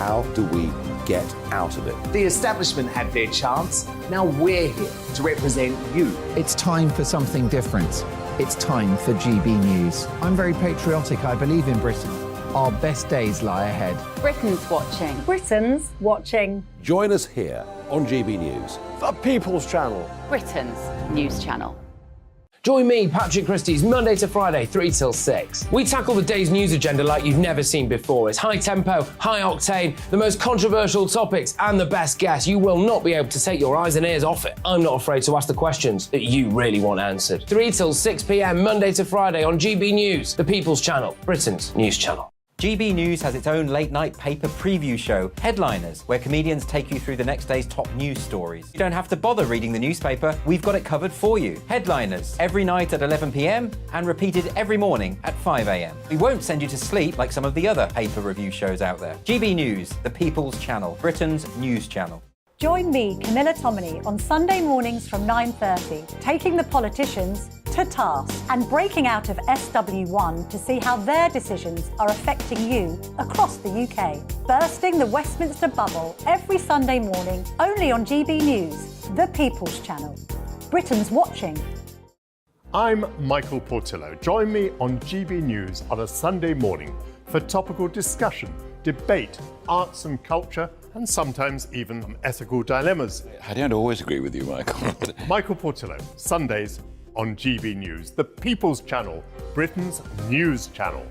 how do we get out of it? The establishment had their chance. Now we're here to represent you. It's time for something different. It's time for GB News. I'm very patriotic. I believe in Britain. Our best days lie ahead. Britain's watching. Britain's watching. Join us here on GB News. The People's Channel. Britain's news channel. Join me, Patrick Christys, Monday to Friday, 3 till 6. We tackle the day's news agenda like you've never seen before. It's high tempo, high octane, the most controversial topics and the best guests. You will not be able to take your eyes and ears off it. I'm not afraid to ask the questions that you really want answered. 3 till 6 p.m, Monday to Friday on GB News, the People's Channel, Britain's news channel. GB News has its own late-night paper preview show, Headliners, where comedians take you through the next day's top news stories. You don't have to bother reading the newspaper, we've got it covered for you. Headliners, every night at 11 p.m, and repeated every morning at 5 a.m. We won't send you to sleep like some of the other paper review shows out there. GB News, the People's Channel, Britain's news channel. Join me, Camilla Tominey, on Sunday mornings from 9:30, taking the politicians to task and breaking out of SW1 to see how their decisions are affecting you across the UK. Bursting the Westminster bubble every Sunday morning, only on GB News, the People's Channel. Britain's watching. I'm Michael Portillo. Join me on GB News on a Sunday morning for topical discussion, debate, arts and culture, and sometimes even some ethical dilemmas. I don't always agree with you, Michael. Michael Portillo, Sundays on GB News, the People's Channel, Britain's news channel.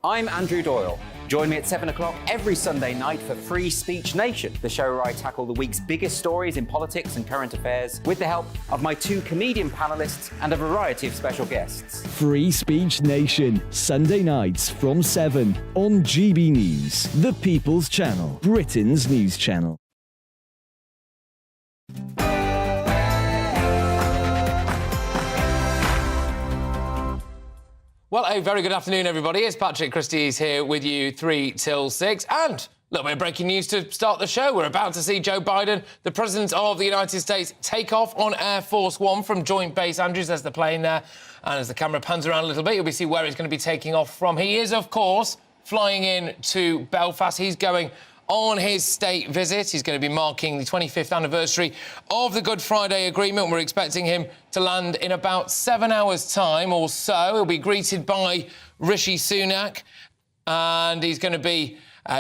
I'm Andrew Doyle. Join me at 7 o'clock every Sunday night for Free Speech Nation, the show where I tackle the week's biggest stories in politics and current affairs with the help of my two comedian panellists and a variety of special guests. Free Speech Nation, Sunday nights from 7 on GB News, the People's Channel, Britain's news channel. Well, a very good afternoon, everybody. It's Patrick Christys here with you 3 till 6. And a little bit of breaking news to start the show. We're about to see Joe Biden, the President of the United States, take off on Air Force One from Joint Base Andrews. There's the plane there. And as the camera pans around a little bit, you'll see where he's going to be taking off from. He is, of course, flying in to Belfast. He's going on his state visit. He's going to be marking the 25th anniversary of the Good Friday Agreement. We're expecting him to land in about 7 hours' time or so. He'll be greeted by Rishi Sunak, and he's going to be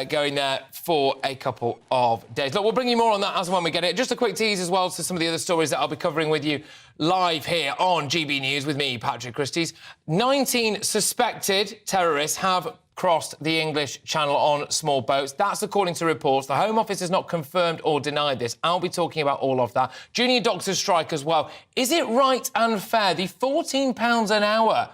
going there for a couple of days. Look, we'll bring you more on that as and when we get it. Just a quick tease as well to some of the other stories that I'll be covering with you live here on GB News with me, Patrick Christys. 19 suspected terrorists have crossed the English Channel on small boats. That's according to reports. The Home Office has not confirmed or denied this. I'll be talking about all of that. Junior doctors strike as well. Is it right and fair? The £14 an hour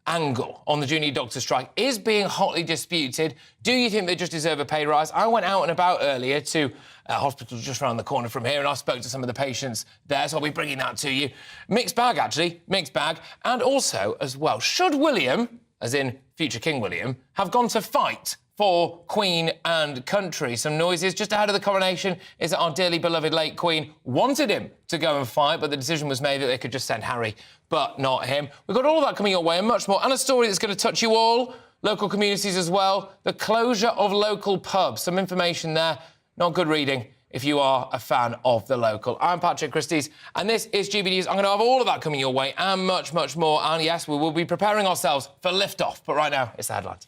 angle on the junior doctor strike is being hotly disputed. Do you think they just deserve a pay rise? I went out and about earlier to a hospital just around the corner from here, and I spoke to some of the patients there, so I'll be bringing that to you. Mixed bag, actually. Mixed bag. And also, as well, should William, as in future King William, have gone to fight for Queen and country? Some noises just ahead of the coronation is that our dearly beloved late Queen wanted him to go and fight, but the decision was made that they could just send Harry, but not him. We've got all of that coming your way and much more, and a story that's going to touch you all, local communities as well, the closure of local pubs. Some information there, not good reading if you are a fan of the local. I'm Patrick Christys, and this is GB News. I'm going to have all of that coming your way and much, much more. And yes, we will be preparing ourselves for liftoff. But right now, it's the headlines.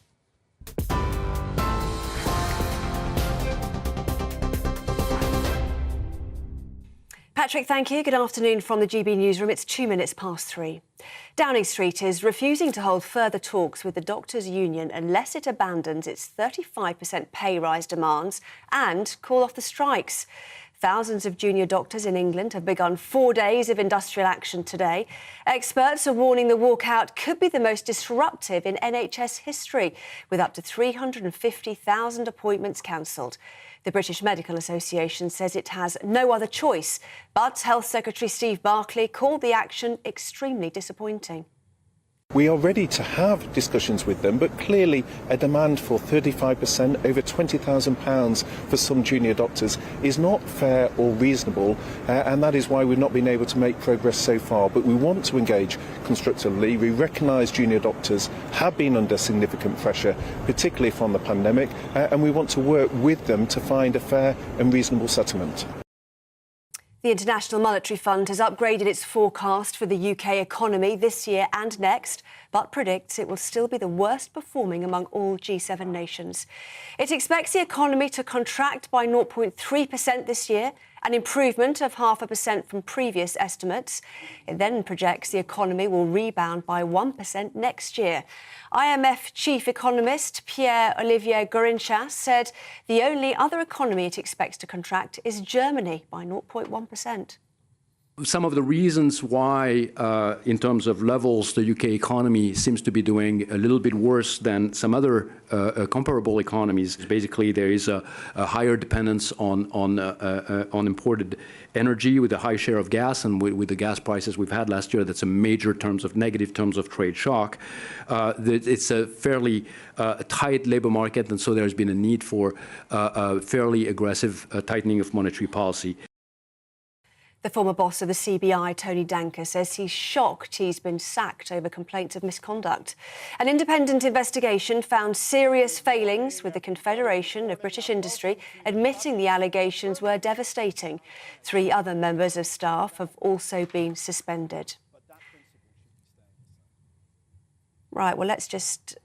Patrick, thank you. Good afternoon from the GB Newsroom. It's 2 minutes past 3. Downing Street is refusing to hold further talks with the Doctors' Union unless it abandons its 35% pay rise demands and call off the strikes. Thousands of junior doctors in England have begun 4 days of industrial action today. Experts are warning the walkout could be the most disruptive in NHS history, with up to 350,000 appointments cancelled. The British Medical Association says it has no other choice, but Health Secretary Steve Barclay called the action extremely disappointing. We are ready to have discussions with them, but clearly a demand for 35%, over £20,000 for some junior doctors is not fair or reasonable, and that is why we've not been able to make progress so far. But we want to engage constructively. We recognise junior doctors have been under significant pressure, particularly from the pandemic, and we want to work with them to find a fair and reasonable settlement. The International Monetary Fund has upgraded its forecast for the UK economy this year and next, but predicts it will still be the worst performing among all G7 nations. It expects the economy to contract by 0.3% this year, an improvement of 0.5% from previous estimates. It then projects the economy will rebound by 1% next year. IMF chief economist Pierre-Olivier Gourinchas said the only other economy it expects to contract is Germany by 0.1%. Some of the reasons why, in terms of levels, the UK economy seems to be doing a little bit worse than some other comparable economies. Basically, there is a higher dependence on imported energy with a high share of gas, and with the gas prices we've had last year, that's a major negative terms of trade shock. It's a fairly tight labour market, and so there's been a need for a fairly aggressive tightening of monetary policy. The former boss of the CBI, Tony Danker, says he's shocked he's been sacked over complaints of misconduct. An independent investigation found serious failings, with the Confederation of British Industry admitting the allegations were devastating. 3 other members of staff have also been suspended. Right, well, let's just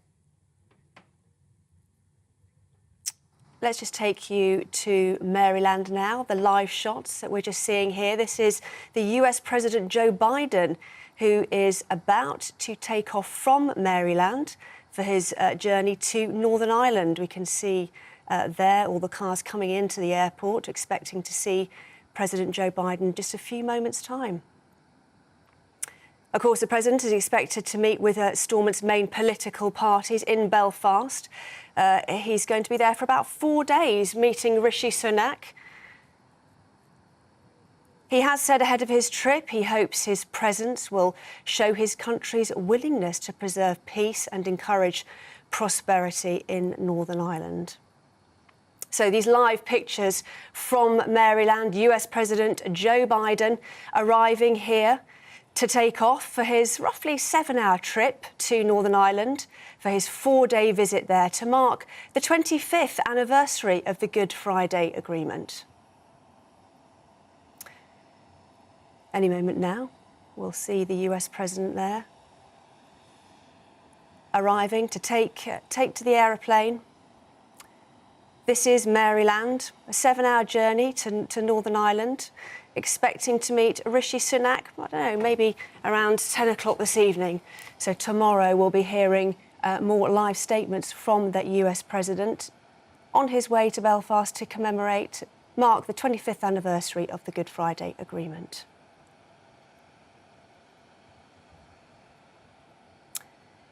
take you to Maryland now, the live shots that we're just seeing here. This is the US President Joe Biden, who is about to take off from Maryland for his journey to Northern Ireland. We can see there all the cars coming into the airport, expecting to see President Joe Biden in just a few moments' time. Of course, the President is expected to meet with Stormont's main political parties in Belfast. He's going to be there for about 4 days, meeting Rishi Sunak. He has said ahead of his trip he hopes his presence will show his country's willingness to preserve peace and encourage prosperity in Northern Ireland. So these live pictures from Maryland, US President Joe Biden arriving here to take off for his roughly 7-hour trip to Northern Ireland for his 4-day visit there to mark the 25th anniversary of the Good Friday Agreement. Any moment now, we'll see the US President there arriving to take to the aeroplane. This is Maryland, a 7-hour journey to Northern Ireland, expecting to meet Rishi Sunak, I don't know, maybe around 10 o'clock this evening. So tomorrow we'll be hearing more live statements from that US President on his way to Belfast to mark the 25th anniversary of the Good Friday Agreement.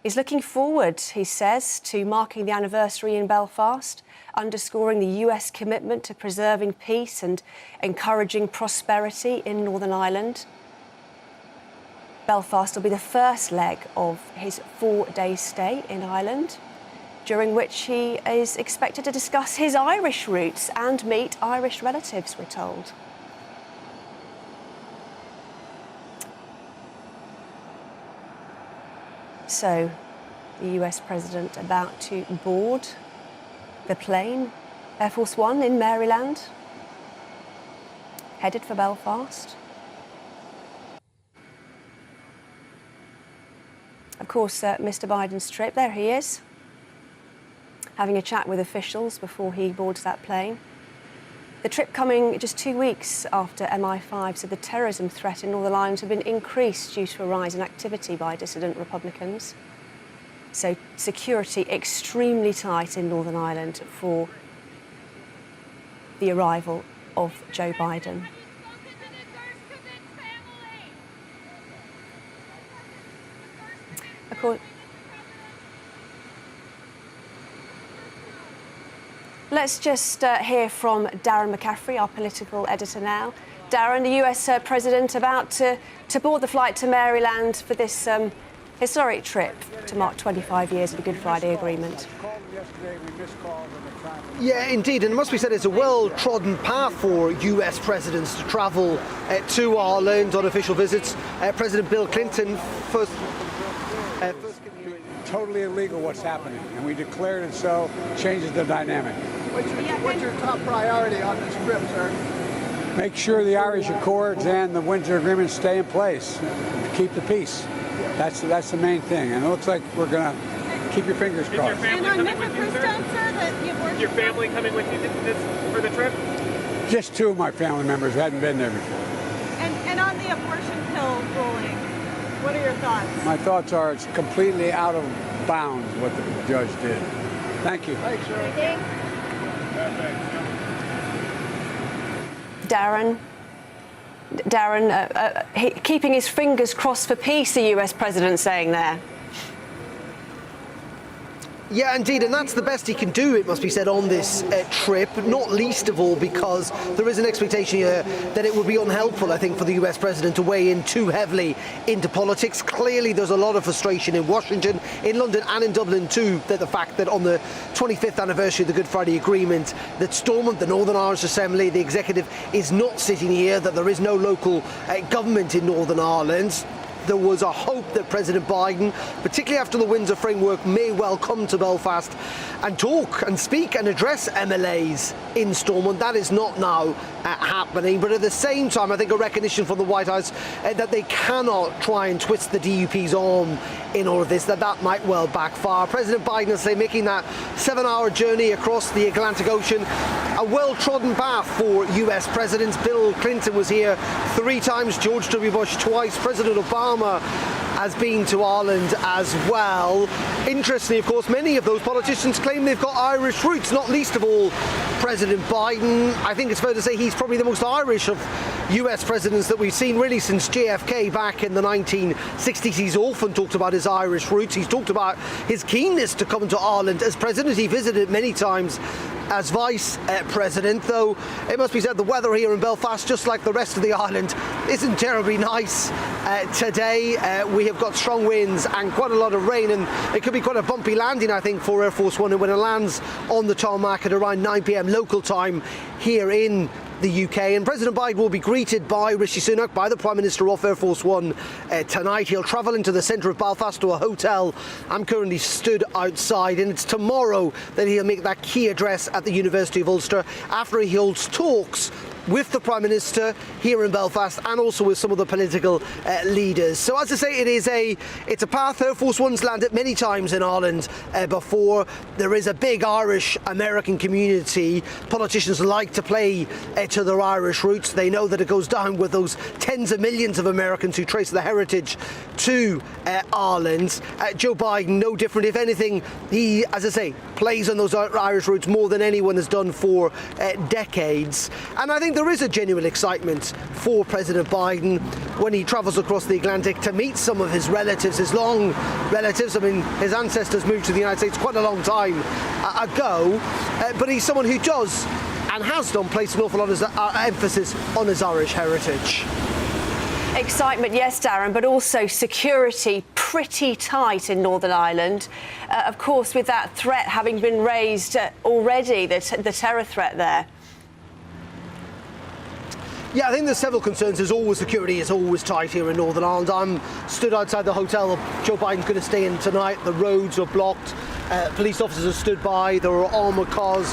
He's looking forward, he says, to marking the anniversary in Belfast, underscoring the US commitment to preserving peace and encouraging prosperity in Northern Ireland. Belfast will be the first leg of his 4-day stay in Ireland, during which he is expected to discuss his Irish roots and meet Irish relatives, we're told. So, the US President about to board the plane, Air Force One in Maryland, headed for Belfast. Of course, Mr. Biden's trip, there he is, having a chat with officials before he boards that plane. The trip coming just 2 weeks after MI5 said the terrorism threat in Northern Ireland had been increased due to a rise in activity by dissident Republicans. So security extremely tight in Northern Ireland for the arrival of Joe Biden. Of course, let's just hear from Darren McCaffrey, our political editor now. Darren, the US President about to board the flight to Maryland for this historic trip to mark 25 years of the Good Friday Agreement. Yeah, indeed, and it must be said it's a well-trodden path for US presidents to travel to Ireland on official visits. President Bill Clinton first totally illegal what's happening, and we declared it so, changes the dynamic. What's your top priority on this trip, sir? Make sure the Irish Accords and the Windsor Agreement stay in place. Keep the peace. That's the main thing, and it looks like we're going to keep your fingers crossed. And on Mrs. sir, that you've worked. Your family coming with you for the trip? Just two of my family members who hadn't been there before. And on the abortion pill ruling, what are your thoughts? My thoughts are it's completely out of bounds what the judge did. Thank you. Thanks, sir. Darren, keeping his fingers crossed for peace, the US president saying there. Yeah, indeed, and that's the best he can do, it must be said, on this trip, not least of all because there is an expectation here that it would be unhelpful, I think, for the US president to weigh in too heavily into politics. Clearly, there's a lot of frustration in Washington, in London and in Dublin too, that the fact that on the 25th anniversary of the Good Friday Agreement, that Stormont, the Northern Irish Assembly, the executive, is not sitting here, that there is no local government in Northern Ireland. There was a hope that President Biden, particularly after the Windsor framework, may well come to Belfast and talk and speak and address MLAs in Stormont. That is not now happening. But at the same time, I think a recognition from the White House that they cannot try and twist the DUP's arm in all of this, that might well backfire. President Biden, as I say, making that 7-hour journey across the Atlantic Ocean, a well-trodden path for US presidents. Bill Clinton was here 3 times, George W. Bush twice, President Obama has been to Ireland as well. Interestingly, of course, many of those politicians claim they've got Irish roots, not least of all President Biden. I think it's fair to say he's probably the most Irish of US presidents that we've seen really since JFK back in the 1960s. He's often talked about his Irish roots. He's talked about his keenness to come to Ireland as president. He visited many times as vice president, though it must be said the weather here in Belfast, just like the rest of the island, isn't terribly nice today. We have got strong winds and quite a lot of rain, and it could be quite a bumpy landing, I think, for Air Force One when it lands on the tarmac at around 9 p.m. local time here in the UK. And President Biden will be greeted by Rishi Sunak, by the Prime Minister off Air Force One tonight. He'll travel into the centre of Belfast to a hotel. I'm currently stood outside, and it's tomorrow that he'll make that key address at the University of Ulster after he holds talks with the Prime Minister here in Belfast and also with some of the political leaders. So as I say, it's a path Air Force One's landed many times in Ireland before. There is a big Irish American community. Politicians like to play to their Irish roots. They know that it goes down with those tens of millions of Americans who trace their heritage to Ireland. Joe Biden, no different. If anything, he, as I say, plays on those Irish roots more than anyone has done for decades. And I think there is a genuine excitement for President Biden when he travels across the Atlantic to meet some of his relatives, his long relatives. I mean, his ancestors moved to the United States quite a long time ago, but he's someone who does and has done place an awful lot of emphasis on his Irish heritage. Excitement, yes, Darren, but also security pretty tight in Northern Ireland. Of course, with that threat having been raised already, the terror threat there. Yeah, I think there's several concerns. There's always security is always tight here in Northern Ireland. I'm stood outside the hotel Joe Biden's going to stay in tonight. The roads are blocked. Police officers are stood by. There are armoured cars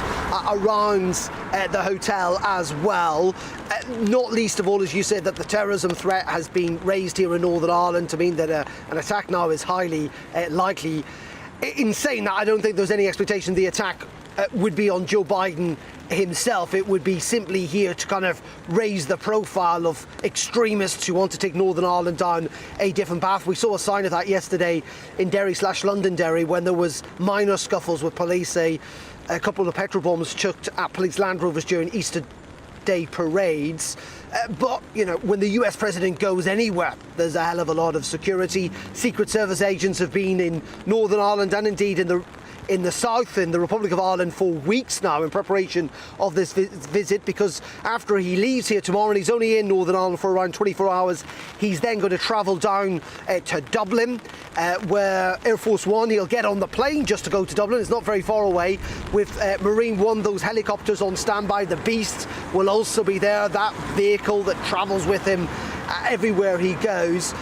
around the hotel as well. Not least of all, as you said, that the terrorism threat has been raised here in Northern Ireland to mean that an attack now is highly likely. In saying that, I don't think there's any expectation the attack would be on Joe Biden himself. It would be simply here to kind of raise the profile of extremists who want to take Northern Ireland down a different path. We saw a sign of that yesterday in Derry/Londonderry when there was minor scuffles with police. A couple of petrol bombs chucked at police Land Rovers during Easter Day parades. But, you know, when the US president goes anywhere, there's a hell of a lot of security. Secret Service agents have been in Northern Ireland and indeed in in the south, in the Republic of Ireland, for weeks now in preparation of this visit, because after he leaves here tomorrow, and he's only in Northern Ireland for around 24 hours, he's then going to travel down to Dublin, where Air Force One, he'll get on the plane just to go to Dublin. It's not very far away, with Marine One, those helicopters on standby. The Beast will also be there, that vehicle that travels with him everywhere he goes.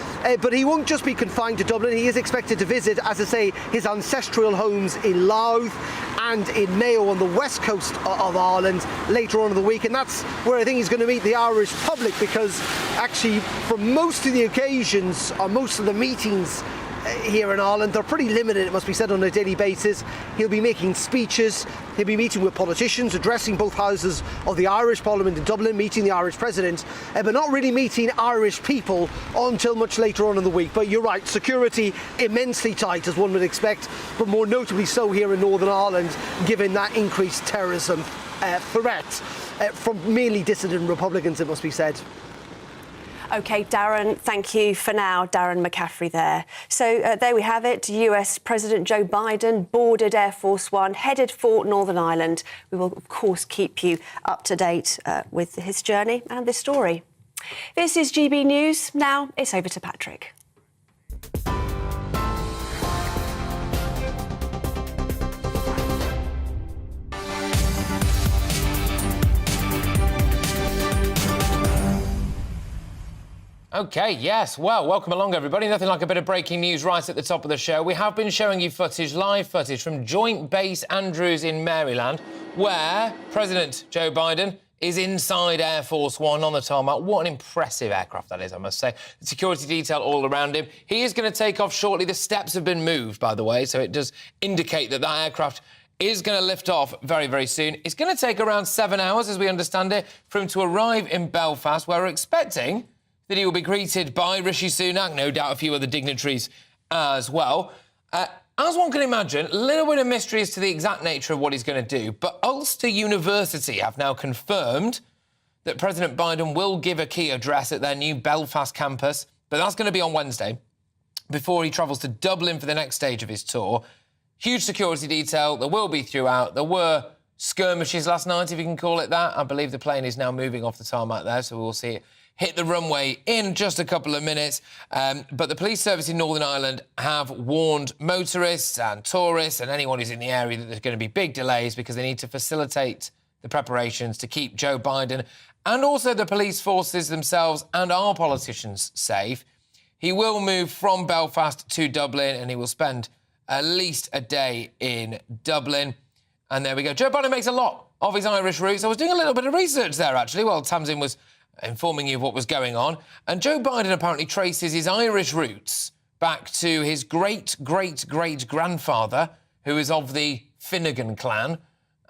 But he won't just be confined to Dublin. He is expected to visit, as I say, his ancestral homes in Louth and in Mayo on the west coast of Ireland later on in the week. And that's where I think he's going to meet the Irish public, because actually for most of the occasions, or most of the meetings here in Ireland, they're pretty limited, it must be said, on a daily basis. He'll be making speeches, he'll be meeting with politicians, addressing both houses of the Irish Parliament in Dublin, meeting the Irish President, but not really meeting Irish people until much later on in the week. But you're right, security immensely tight, as one would expect, but more notably so here in Northern Ireland, given that increased terrorism threat from mainly dissident Republicans, it must be said. OK, Darren, thank you for now. Darren McCaffrey there. So there we have it. US President Joe Biden boarded Air Force One, headed for Northern Ireland. We will, of course, keep you up to date with his journey and this story. This is GB News. Now it's over to Patrick. OK, yes. Well, welcome along, everybody. Nothing like a bit of breaking news right at the top of the show. We have been showing you live footage from Joint Base Andrews in Maryland, where President Joe Biden is inside Air Force One on the tarmac. What an impressive aircraft that is, I must say. The security detail all around him. He is going to take off shortly. The steps have been moved, by the way, so it does indicate that that aircraft is going to lift off very, very soon. It's going to take around 7 hours, as we understand it, for him to arrive in Belfast, where we're expecting that he will be greeted by Rishi Sunak, no doubt a few other dignitaries as well. As one can imagine, a little bit of mystery as to the exact nature of what he's going to do, but Ulster University have now confirmed that President Biden will give a key address at their new Belfast campus, but that's going to be on Wednesday, before he travels to Dublin for the next stage of his tour. Huge security detail, there will be throughout. There were skirmishes last night, if you can call it that. I believe the plane is now moving off the tarmac there, so we'll see it hit the runway in just a couple of minutes. But the police service in Northern Ireland have warned motorists and tourists and anyone who's in the area that there's going to be big delays, because they need to facilitate the preparations to keep Joe Biden and also the police forces themselves and our politicians safe. He will move from Belfast to Dublin, and he will spend at least a day in Dublin. And there we go. Joe Biden makes a lot of his Irish roots. I was doing a little bit of research there, actually, while Tamsin was informing you of what was going on. And Joe Biden apparently traces his Irish roots back to his great-great-great-grandfather, who is of the Finnegan clan,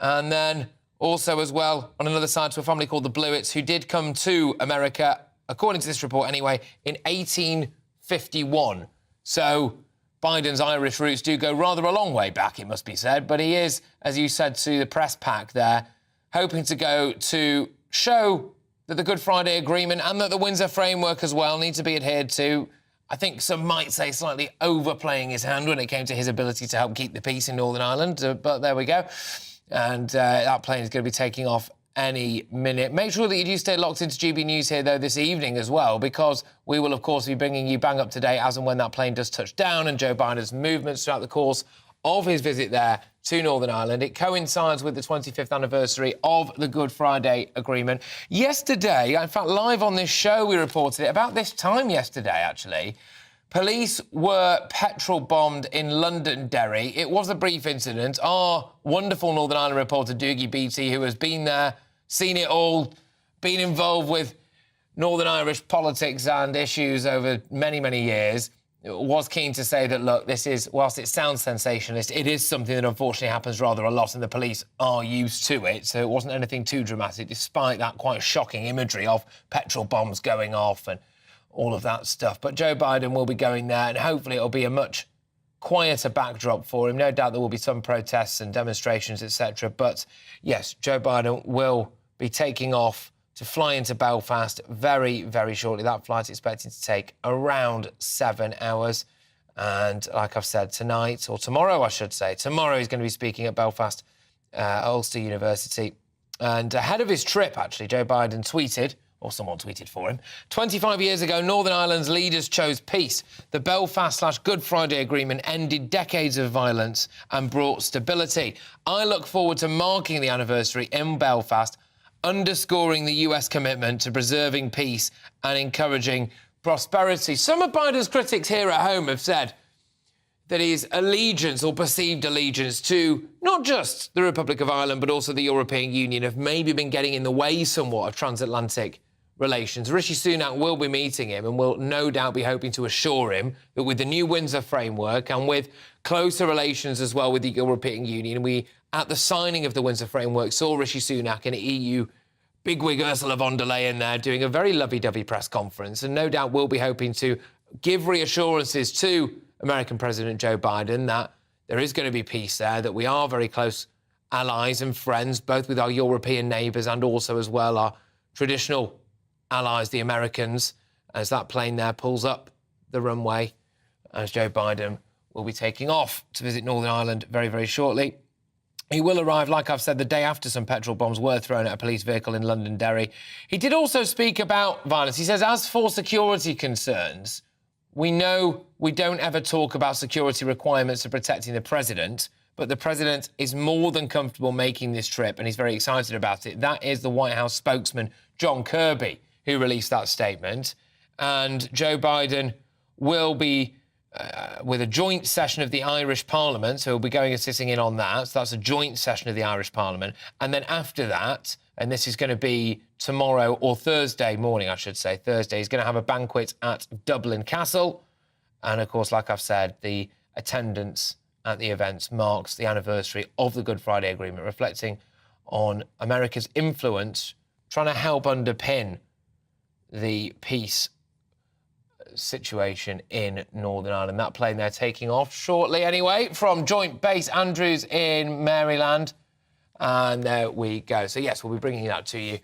and then also as well, on another side, to a family called the Blewitts, who did come to America, according to this report anyway, in 1851. So Biden's Irish roots do go rather a long way back, it must be said, but he is, as you said to the press pack there, hoping to go to show that the Good Friday Agreement and that the Windsor Framework as well need to be adhered to. I think some might say slightly overplaying his hand when it came to his ability to help keep the peace in Northern Ireland, but there we go. And that plane is going to be taking off any minute. Make sure that you do stay locked into GB News here, though, this evening as well, because we will, of course, be bringing you bang up to date as and when that plane does touch down, and Joe Biden's movements throughout the course of his visit there to Northern Ireland. It coincides with the 25th anniversary of the Good Friday Agreement. Yesterday, in fact, live on this show, we reported it, about this time yesterday, actually, police were petrol-bombed in Londonderry. It was a brief incident. Our wonderful Northern Ireland reporter, Dougie Beattie, who has been there, seen it all, been involved with Northern Irish politics and issues over many, many years, was keen to say that, look, this is, whilst it sounds sensationalist, it is something that unfortunately happens rather a lot, and the police are used to it, so it wasn't anything too dramatic, despite that quite shocking imagery of petrol bombs going off and all of that stuff. But Joe Biden will be going there, and hopefully it'll be a much quieter backdrop for him. No doubt there will be some protests and demonstrations, etc. But, yes, Joe Biden will be taking off to fly into Belfast very, very shortly. That flight's expected to take around 7 hours. And like I've said, tonight, or tomorrow, I should say, tomorrow he's going to be speaking at Belfast Ulster University. And ahead of his trip, actually, Joe Biden tweeted, or someone tweeted for him, 25 years ago, Northern Ireland's leaders chose peace. The Belfast/Good Friday Agreement ended decades of violence and brought stability. I look forward to marking the anniversary in Belfast, underscoring the US commitment to preserving peace and encouraging prosperity. Some of Biden's critics here at home have said that his allegiance or perceived allegiance to not just the Republic of Ireland but also the European Union have maybe been getting in the way somewhat of transatlantic relations. Rishi Sunak will be meeting him and will no doubt be hoping to assure him that with the new Windsor framework and with closer relations as well with the European Union, we, at the signing of the Windsor framework, saw Rishi Sunak and EU bigwig Ursula von der Leyen there doing a very lovey-dovey press conference, and no doubt will be hoping to give reassurances to American President Joe Biden that there is going to be peace there, that we are very close allies and friends, both with our European neighbours and also as well our traditional allies, the Americans, as that plane there pulls up the runway, as Joe Biden will be taking off to visit Northern Ireland very, very shortly. He will arrive, like I've said, the day after some petrol bombs were thrown at a police vehicle in Londonderry. He did also speak about violence. He says, as for security concerns, we know we don't ever talk about security requirements for protecting the president, but the president is more than comfortable making this trip, and he's very excited about it. That is the White House spokesman, John Kirby, who released that statement. And Joe Biden will be with a joint session of the Irish Parliament, so he'll be going and sitting in on that. So that's a joint session of the Irish Parliament. And then after that, and this is going to be tomorrow or Thursday morning, I should say, Thursday, he's going to have a banquet at Dublin Castle. And, of course, like I've said, the attendance at the events marks the anniversary of the Good Friday Agreement, reflecting on America's influence, trying to help underpin the peace situation in Northern Ireland. That plane they're taking off shortly anyway from Joint Base Andrews in Maryland. And there we go. So, yes, we'll be bringing that to you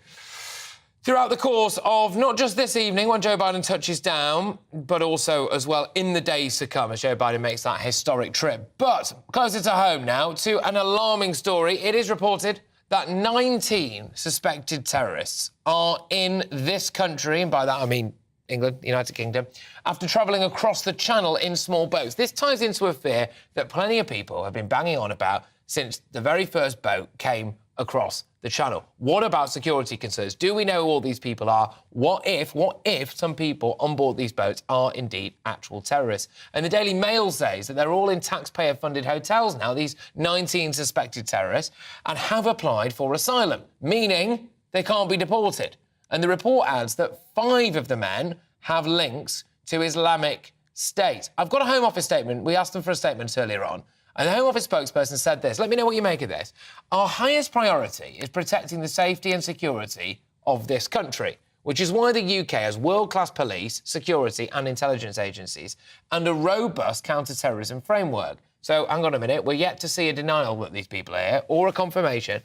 throughout the course of not just this evening when Joe Biden touches down, but also as well in the days to come as Joe Biden makes that historic trip. But closer to home now to an alarming story. It is reported that 19 suspected terrorists are in this country, and by that I mean England, the United Kingdom, after travelling across the Channel in small boats. This ties into a fear that plenty of people have been banging on about since the very first boat came across the Channel. What about security concerns? Do we know who all these people are? What if some people on board these boats are indeed actual terrorists? And the Daily Mail says that they're all in taxpayer-funded hotels now, these 19 suspected terrorists, and have applied for asylum, meaning they can't be deported. And the report adds that 5 of the men have links to Islamic State. I've got a Home Office statement. We asked them for a statement earlier on. And the Home Office spokesperson said this. Let me know what you make of this. Our highest priority is protecting the safety and security of this country, which is why the UK has world-class police, security and intelligence agencies and a robust counter-terrorism framework. So, hang on a minute. We're yet to see a denial that these people are here or a confirmation.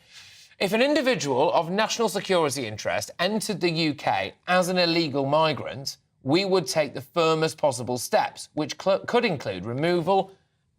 If an individual of national security interest entered the UK as an illegal migrant, we would take the firmest possible steps, which could include removal,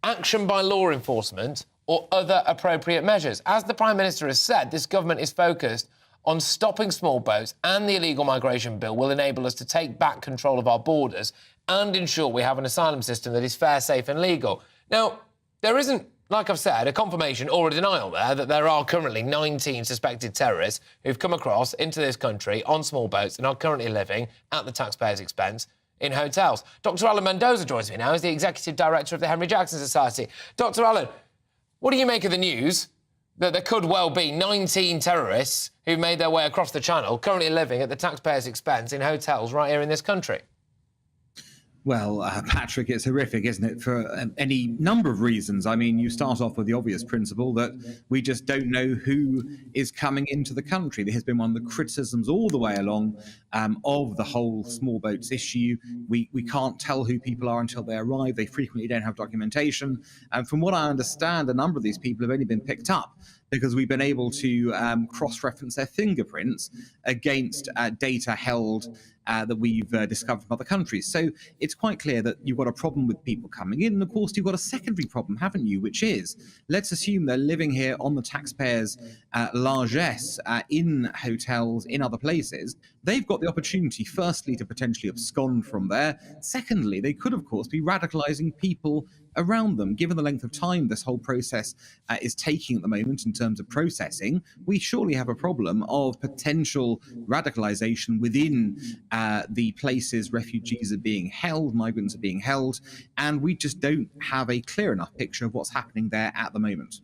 action by law enforcement or other appropriate measures. As the Prime Minister has said, this government is focused on stopping small boats, and the illegal migration bill will enable us to take back control of our borders and ensure we have an asylum system that is fair, safe and legal. Now, there isn't, like I've said, a confirmation or a denial there that there are currently 19 suspected terrorists who've come across into this country on small boats and are currently living at the taxpayers' expense in hotels. Dr. Alan Mendoza joins me now. He's the Executive Director of the Henry Jackson Society. Dr. Alan, what do you make of the news that there could well be 19 terrorists who've made their way across the Channel currently living at the taxpayers' expense in hotels right here in this country? Well, Patrick, it's horrific, isn't it, for any number of reasons. I mean, you start off with the obvious principle that we just don't know who is coming into the country. There has been one of the criticisms all the way along of the whole small boats issue. We can't tell who people are until they arrive. They frequently don't have documentation. And from what I understand, a number of these people have only been picked up because we've been able to cross-reference their fingerprints against data held that we've discovered from other countries. So it's quite clear that you've got a problem with people coming in. And of course, you've got a secondary problem, haven't you? Which is, let's assume they're living here on the taxpayers' largesse in hotels, in other places. They've got the opportunity, firstly, to potentially abscond from there. Secondly, they could, of course, be radicalizing people around them. Given the length of time this whole process is taking at the moment in terms of processing, we surely have a problem of potential radicalization within the places refugees are being held, migrants are being held, and we just don't have a clear enough picture of what's happening there at the moment.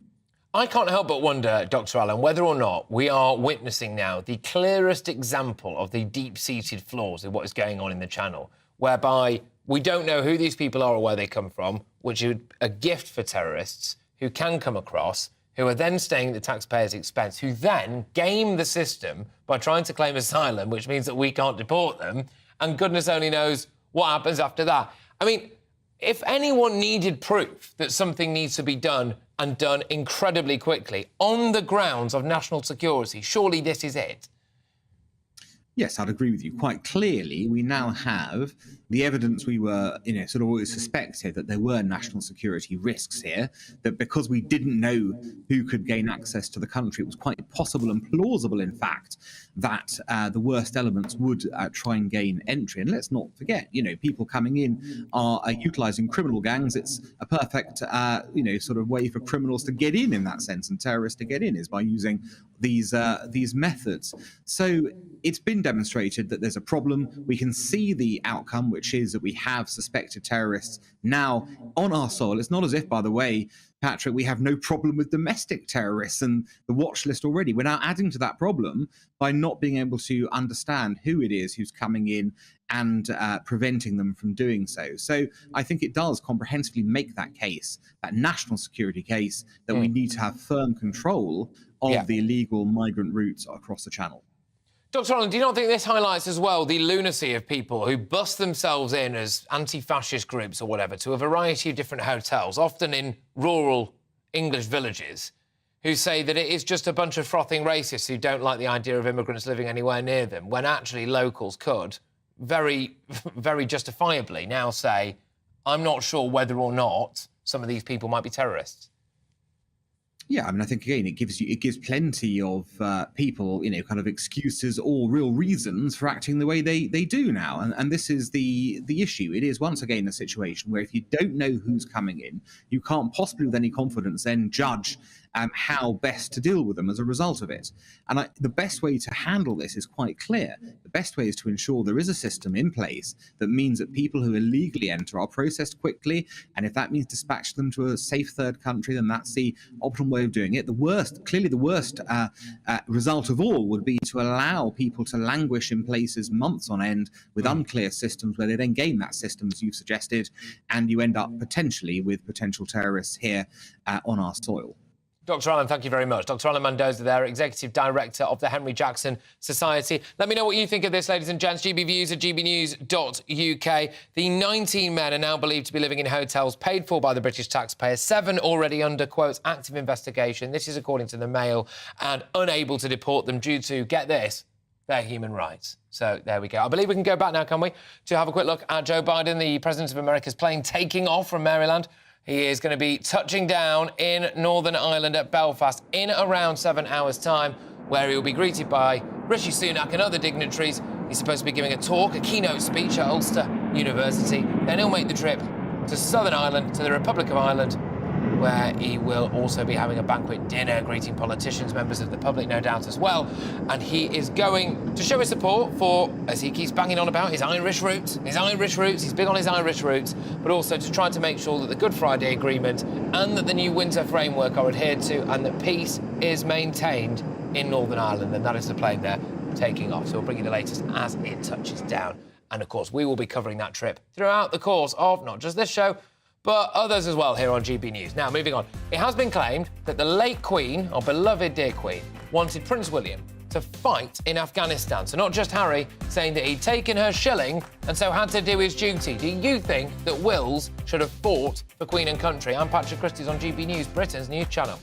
I can't help but wonder, Dr. Allen, whether or not we are witnessing now the clearest example of the deep-seated flaws of what is going on in the Channel, whereby we don't know who these people are or where they come from, which is a gift for terrorists who can come across, who are then staying at the taxpayers' expense, who then game the system by trying to claim asylum, which means that we can't deport them, and goodness only knows what happens after that. I mean, if anyone needed proof that something needs to be done and done incredibly quickly on the grounds of national security, surely this is it. Yes, I'd agree with you. Quite clearly, we now have the evidence we were, sort of always suspected that there were national security risks here, that because we didn't know who could gain access to the country, it was quite possible and plausible, in fact, that the worst elements would try and gain entry. And let's not forget, people coming in are utilising criminal gangs. It's a perfect, sort of way for criminals to get in that sense, and terrorists to get in is by using these methods. So it's been demonstrated that there's a problem. We can see the outcome, which is that we have suspected terrorists now on our soil. It's not as if, by the way, Patrick, we have no problem with domestic terrorists and the watch list already. We're now adding to that problem by not being able to understand who it is who's coming in and preventing them from doing so. So I think it does comprehensively make that case, that national security case, that we need to have firm control of the illegal migrant routes across the Channel. Dr. Allen, do you not think this highlights as well the lunacy of people who bust themselves in as anti-fascist groups or whatever to a variety of different hotels, often in rural English villages, who say that it is just a bunch of frothing racists who don't like the idea of immigrants living anywhere near them, when actually locals could very, very justifiably now say, I'm not sure whether or not some of these people might be terrorists? Yeah, I mean, I think, again, it gives plenty of people, kind of excuses or real reasons for acting the way they do now. And this is the issue. It is, once again, a situation where if you don't know who's coming in, you can't possibly with any confidence then judge how best to deal with them as a result of it. And the best way to handle this is quite clear. The best way is to ensure there is a system in place that means that people who illegally enter are processed quickly, and if that means dispatch them to a safe third country, then that's the optimal way of doing it. The worst result of all would be to allow people to languish in places months on end with unclear systems, where they then game that system, as you've suggested, and you end up potentially with potential terrorists here on our soil. Dr. Allen, thank you very much. Dr. Allen Mendoza there, Executive Director of the Henry Jackson Society. Let me know what you think of this, ladies and gents. GBviews at gbnews.uk. The 19 men are now believed to be living in hotels paid for by the British taxpayer. 7 already under, quote, active investigation. This is according to the Mail, and unable to deport them due to, get this, their human rights. So there we go. I believe we can go back now, can we, to have a quick look at Joe Biden, the President of America's plane taking off from Maryland. He is going to be touching down in Northern Ireland at Belfast in around 7 hours' time, where he will be greeted by Rishi Sunak and other dignitaries. He's supposed to be giving a talk, a keynote speech at Ulster University. Then he'll make the trip to Southern Ireland, to the Republic of Ireland, where he will also be having a banquet dinner, greeting politicians, members of the public, no doubt, as well. And he is going to show his support for, as he keeps banging on about, his Irish roots. He's big on his Irish roots, but also to try to make sure that the Good Friday Agreement and that the new winter framework are adhered to, and that peace is maintained in Northern Ireland. And that is the plane there taking off. So we'll bring you the latest as it touches down. And, of course, we will be covering that trip throughout the course of not just this show, but others as well here on GB News. Now, moving on. It has been claimed that the late Queen, our beloved dear Queen, wanted Prince William to fight in Afghanistan. So not just Harry saying that he'd taken her shilling and so had to do his duty. Do you think that Wills should have fought for Queen and country? I'm Patrick Christys on GB News, Britain's news channel.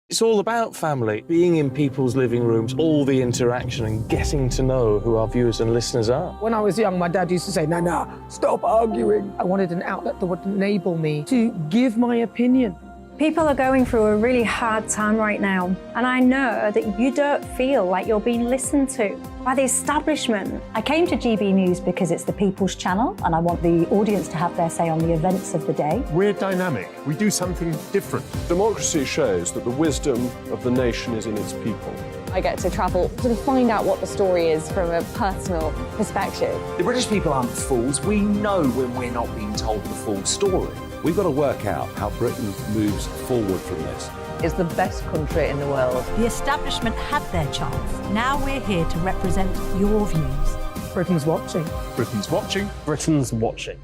It's all about family, being in people's living rooms, all the interaction and getting to know who our viewers and listeners are. When I was young, my dad used to say, Nana, stop arguing. I wanted an outlet that would enable me to give my opinion. People are going through a really hard time right now, and I know that you don't feel like you're being listened to by the establishment. I came to GB News because it's the People's Channel, and I want the audience to have their say on the events of the day. We're dynamic. We do something different. Democracy shows that the wisdom of the nation is in its people. I get to travel to find out what the story is from a personal perspective. The British people aren't fools. We know when we're not being told the full story. We've got to work out how Britain moves forward from this. It's the best country in the world. The establishment had their chance. Now we're here to represent your views. Britain's watching. Britain's watching. Britain's watching.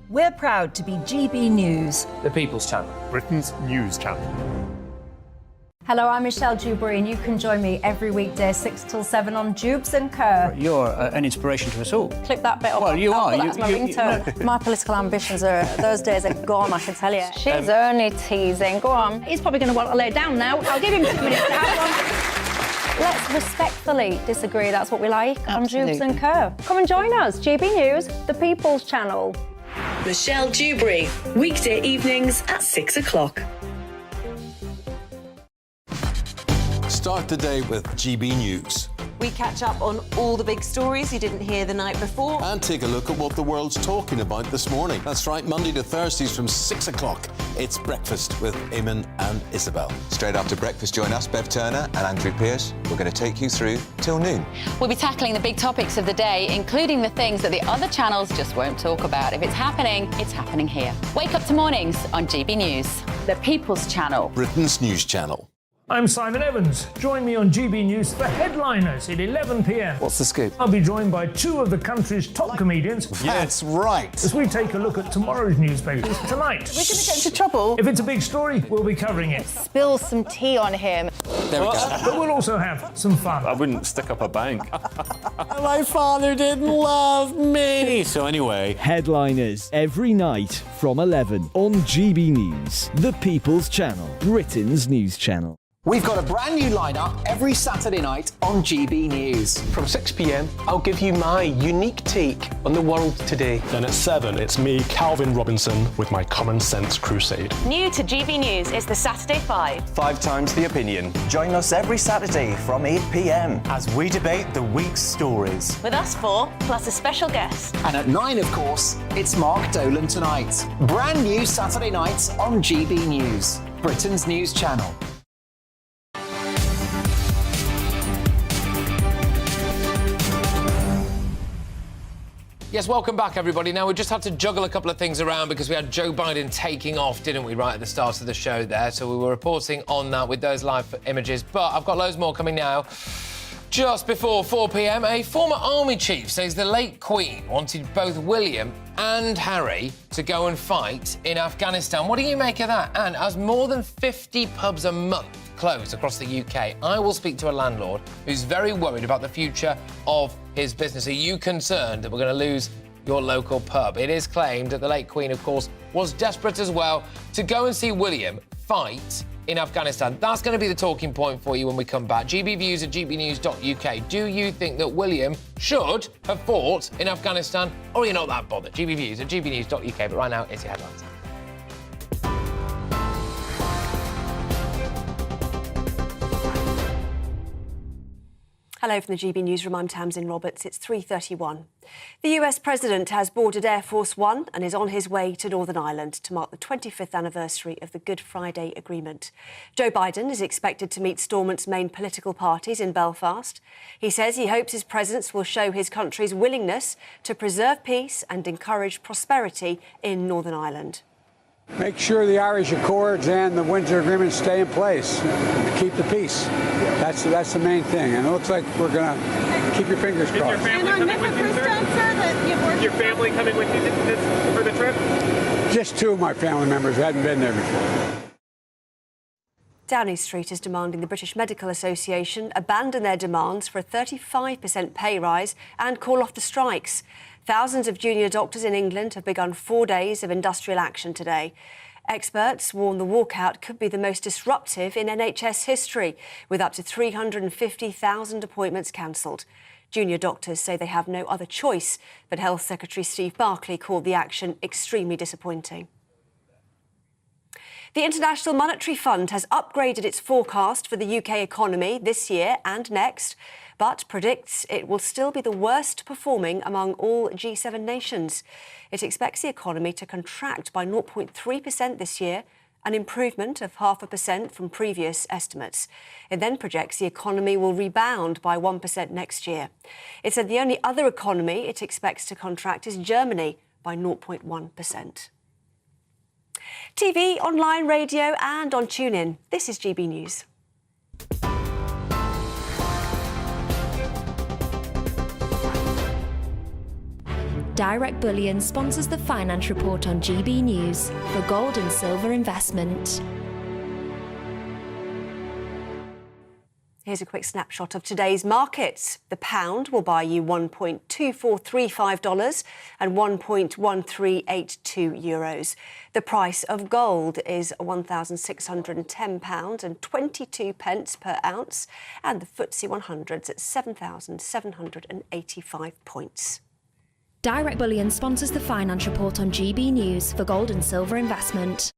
We're proud to be GB News, The People's Channel. Britain's news channel. Hello, I'm Michelle Dewberry, and you can join me every weekday 6 till 7 on Jubes & Co. You're an inspiration to us all. Click that bit up. Well, you are. That's my ringtone. My political ambitions are, those days are gone, I can tell you. She's only teasing. Go on. He's probably going to want to lay down now. I'll give him 2 minutes to have one. Let's respectfully disagree. That's what we like on Jubes & Co. Come and join us. GB News, The People's Channel. Michelle Dewberry, weekday evenings at 6 o'clock. Start the day with GB News. We catch up on all the big stories you didn't hear the night before. And take a look at what the world's talking about this morning. That's right, Monday to Thursdays from 6 o'clock. It's Breakfast with Eamon and Isabel. Straight after breakfast, join us, Bev Turner and Andrew Pearce. We're going to take you through till noon. We'll be tackling the big topics of the day, including the things that the other channels just won't talk about. If it's happening here. Wake up to mornings on GB News, The People's Channel. Britain's news channel. I'm Simon Evans. Join me on GB News for Headliners at 11 p.m. What's the scoop? I'll be joined by 2 of the country's top comedians. That's right. As we take a look at tomorrow's newspapers tonight. We're going to get into trouble. If it's a big story, we'll be covering it. Spill some tea on him. There we go. But we'll also have some fun. I wouldn't stick up a bank. My father didn't love me. So anyway. Headliners every night from 11 on GB News, the People's Channel, Britain's news channel. We've got a brand new lineup every Saturday night on GB News. From 6 p.m, I'll give you my unique take on the world today. Then at 7, it's me, Calvin Robinson, with my Common Sense Crusade. New to GB News is the Saturday 5. 5 times the opinion. Join us every Saturday from 8 p.m. as we debate the week's stories. With us 4, plus a special guest. And at 9, of course, it's Mark Dolan Tonight. Brand new Saturday nights on GB News, Britain's news channel. Yes, welcome back, everybody. Now, we just had to juggle a couple of things around because we had Joe Biden taking off, didn't we, right at the start of the show there? So we were reporting on that with those live images. But I've got loads more coming now. Just before 4 p.m, a former army chief says the late Queen wanted both William and Harry to go and fight in Afghanistan. What do you make of that? And as more than 50 pubs a month close across the UK, I will speak to a landlord who's very worried about the future of his business. Are you concerned that we're going to lose your local pub? It is claimed that the late Queen, of course, was desperate as well to go and see William fight in Afghanistan. That's going to be the talking point for you when we come back. GBviews at gbnews.uk. Do you think that William should have fought in Afghanistan, or are you not that bothered? GBviews at gbnews.uk. But right now, it's your headlines. Hello from the GB Newsroom, I'm Tamsin Roberts. It's 3:31. The US President has boarded Air Force One and is on his way to Northern Ireland to mark the 25th anniversary of the Good Friday Agreement. Joe Biden is expected to meet Stormont's main political parties in Belfast. He says he hopes his presence will show his country's willingness to preserve peace and encourage prosperity in Northern Ireland. Make sure the Irish Accords and the Windsor Agreement stay in place to keep the peace. That's the main thing. And it looks like we're going to keep your fingers crossed. Is your family coming with you, sir? Your family coming with you for the trip? Just 2 of my family members who hadn't been there before. Downing Street is demanding the British Medical Association abandon their demands for a 35% pay rise and call off the strikes. Thousands of junior doctors in England have begun 4 days of industrial action today. Experts warn the walkout could be the most disruptive in NHS history, with up to 350,000 appointments cancelled. Junior doctors say they have no other choice, but Health Secretary Steve Barclay called the action extremely disappointing. The International Monetary Fund has upgraded its forecast for the UK economy this year and next, but predicts it will still be the worst performing among all G7 nations. It expects the economy to contract by 0.3% this year, an improvement of 0.5% from previous estimates. It then projects the economy will rebound by 1% next year. It said the only other economy it expects to contract is Germany by 0.1%. TV, online radio and on TuneIn. This is GB News. Direct Bullion sponsors the Finance Report on GB News for gold and silver investment. Here's a quick snapshot of today's markets. The pound will buy you $1.2435 and €1.1382. The price of gold is £1,610 and 22 pence per ounce, and the FTSE 100's at 7,785 points. Direct Bullion sponsors the Finance Report on GB News for gold and silver investment.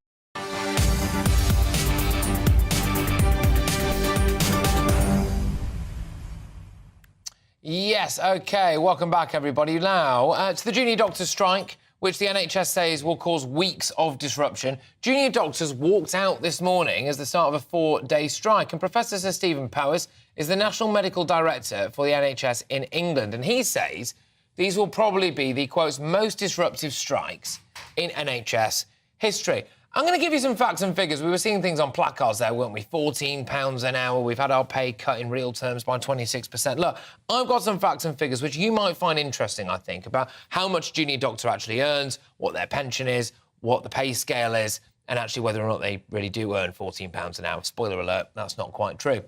Yes, OK. Welcome back, everybody. Now, to the junior doctors' strike, which the NHS says will cause weeks of disruption. Junior doctors walked out this morning as the start of a 4-day strike. And Professor Sir Stephen Powers is the National Medical Director for the NHS in England. And he says these will probably be the, quote, most disruptive strikes in NHS history. I'm going to give you some facts and figures. We were seeing things on placards there, weren't we? £14 an hour. We've had our pay cut in real terms by 26%. Look, I've got some facts and figures which you might find interesting, I think, about how much junior doctor actually earns, what their pension is, what the pay scale is, and actually whether or not they really do earn £14 an hour. Spoiler alert, that's not quite true.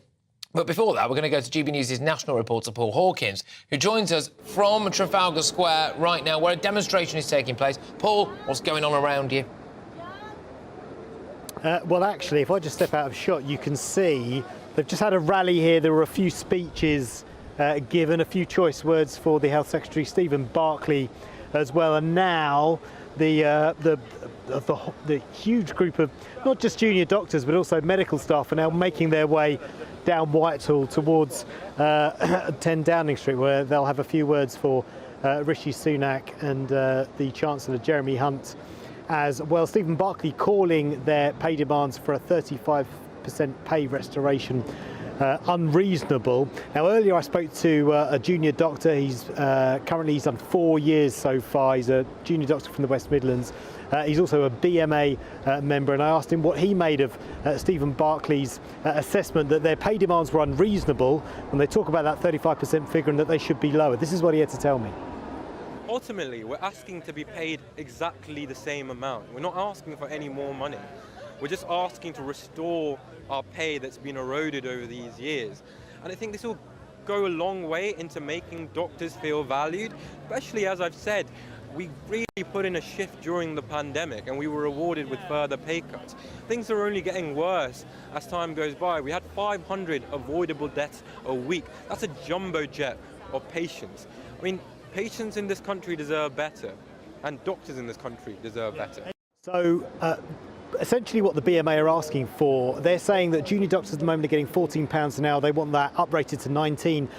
But before that, we're going to go to GB News' national reporter, Paul Hawkins, who joins us from Trafalgar Square right now, where a demonstration is taking place. Paul, what's going on around you? Well, actually, if I just step out of shot, you can see they've just had a rally here. There were a few speeches given, a few choice words for the Health Secretary, Stephen Barclay, as well. And now the huge group of not just junior doctors, but also medical staff are now making their way down Whitehall towards 10 Downing Street, where they'll have a few words for Rishi Sunak and the Chancellor, Jeremy Hunt, as well. Stephen Barclay calling their pay demands for a 35% pay restoration unreasonable. Now, earlier I spoke to a junior doctor. He's currently done 4 years so far. He's a junior doctor from the West Midlands. He's also a BMA member, and I asked him what he made of Stephen Barclay's assessment that their pay demands were unreasonable when they talk about that 35% figure and that they should be lower. This is what he had to tell me. Ultimately, we're asking to be paid exactly the same amount. We're not asking for any more money. We're just asking to restore our pay that's been eroded over these years. And I think this will go a long way into making doctors feel valued, especially, as I've said, we really put in a shift during the pandemic and we were rewarded with further pay cuts. Things are only getting worse as time goes by. We had 500 avoidable deaths a week. That's a jumbo jet of patients. I mean, patients in this country deserve better, and doctors in this country deserve better. So, essentially what the BMA are asking for, they're saying that junior doctors at the moment are getting £14 an hour. They want that uprated to £19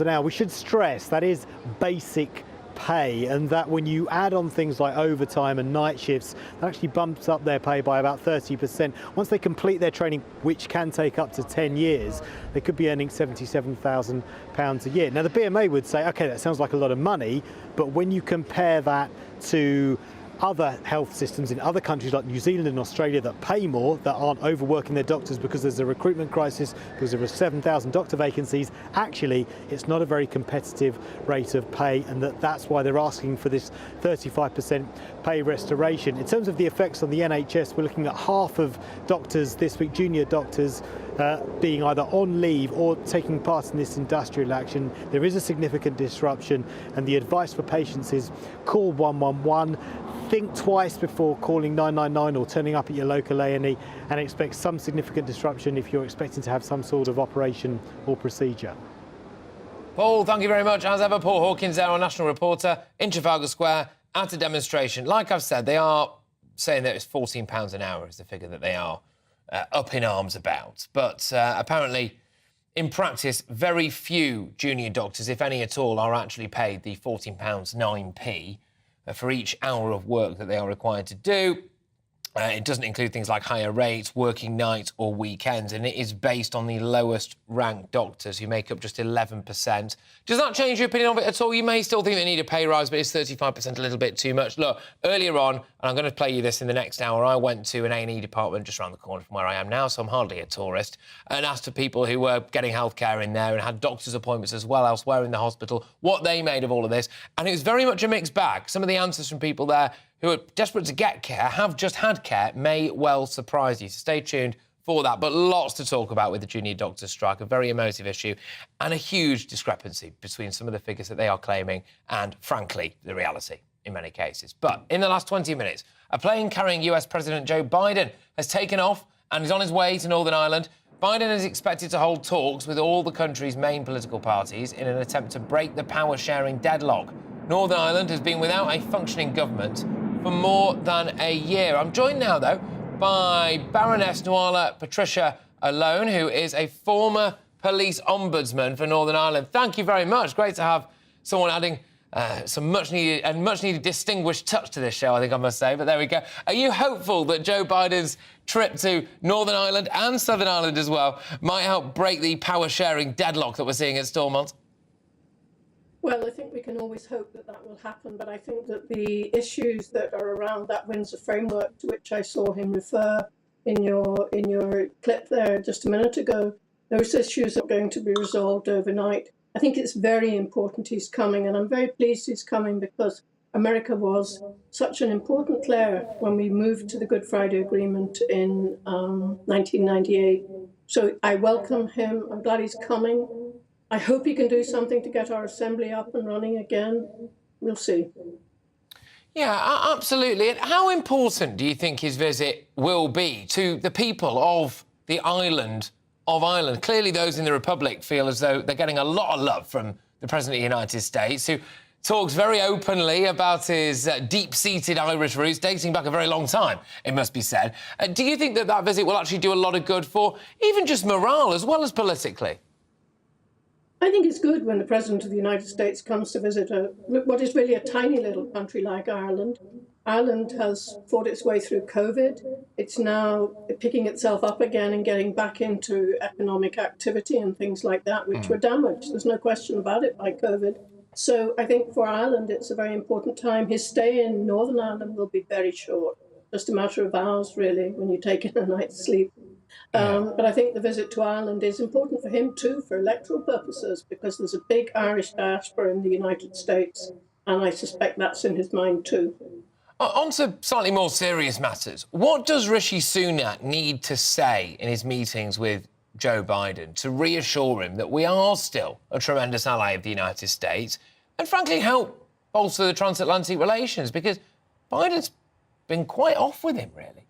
an hour. We should stress that is basic pay, and that when you add on things like overtime and night shifts, that actually bumps up their pay by about 30%. Once they complete their training, which can take up to 10 years, they could be earning £77,000 a year. Now, the BMA would say, OK, that sounds like a lot of money, but when you compare that to other health systems in other countries like New Zealand and Australia that pay more, that aren't overworking their doctors because there's a recruitment crisis, because there are 7,000 doctor vacancies, actually it's not a very competitive rate of pay, and that's why they're asking for this 35% pay restoration. In terms of the effects on the NHS, we're looking at half of doctors this week, junior doctors, being either on leave or taking part in this industrial action. There is a significant disruption, and the advice for patients is call 111. Think twice before calling 999 or turning up at your local A&E, and expect some significant disruption if you're expecting to have some sort of operation or procedure. Paul, thank you very much. As ever, Paul Hawkins there, our national reporter in Trafalgar Square at a demonstration. Like I've said, they are saying that it's £14 an hour is the figure that they are up in arms about. But apparently, in practice, very few junior doctors, if any at all, are actually paid the £14.09p for each hour of work that they are required to do. It doesn't include things like higher rates, working nights or weekends, and it is based on the lowest ranked doctors who make up just 11%. Does that change your opinion of it at all? You may still think they need a pay rise, but is 35% a little bit too much? Look, earlier on, and I'm going to play you this in the next hour, I went to an A&E department just around the corner from where I am now, so I'm hardly a tourist, and asked to people who were getting healthcare in there and had doctor's appointments as well elsewhere in the hospital what they made of all of this, and it was very much a mixed bag. Some of the answers from people there who are desperate to get care, have just had care, may well surprise you. So stay tuned for that. But lots to talk about with the junior doctors' strike, a very emotive issue, and a huge discrepancy between some of the figures that they are claiming and, frankly, the reality in many cases. But in the last 20 minutes, a plane carrying US President Joe Biden has taken off and is on his way to Northern Ireland. Biden is expected to hold talks with all the country's main political parties in an attempt to break the power-sharing deadlock. Northern Ireland has been without a functioning government for more than a year. I'm joined now, though, by Baroness Nuala Patricia Alone, who is a former police ombudsman for Northern Ireland. Thank you very much. Great to have someone adding some much-needed distinguished touch to this show, I think I must say, but there we go. Are you hopeful that Joe Biden's trip to Northern Ireland and Southern Ireland as well might help break the power-sharing deadlock that we're seeing at Stormont? Well, I think we can always hope that that will happen, but I think that the issues that are around that Windsor framework, to which I saw him refer in your clip there just a minute ago, those issues are going to be resolved overnight. I think it's very important he's coming, and I'm very pleased he's coming because America was such an important player when we moved to the Good Friday Agreement in 1998. So I welcome him. I'm glad he's coming. I hope he can do something to get our assembly up and running again. We'll see. Yeah, absolutely. And how important do you think his visit will be to the people of the island of Ireland? Clearly, those in the Republic feel as though they're getting a lot of love from the President of the United States, who talks very openly about his deep-seated Irish roots, dating back a very long time, it must be said. Do you think that that visit will actually do a lot of good for even just morale as well as politically? I think it's good when the President of the United States comes to visit what is really a tiny little country like Ireland. Ireland has fought its way through COVID. It's now picking itself up again and getting back into economic activity and things like that, which were damaged. There's no question about it by COVID. So I think for Ireland, it's a very important time. His stay in Northern Ireland will be very short, just a matter of hours, really, when you take in a night's sleep. But I think the visit to Ireland is important for him too, for electoral purposes, because there's a big Irish diaspora in the United States, and I suspect that's in his mind too. On to slightly more serious matters. What does Rishi Sunak need to say in his meetings with Joe Biden to reassure him that we are still a tremendous ally of the United States and, frankly, help bolster the transatlantic relations? Because Biden's been quite off with him, really.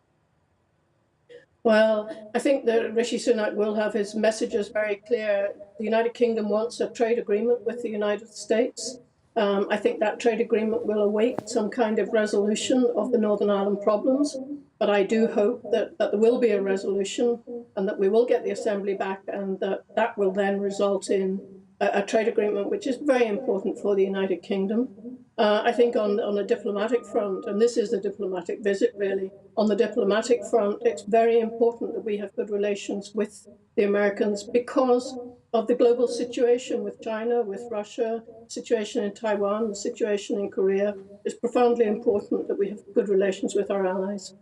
Well, I think that Rishi Sunak will have his messages very clear. The United Kingdom wants a trade agreement with the United States. I think that trade agreement will await some kind of resolution of the Northern Ireland problems. But I do hope that there will be a resolution and that we will get the Assembly back, and that will then result in a trade agreement, which is very important for the United Kingdom. I think on the diplomatic front, and this is a diplomatic visit really, on the diplomatic front, it's very important that we have good relations with the Americans because of the global situation with China, with Russia, situation in Taiwan, the situation in Korea. It's profoundly important that we have good relations with our allies.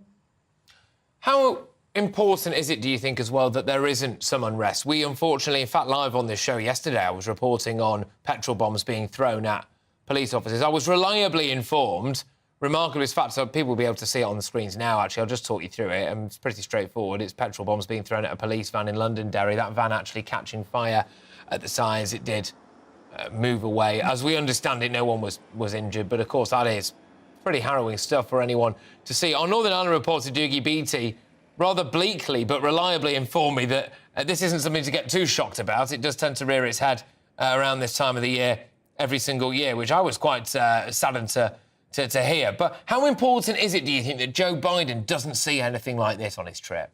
How important is it, do you think, as well, that there isn't some unrest? We, unfortunately, in fact, live on this show yesterday, I was reporting on petrol bombs being thrown at police officers. I was reliably informed remarkable. In fact, so people will be able to see it on the screens now, actually. I'll just talk you through it. It's pretty straightforward. It's petrol bombs being thrown at a police van in Londonderry. That van actually catching fire at the side as it did move away. As we understand it, no one was injured. But, of course, that is pretty harrowing stuff for anyone to see. Our Northern Ireland reporter, Doogie Beattie, rather bleakly but reliably informed me that this isn't something to get too shocked about. It does tend to rear its head around this time of the year every single year, which I was quite saddened to hear. But how important is it, do you think, that Joe Biden doesn't see anything like this on his trip?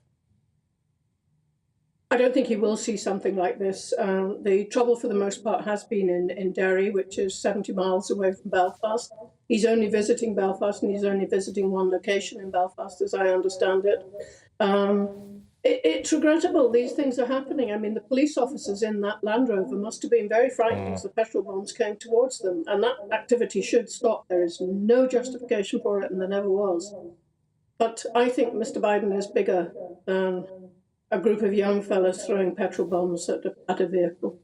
I don't think he will see something like this. The trouble, for the most part, has been in Derry, which is 70 miles away from Belfast. He's only visiting Belfast, and he's only visiting one location in Belfast, as I understand it. It's regrettable these things are happening. I mean, the police officers in that Land Rover must have been very frightened as the petrol bombs came towards them, and that activity should stop. There is no justification for it, and there never was. But I think Mr. Biden is bigger than a group of young fellas throwing petrol bombs at a vehicle.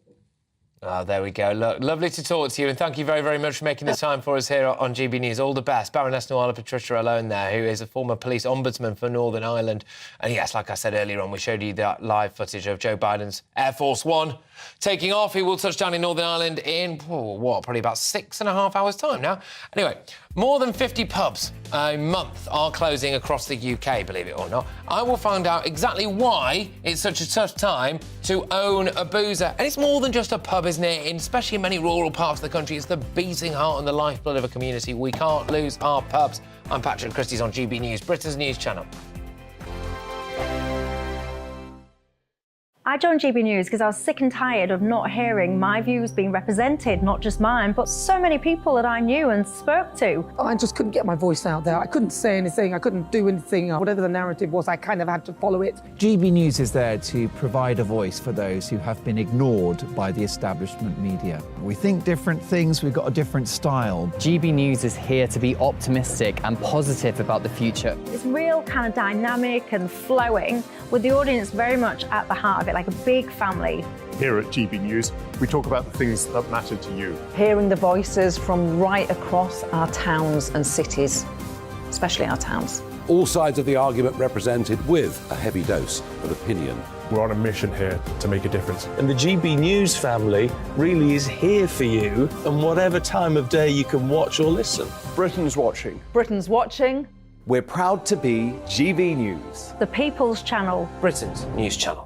Oh, there we go. Look, lovely to talk to you, and thank you very, very much for making the time for us here on GB News. All the best. Baroness Nuala Patricia Alone there, who is a former police ombudsman for Northern Ireland. And yes, like I said earlier on, we showed you that live footage of Joe Biden's Air Force One taking off. He will touch down in Northern Ireland in, probably about 6.5 hours' time now. Anyway, more than 50 pubs a month are closing across the UK, believe it or not. I will find out exactly why it's such a tough time to own a boozer. And it's more than just a pub, isn't it? Especially in many rural parts of the country, it's the beating heart and the lifeblood of a community. We can't lose our pubs. I'm Patrick Christys on GB News, Britain's news channel. I joined GB News because I was sick and tired of not hearing my views being represented, not just mine, but so many people that I knew and spoke to. I just couldn't get my voice out there. I couldn't say anything. I couldn't do anything. Whatever the narrative was, I kind of had to follow it. GB News is there to provide a voice for those who have been ignored by the establishment media. We think different things, we've got a different style. GB News is here to be optimistic and positive about the future. It's real kind of dynamic and flowing, with the audience very much at the heart of it, like a big family. Here at GB News, we talk about the things that matter to you. Hearing the voices from right across our towns and cities, especially our towns. All sides of the argument represented with a heavy dose of opinion. We're on a mission here to make a difference. And the GB News family really is here for you, and whatever time of day you can watch or listen. Britain's watching. Britain's watching. We're proud to be GB News. The People's Channel. Britain's news channel.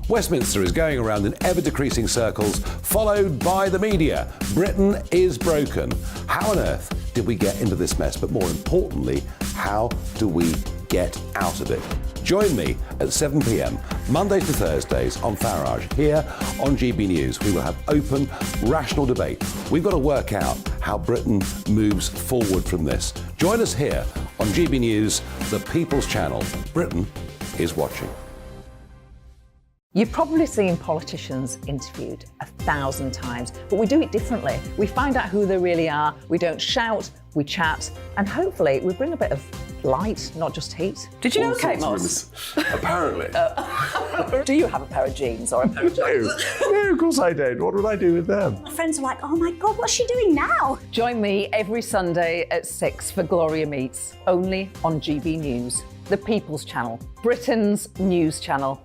Westminster is going around in ever-decreasing circles, followed by the media. Britain is broken. How on earth did we get into this mess? But more importantly, how do we get out of it? Join me at 7 p.m, Mondays to Thursdays on Farage. Here on GB News, we will have open, rational debate. We've got to work out how Britain moves forward from this. Join us here on GB News, the People's Channel. Britain is watching. You've probably seen politicians interviewed 1,000 times, but we do it differently. We find out who they really are, we don't shout, we chat, and hopefully we bring a bit of light, not just heat. Did you know Kate Moss? Apparently. Do you have a pair of jeans or a pair of jeans? No, of course I don't. What would I do with them? My friends are like, oh my God, what's she doing now? Join me every Sunday at 6 for Gloria Meets, only on GB News, the People's Channel, Britain's news channel.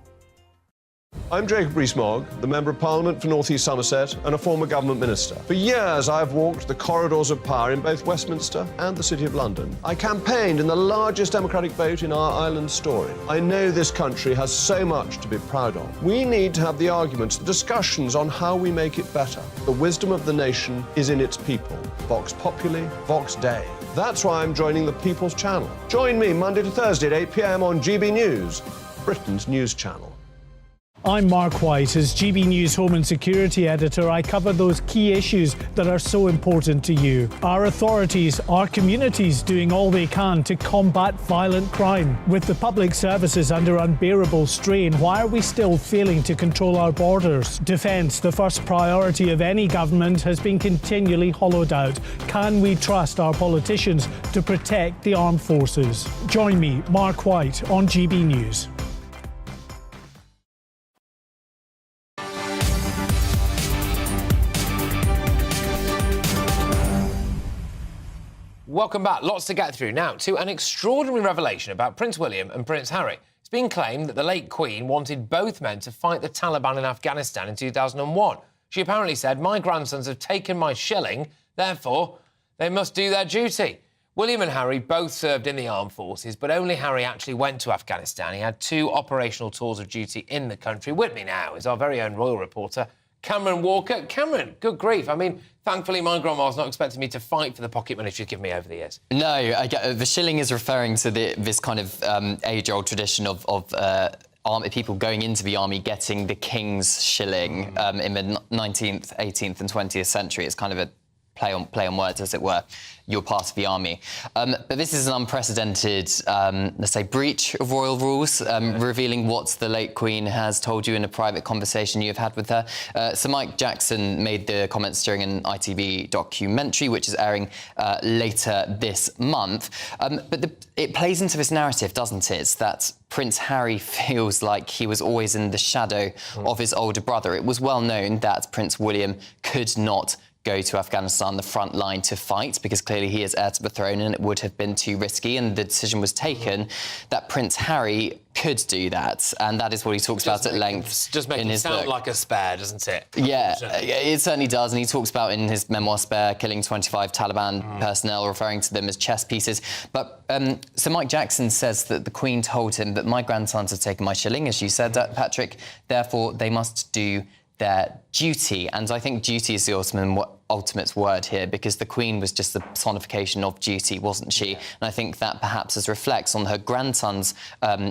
I'm Jacob Rees-Mogg, the Member of Parliament for North East Somerset and a former government minister. For years, I've walked the corridors of power in both Westminster and the City of London. I campaigned in the largest democratic vote in our island's story. I know this country has so much to be proud of. We need to have the arguments, the discussions on how we make it better. The wisdom of the nation is in its people. Vox Populi, Vox Dei. That's why I'm joining the People's Channel. Join me Monday to Thursday at 8 p.m. on GB News, Britain's news channel. I'm Mark White. As GB News Home and Security Editor, I cover those key issues that are so important to you. Our authorities, our communities doing all they can to combat violent crime. With the public services under unbearable strain, why are we still failing to control our borders? Defence, the first priority of any government, has been continually hollowed out. Can we trust our politicians to protect the armed forces? Join me, Mark White, on GB News. Welcome back. Lots to get through. Now, to an extraordinary revelation about Prince William and Prince Harry. It's been claimed that the late Queen wanted both men to fight the Taliban in Afghanistan in 2001. She apparently said, "My grandsons have taken my shilling, therefore they must do their duty." William and Harry both served in the armed forces, but only Harry actually went to Afghanistan. He had 2 operational tours of duty in the country. With me now is our very own royal reporter, Cameron Walker. Cameron, good grief. I mean, thankfully, my grandma's not expecting me to fight for the pocket money she's given me over the years. No, the shilling is referring to this kind of age-old tradition of army people going into the army getting the king's shilling in the 19th, 18th and 20th century. It's kind of a play on words, as it were. You're part of the army. But this is an unprecedented, let's say, breach of royal rules, revealing what the late Queen has told you in a private conversation you've had with her. Sir Mike Jackson made the comments during an ITV documentary, which is airing later this month. But it plays into this narrative, doesn't it, that Prince Harry feels like he was always in the shadow of his older brother. It was well known that Prince William could not go to Afghanistan, the front line, to fight, because clearly he is heir to the throne and it would have been too risky, and the decision was taken that Prince Harry could do that, and that is what he talks about at length just make in it his sound book. like a spare, doesn't it? Yeah, it certainly does, and he talks about in his memoir Spare killing 25 Taliban personnel, referring to them as chess pieces. But Sir Mike Jackson says that the Queen told him that my grandsons have taken my shilling, as you said, Patrick, therefore they must do their duty. And I think duty is the ultimate word here, because the Queen was just the personification of duty, wasn't she? And I think that perhaps reflects on her grandson's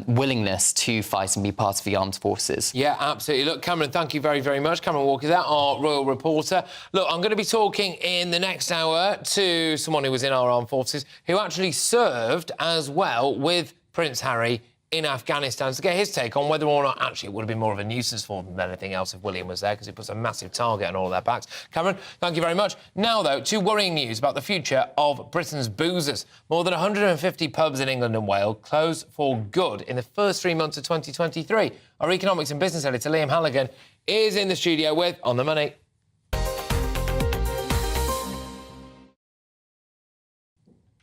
willingness to fight and be part of the armed forces. Yeah, absolutely. Look, Cameron, thank you very, very much. Cameron Walker, that our royal reporter. Look, I'm going to be talking in the next hour to someone who was in our armed forces, who actually served as well with Prince Harry in Afghanistan, to get his take on whether or not actually it would have been more of a nuisance for them than anything else if William was there, because it puts a massive target on all of their backs. Cameron, thank you very much. Now, though, to worrying news about the future of Britain's boozers. More than 150 pubs in England and Wales closed for good in the first 3 months of 2023. Our economics and business editor, Liam Halligan, is in the studio with On the Money.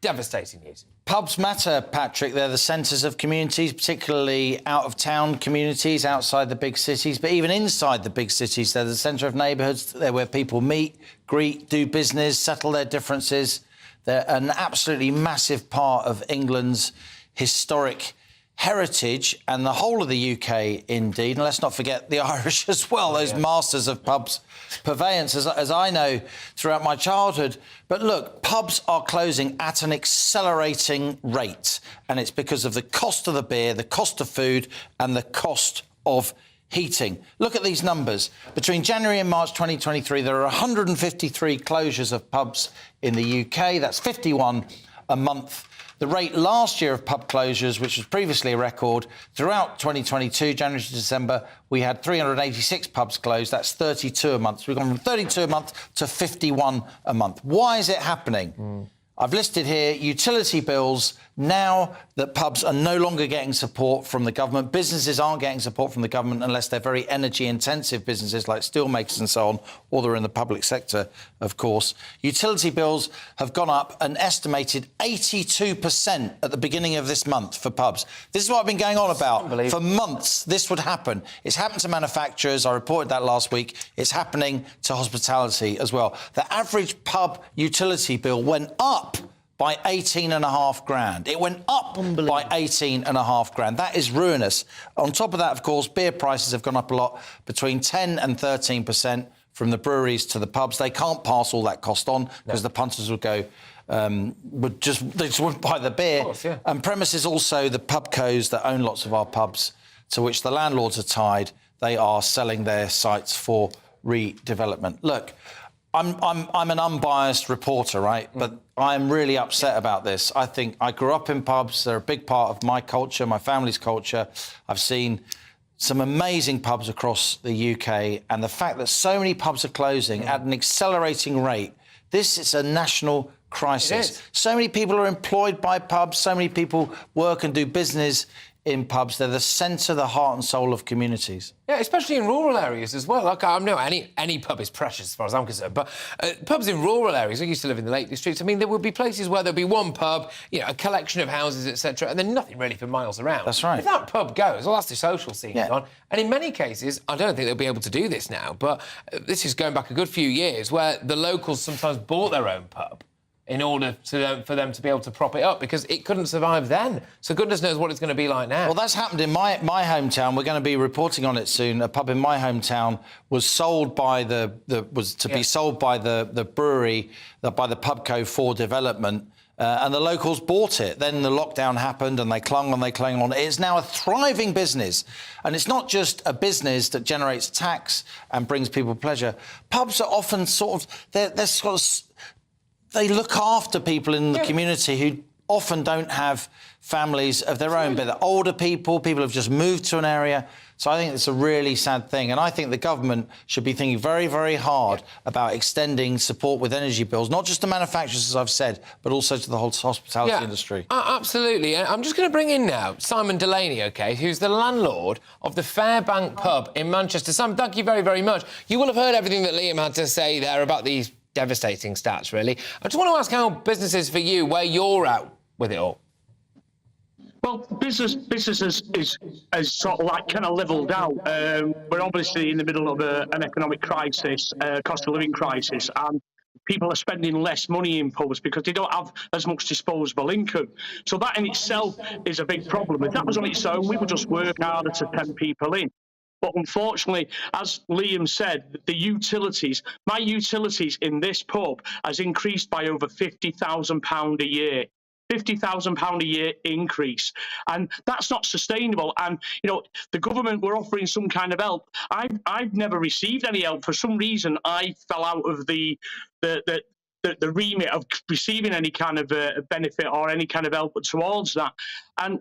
Devastating news. Pubs matter, Patrick. They're the centres of communities, particularly out-of-town communities outside the big cities, but even inside the big cities. They're the centre of neighbourhoods. They're where people meet, greet, do business, settle their differences. They're an absolutely massive part of England's historic heritage and the whole of the UK, indeed. And let's not forget the Irish as well, those masters of pubs purveyance, as I know throughout my childhood. But look, pubs are closing at an accelerating rate, and it's because of the cost of the beer, the cost of food and the cost of heating. Look at these numbers. Between January and March 2023, there are 153 closures of pubs in the UK. That's 51 a month. The rate last year of pub closures, which was previously a record, throughout 2022, January to December, we had 386 pubs closed. That's 32 a month. So we've gone from 32 a month to 51 a month. Why is it happening? I've listed here utility bills. Now that pubs are no longer getting support from the government, businesses aren't getting support from the government unless they're very energy-intensive businesses like steelmakers and so on, or they're in the public sector, of course. Utility bills have gone up an estimated 82% at the beginning of this month for pubs. This is what I've been going on about. For months, this would happen. It's happened to manufacturers. I reported that last week. It's happening to hospitality as well. The average pub utility bill went up by 18.5 grand. It went up by 18.5 grand. That is ruinous. On top of that, of course, beer prices have gone up a lot, between 10 and 13% from the breweries to the pubs. They can't pass all that cost on because the punters would go, they just wouldn't buy the beer. Of course, yeah. And premises also, the pubcos that own lots of our pubs, to which the landlords are tied, they are selling their sites for redevelopment. Look, I'm an unbiased reporter, right? But I'm really upset about this. I think I grew up in pubs. They're a big part of my culture, my family's culture. I've seen some amazing pubs across the UK, and the fact that so many pubs are closing at an accelerating rate, this is a national crisis. So many people are employed by pubs, so many people work and do business in pubs. They're the centre, the heart and soul of communities. Yeah, especially in rural areas as well. Like, I know any pub is precious as far as I'm concerned, but pubs in rural areas, I used to live in the Lake District, I mean, there would be places where there'd be one pub, you know, a collection of houses, etc., and then nothing really for miles around. That's right. If that pub goes, well, that's the social scene gone. And in many cases, I don't think they'll be able to do this now, but this is going back a good few years, where the locals sometimes bought their own pub in order for them to be able to prop it up, because it couldn't survive then. So goodness knows what it's going to be like now. Well, that's happened in my hometown. We're going to be reporting on it soon. A pub in my hometown was sold by be sold by the brewery, by the Pubco for development, and the locals bought it. Then the lockdown happened, and they clung on. It's now a thriving business, and it's not just a business that generates tax and brings people pleasure. Pubs are often they look after people in the community who often don't have families of their own, but they're older people who've just moved to an area. So I think it's a really sad thing. And I think the government should be thinking very, very hard about extending support with energy bills, not just to manufacturers, as I've said, but also to the whole hospitality industry. Absolutely. I'm just going to bring in now Simon Delaney, OK, who's the landlord of the Fairbank pub in Manchester. Simon, thank you very, very much. You will have heard everything that Liam had to say there about these devastating stats, really. I just want to ask how business is for you, where you're at with it all. Well, business is sort of like kind of levelled out. We're obviously in the middle of an economic crisis, cost of living crisis, and people are spending less money in pubs because they don't have as much disposable income. So that in itself is a big problem. If that was on its own, we would just work harder to 10 people in. But unfortunately, as Liam said, my utilities in this pub has increased by over £50,000 a year. £50,000 a year increase. And that's not sustainable. And, you know, the government were offering some kind of help. I've never received any help. For some reason, I fell out of the remit of receiving any kind of benefit or any kind of help towards that. And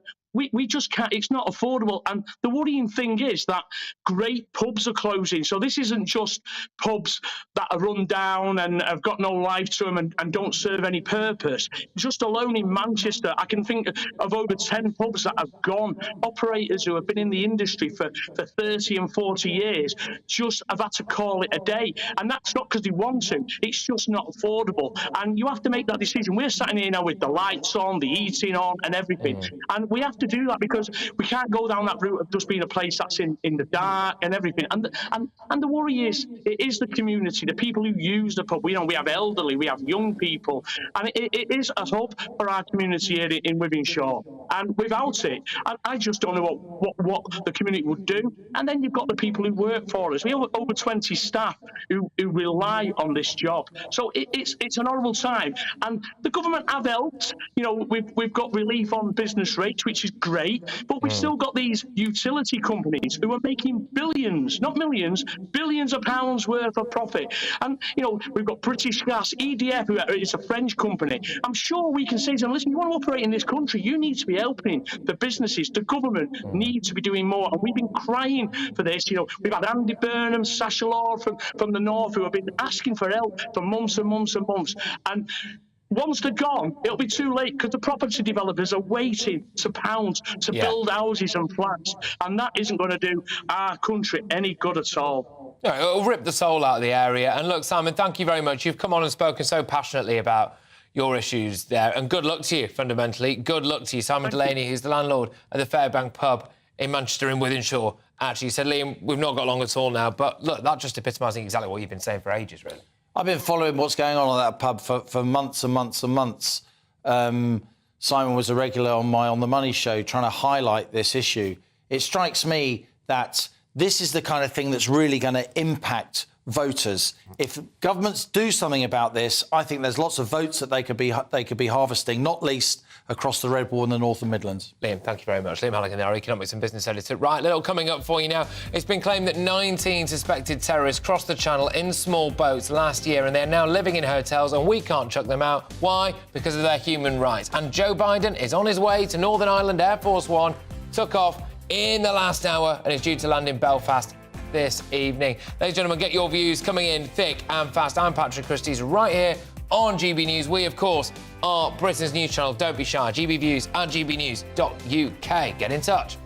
we just can't, it's not affordable. And the worrying thing is that great pubs are closing. So this isn't just pubs that are run down and have got no life to them and don't serve any purpose. Just alone in Manchester, I can think of over 10 pubs that have gone. Operators who have been in the industry for 30 and 40 years just have had to call it a day. And that's not because they want to, it's just not affordable. And you have to make that decision. We're sitting here now with the lights on, the heating on and everything. And we have to do that because we can't go down that route of just being a place that's in the dark and everything. And the worry is, it is the community, the people who use the pub. We have elderly, we have young people, and it is a hub for our community here in Wythenshawe. And without it, I just don't know what the community would do. And then you've got the people who work for us. We have over 20 staff who rely on this job. So it's an horrible time. And the government have helped. You know, we've got relief on business rates, which is great, but we've still got these utility companies who are making billions, not millions, billions of pounds worth of profit. And, you know, we've got British Gas, EDF, who is a French company. I'm sure we can say to them, listen, you want to operate in this country, you need to be helping the businesses. The government needs to be doing more. And we've been crying for this. You know, we've had Andy Burnham, Sacha Law from the north who have been asking for help for months and months and months. And once they're gone, it'll be too late because the property developers are waiting to pounce to build houses and flats, and that isn't going to do our country any good at all. No, it'll rip the soul out of the area. And look, Simon, thank you very much. You've come on and spoken so passionately about your issues there, and good luck to you, fundamentally. Good luck to you. Simon Delaney, who's the landlord of the Fairbank pub in Manchester in Wythenshawe. Actually, said, Liam, we've not got long at all now, but look, that just epitomising exactly what you've been saying for ages, really. I've been following what's going on at that pub for months and months and months. Simon was a regular on the Money Show trying to highlight this issue. It strikes me that this is the kind of thing that's really going to impact voters. If governments do something about this, I think there's lots of votes that they could be harvesting, not least across the Red Wall in the North and Midlands. Liam, thank you very much. Liam Halligan, our economics and business editor. Right, little coming up for you now. It's been claimed that 19 suspected terrorists crossed the Channel in small boats last year, and they're now living in hotels, and we can't chuck them out. Why? Because of their human rights. And Joe Biden is on his way to Northern Ireland. Air Force One took off in the last hour and is due to land in Belfast this evening. Ladies and gentlemen, get your views coming in thick and fast. I'm Patrick Christys, right here on GB News. We, of course, are Britain's news channel. Don't be shy. GBViews and GBnews.uk. Get in touch.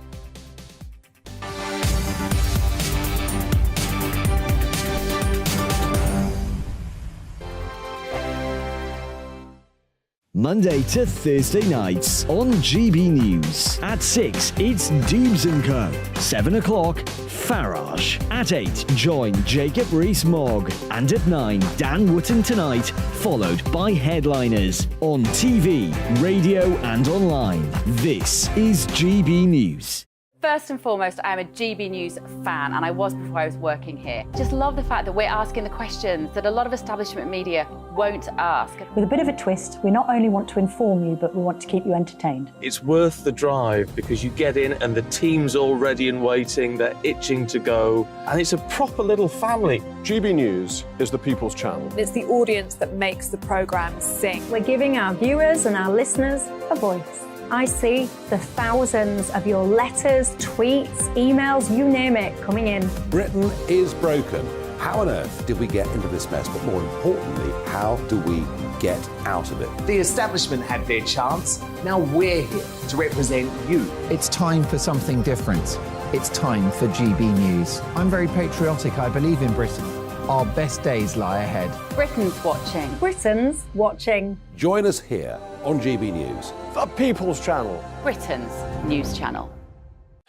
Monday to Thursday nights on GB News. At 6, it's Dubes & Co. 7 o'clock, Farage. At 8, join Jacob Rees-Mogg. And at 9, Dan Wootton Tonight, followed by Headliners. On TV, radio and online. This is GB News. First and foremost, I am a GB News fan, and I was before I was working here. Just love the fact that we're asking the questions that a lot of establishment media won't ask. With a bit of a twist, we not only want to inform you, but we want to keep you entertained. It's worth the drive because you get in and the team's all ready and waiting, they're itching to go, and it's a proper little family. GB News is the people's channel. It's the audience that makes the programme sing. We're giving our viewers and our listeners a voice. I see the thousands of your letters, tweets, emails, you name it, coming in. Britain is broken. How on earth did we get into this mess? But more importantly, how do we get out of it? The establishment had their chance. Now we're here to represent you. It's time for something different. It's time for GB News. I'm very patriotic. I believe in Britain. Our best days lie ahead. Britain's watching. Britain's watching. Join us here on GB News. The People's Channel. Britain's news channel.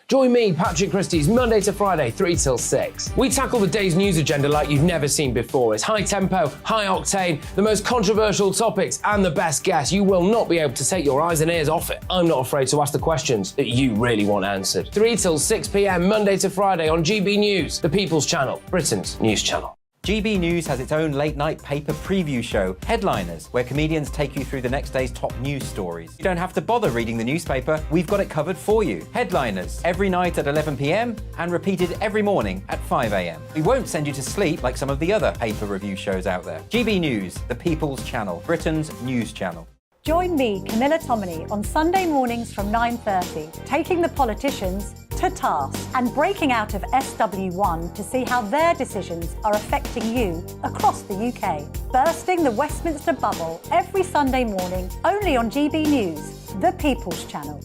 Join me, Patrick Christys, Monday to Friday, 3 till 6. We tackle the day's news agenda like you've never seen before. It's high tempo, high octane, the most controversial topics and the best guests. You will not be able to take your eyes and ears off it. I'm not afraid to ask the questions that you really want answered. 3 till 6 p.m, Monday to Friday on GB News, the People's Channel, Britain's news channel. GB News has its own late-night paper preview show, Headliners, where comedians take you through the next day's top news stories. You don't have to bother reading the newspaper, we've got it covered for you. Headliners, every night at 11 p.m, and repeated every morning at 5 a.m. We won't send you to sleep like some of the other paper review shows out there. GB News, the People's Channel, Britain's news channel. Join me, Camilla Tominey, on Sunday mornings from 9:30, taking the politicians to task and breaking out of SW1 to see how their decisions are affecting you across the UK. Bursting the Westminster bubble every Sunday morning, only on GB News, the People's Channel.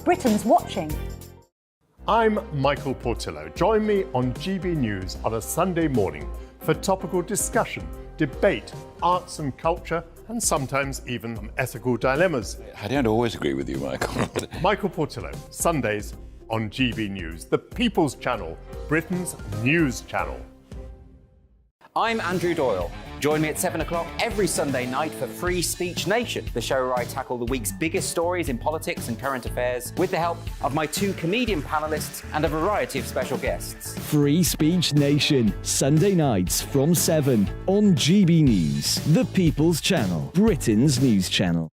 Britain's watching. I'm Michael Portillo. Join me on GB News on a Sunday morning for topical discussion, debate, arts and culture, and sometimes even ethical dilemmas. I don't always agree with you, Michael. Michael Portillo, Sundays on GB News, the People's Channel, Britain's news channel. I'm Andrew Doyle. Join me at 7 o'clock every Sunday night for Free Speech Nation, the show where I tackle the week's biggest stories in politics and current affairs with the help of my 2 comedian panellists and a variety of special guests. Free Speech Nation, Sunday nights from 7 on GB News, the People's Channel, Britain's news channel.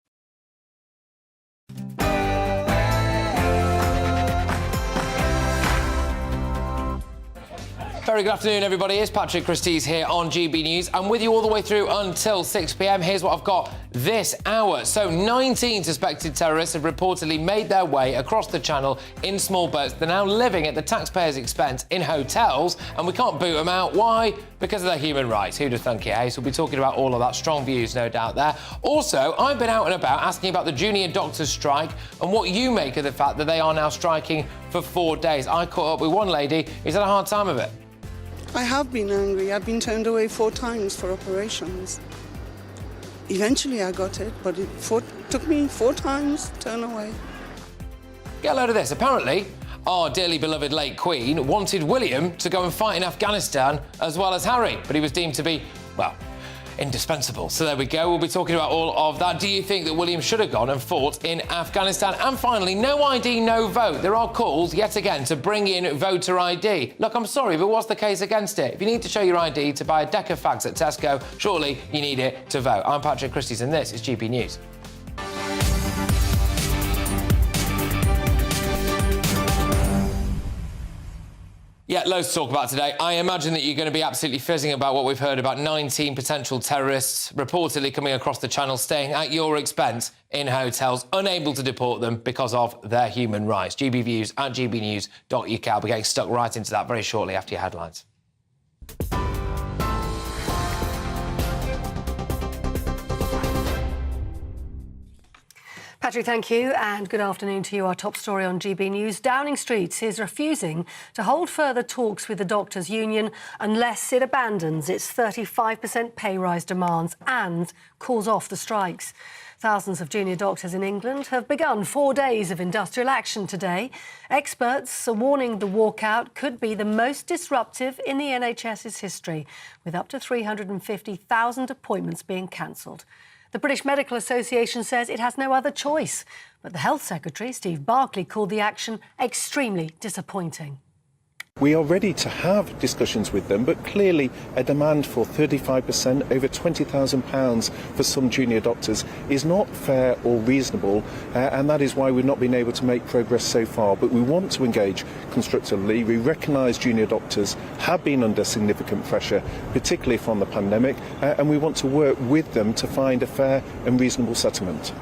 Very good afternoon, everybody. It's Patrick Christys here on GB News. I'm with you all the way through until 6 p.m. Here's what I've got this hour. So 19 suspected terrorists have reportedly made their way across the channel in small boats. They're now living at the taxpayers' expense in hotels, and we can't boot them out. Why? Because of their human rights. Who'd have thunk it, eh? So we'll be talking about all of that. Strong views, no doubt there. Also, I've been out and about asking about the junior doctors' strike and what you make of the fact that they are now striking for 4 days. I caught up with one lady who's had a hard time of it. I have been angry. I've been turned away 4 times for operations. Eventually I got it, but it took me 4 times to turn away. Get a load of this. Apparently, our dearly beloved late Queen wanted William to go and fight in Afghanistan as well as Harry, but he was deemed to be, well, indispensable. So there we go. We'll be talking about all of that. Do you think that William should have gone and fought in Afghanistan? And finally, no ID, no vote. There are calls, yet again, to bring in voter ID. Look, I'm sorry, but what's the case against it? If you need to show your ID to buy a deck of fags at Tesco, surely you need it to vote. I'm Patrick Christys, and this is GB News. Yeah, loads to talk about today. I imagine that you're going to be absolutely fizzing about what we've heard about 19 potential terrorists reportedly coming across the channel, staying at your expense in hotels, unable to deport them because of their human rights. GBViews at gbnews.uk. I'll be getting stuck right into that very shortly after your headlines. Patrick, thank you, and good afternoon to you. Our top story on GB News. Downing Street is refusing to hold further talks with the Doctors' Union unless it abandons its 35% pay rise demands and calls off the strikes. Thousands of junior doctors in England have begun 4 days of industrial action today. Experts are warning the walkout could be the most disruptive in the NHS's history, with up to 350,000 appointments being cancelled. The British Medical Association says it has no other choice, but the Health Secretary, Steve Barclay, called the action extremely disappointing. We are ready to have discussions with them, but clearly a demand for 35%, over £20,000 for some junior doctors is not fair or reasonable, and that is why we've not been able to make progress so far. But we want to engage constructively. We recognise junior doctors have been under significant pressure, particularly from the pandemic, and we want to work with them to find a fair and reasonable settlement.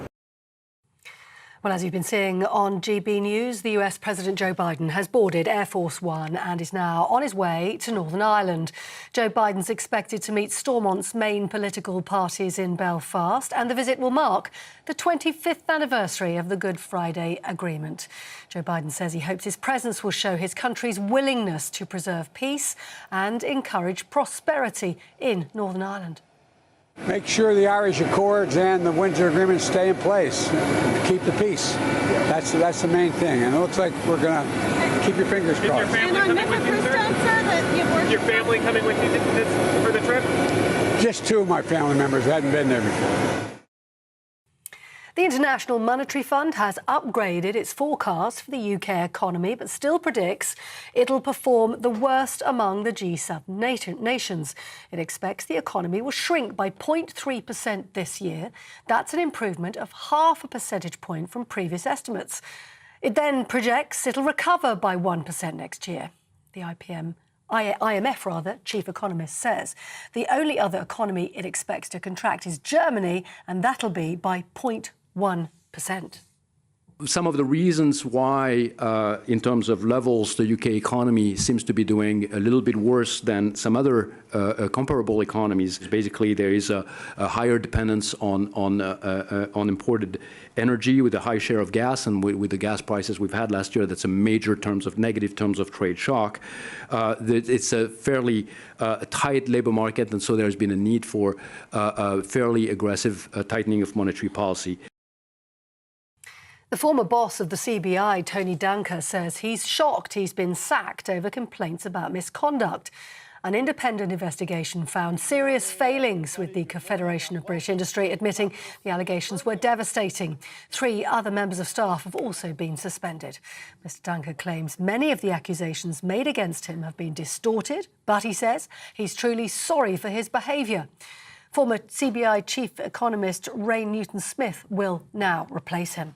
Well, as you've been seeing on GB News, the US President Joe Biden has boarded Air Force One and is now on his way to Northern Ireland. Joe Biden's expected to meet Stormont's main political parties in Belfast, and the visit will mark the 25th anniversary of the Good Friday Agreement. Joe Biden says he hopes his presence will show his country's willingness to preserve peace and encourage prosperity in Northern Ireland. Make sure the Irish Accords and the Windsor Agreement stay in place. Keep the peace. That's the main thing. And it looks like we're going to keep your fingers crossed. Is your family coming with you for the trip? Just two of my family members hadn't been there before. The International Monetary Fund has upgraded its forecast for the UK economy, but still predicts it'll perform the worst among the G7 nations. It expects the economy will shrink by 0.3% this year. That's an improvement of 0.5 percentage point from previous estimates. It then projects it'll recover by 1% next year. The IMF chief economist says the only other economy it expects to contract is Germany, and that'll be by 0.1%. Some of the reasons why, in terms of levels, the UK economy seems to be doing a little bit worse than some other comparable economies. Basically, there is a higher dependence on imported energy with a high share of gas, and with the gas prices we've had last year, that's a major negative terms of trade shock. It's a fairly tight labour market, and so there's been a need for a fairly aggressive tightening of monetary policy. The former boss of the CBI, Tony Danker, says he's shocked he's been sacked over complaints about misconduct. An independent investigation found serious failings, with the Confederation of British Industry admitting the allegations were devastating. 3 other members of staff have also been suspended. Mr Danker claims many of the accusations made against him have been distorted, but he says he's truly sorry for his behaviour. Former CBI chief economist Ray Newton-Smith will now replace him.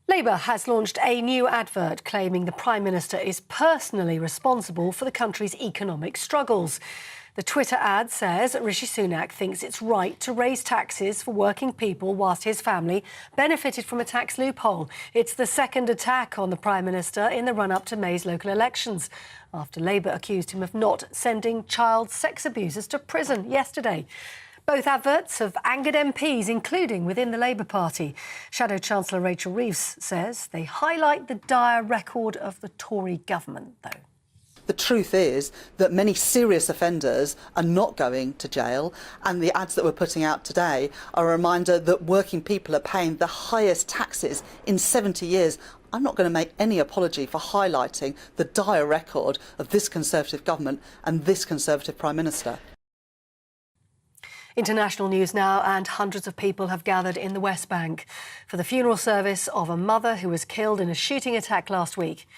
Labour has launched a new advert claiming the Prime Minister is personally responsible for the country's economic struggles. The Twitter ad says Rishi Sunak thinks it's right to raise taxes for working people whilst his family benefited from a tax loophole. It's the second attack on the Prime Minister in the run-up to May's local elections, after Labour accused him of not sending child sex abusers to prison yesterday. Both adverts have angered MPs, including within the Labour Party. Shadow Chancellor Rachel Reeves says they highlight the dire record of the Tory government, though. The truth is that many serious offenders are not going to jail, and the ads that we're putting out today are a reminder that working people are paying the highest taxes in 70 years. I'm not going to make any apology for highlighting the dire record of this Conservative government and this Conservative Prime Minister. International news now, and hundreds of people have gathered in the West Bank for the funeral service of a mother who was killed in a shooting attack last week.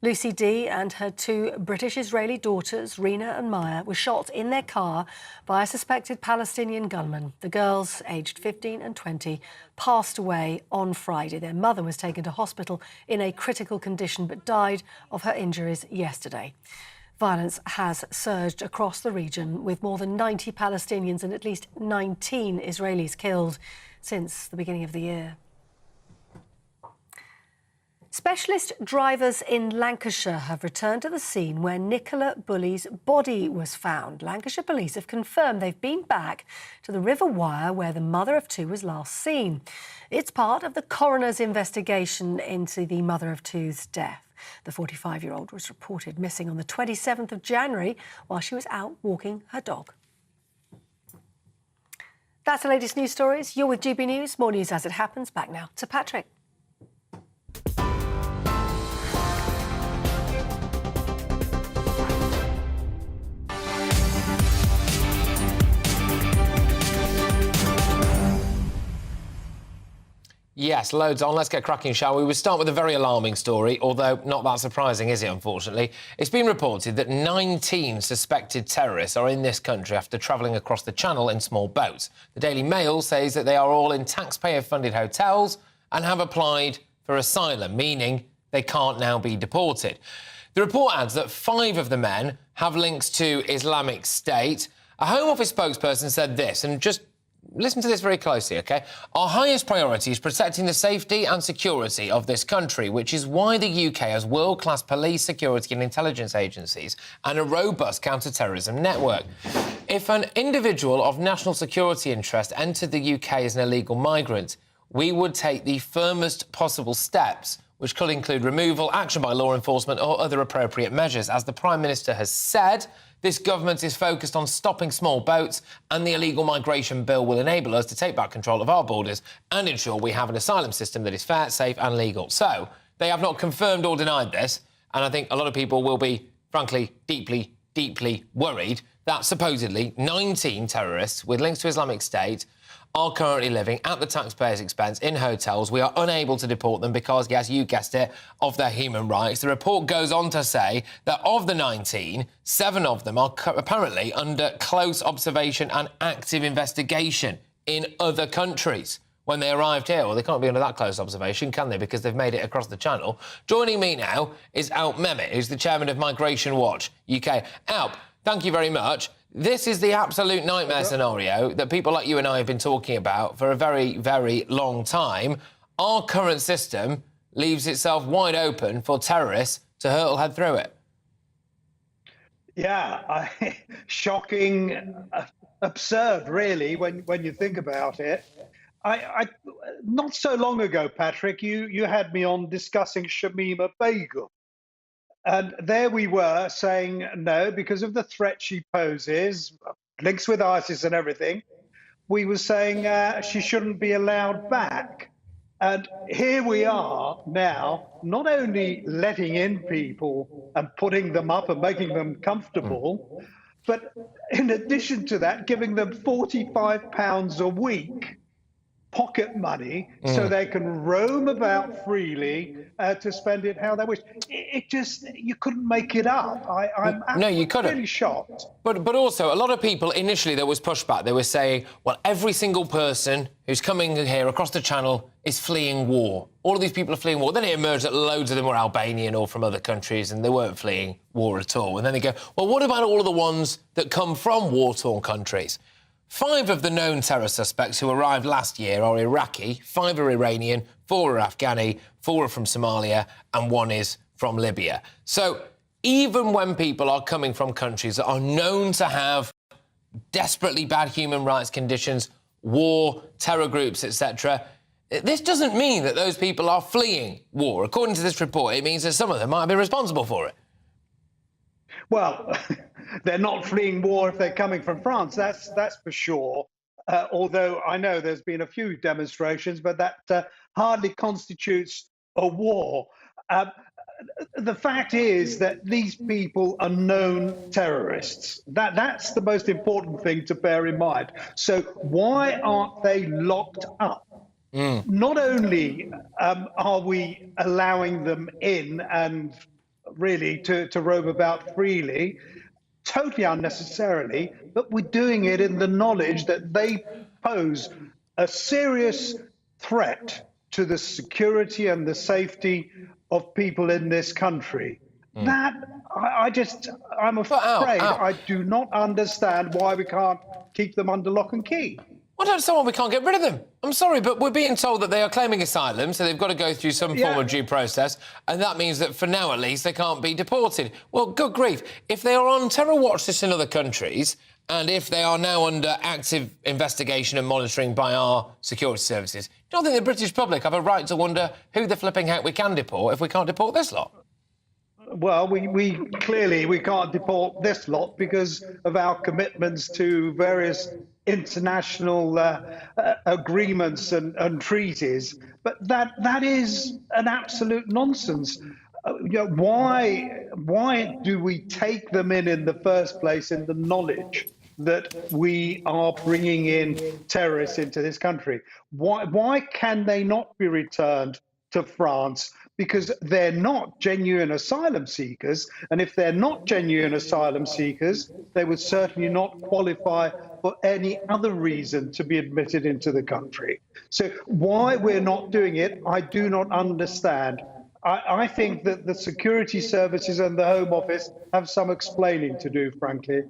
Lucy D and her 2 British-Israeli daughters, Rina and Maya, were shot in their car by a suspected Palestinian gunman. The girls, aged 15 and 20, passed away on Friday. Their mother was taken to hospital in a critical condition but died of her injuries yesterday. Violence has surged across the region, with more than 90 Palestinians and at least 19 Israelis killed since the beginning of the year. Specialist drivers in Lancashire have returned to the scene where Nicola Bully's body was found. Lancashire police have confirmed they've been back to the River Wyre where the mother of two was last seen. It's part of the coroner's investigation into the mother of two's death. The 45-year-old was reported missing on the 27th of January while she was out walking her dog. That's the latest news stories. You're with GB News. More news as it happens. Back now to Patrick. Yes, loads on. Let's get cracking, shall we? We'll start with a very alarming story, although not that surprising, is it, unfortunately? It's been reported that 19 suspected terrorists are in this country after travelling across the Channel in small boats. The Daily Mail says that they are all in taxpayer-funded hotels and have applied for asylum, meaning they can't now be deported. The report adds that 5 of the men have links to Islamic State. A Home Office spokesperson said this, and just listen to this very closely, OK? Our highest priority is protecting the safety and security of this country, which is why the UK has world-class police, security and intelligence agencies and a robust counter-terrorism network. If an individual of national security interest entered the UK as an illegal migrant, we would take the firmest possible steps, which could include removal, action by law enforcement or other appropriate measures. As the Prime Minister has said, this government is focused on stopping small boats, and the illegal migration bill will enable us to take back control of our borders and ensure we have an asylum system that is fair, safe and legal. So, they have not confirmed or denied this, and I think a lot of people will be, frankly, deeply, deeply worried that supposedly 19 terrorists with links to Islamic State are currently living at the taxpayer's expense in hotels. We are unable to deport them because, yes, you guessed it, of their human rights. The report goes on to say that of the 19, 7 of them are apparently under close observation and active investigation in other countries when they arrived here. Well, they can't be under that close observation, can they, because they've made it across the Channel. Joining me now is Alp Mehmet, who's the chairman of Migration Watch UK. Alp, thank you very much. This is the absolute nightmare scenario that people like you and I have been talking about for a very, very long time. Our current system leaves itself wide open for terrorists to hurtle head through it. Yeah, shocking, absurd, really, when you think about it. I not so long ago, Patrick, you had me on discussing Shamima Begum. And there we were saying no, because of the threat she poses, links with ISIS and everything. We were saying she shouldn't be allowed back. And here we are now, not only letting in people and putting them up and making them comfortable, but in addition to that, giving them £45 a week pocket money so they can roam about freely to spend it how they wish. It just, you couldn't make it up. I'm really shocked. But also, a lot of people, initially there was pushback. They were saying, well, every single person who's coming here across the Channel is fleeing war. All of these people are fleeing war. Then it emerged that loads of them were Albanian or from other countries and they weren't fleeing war at all. And then they go, well, what about all of the ones that come from war-torn countries? 5 of the known terror suspects who arrived last year are Iraqi, 5 are Iranian, 4 are Afghani, 4 are from Somalia, and 1 is from Libya. So even when people are coming from countries that are known to have desperately bad human rights conditions, war, terror groups, etc., this doesn't mean that those people are fleeing war. According to this report, it means that some of them might be responsible for it. Well, they're not fleeing war if they're coming from France, that's for sure. Although I know there's been a few demonstrations, but that hardly constitutes a war. The fact is that these people are known terrorists. That's the most important thing to bear in mind. So why aren't they locked up? Not only are we allowing them in and really to roam about freely, totally unnecessarily, but we're doing it in the knowledge that they pose a serious threat to the security and the safety of people in this country. That, I'm afraid I do not understand why we can't keep them under lock and key. I don't understand why we can't get rid of them. I'm sorry, but we're being told that they are claiming asylum, so they've got to go through some form of due process, and that means that for now, at least, they can't be deported. Well, good grief. If they are on terror watch list in other countries, and if they are now under active investigation and monitoring by our security services, do you not think the British public have a right to wonder who the flipping heck we can deport if we can't deport this lot? Well, we clearly can't deport this lot because of our commitments to various international agreements and treaties. But that is an absolute nonsense. Why do we take them in the first place in the knowledge that we are bringing in terrorists into this country? Why can they not be returned to France? Because they're not genuine asylum seekers. And if they're not genuine asylum seekers, they would certainly not qualify for any other reason to be admitted into the country. So why we're not doing it, I do not understand. I think that the security services and the Home Office have some explaining to do, frankly.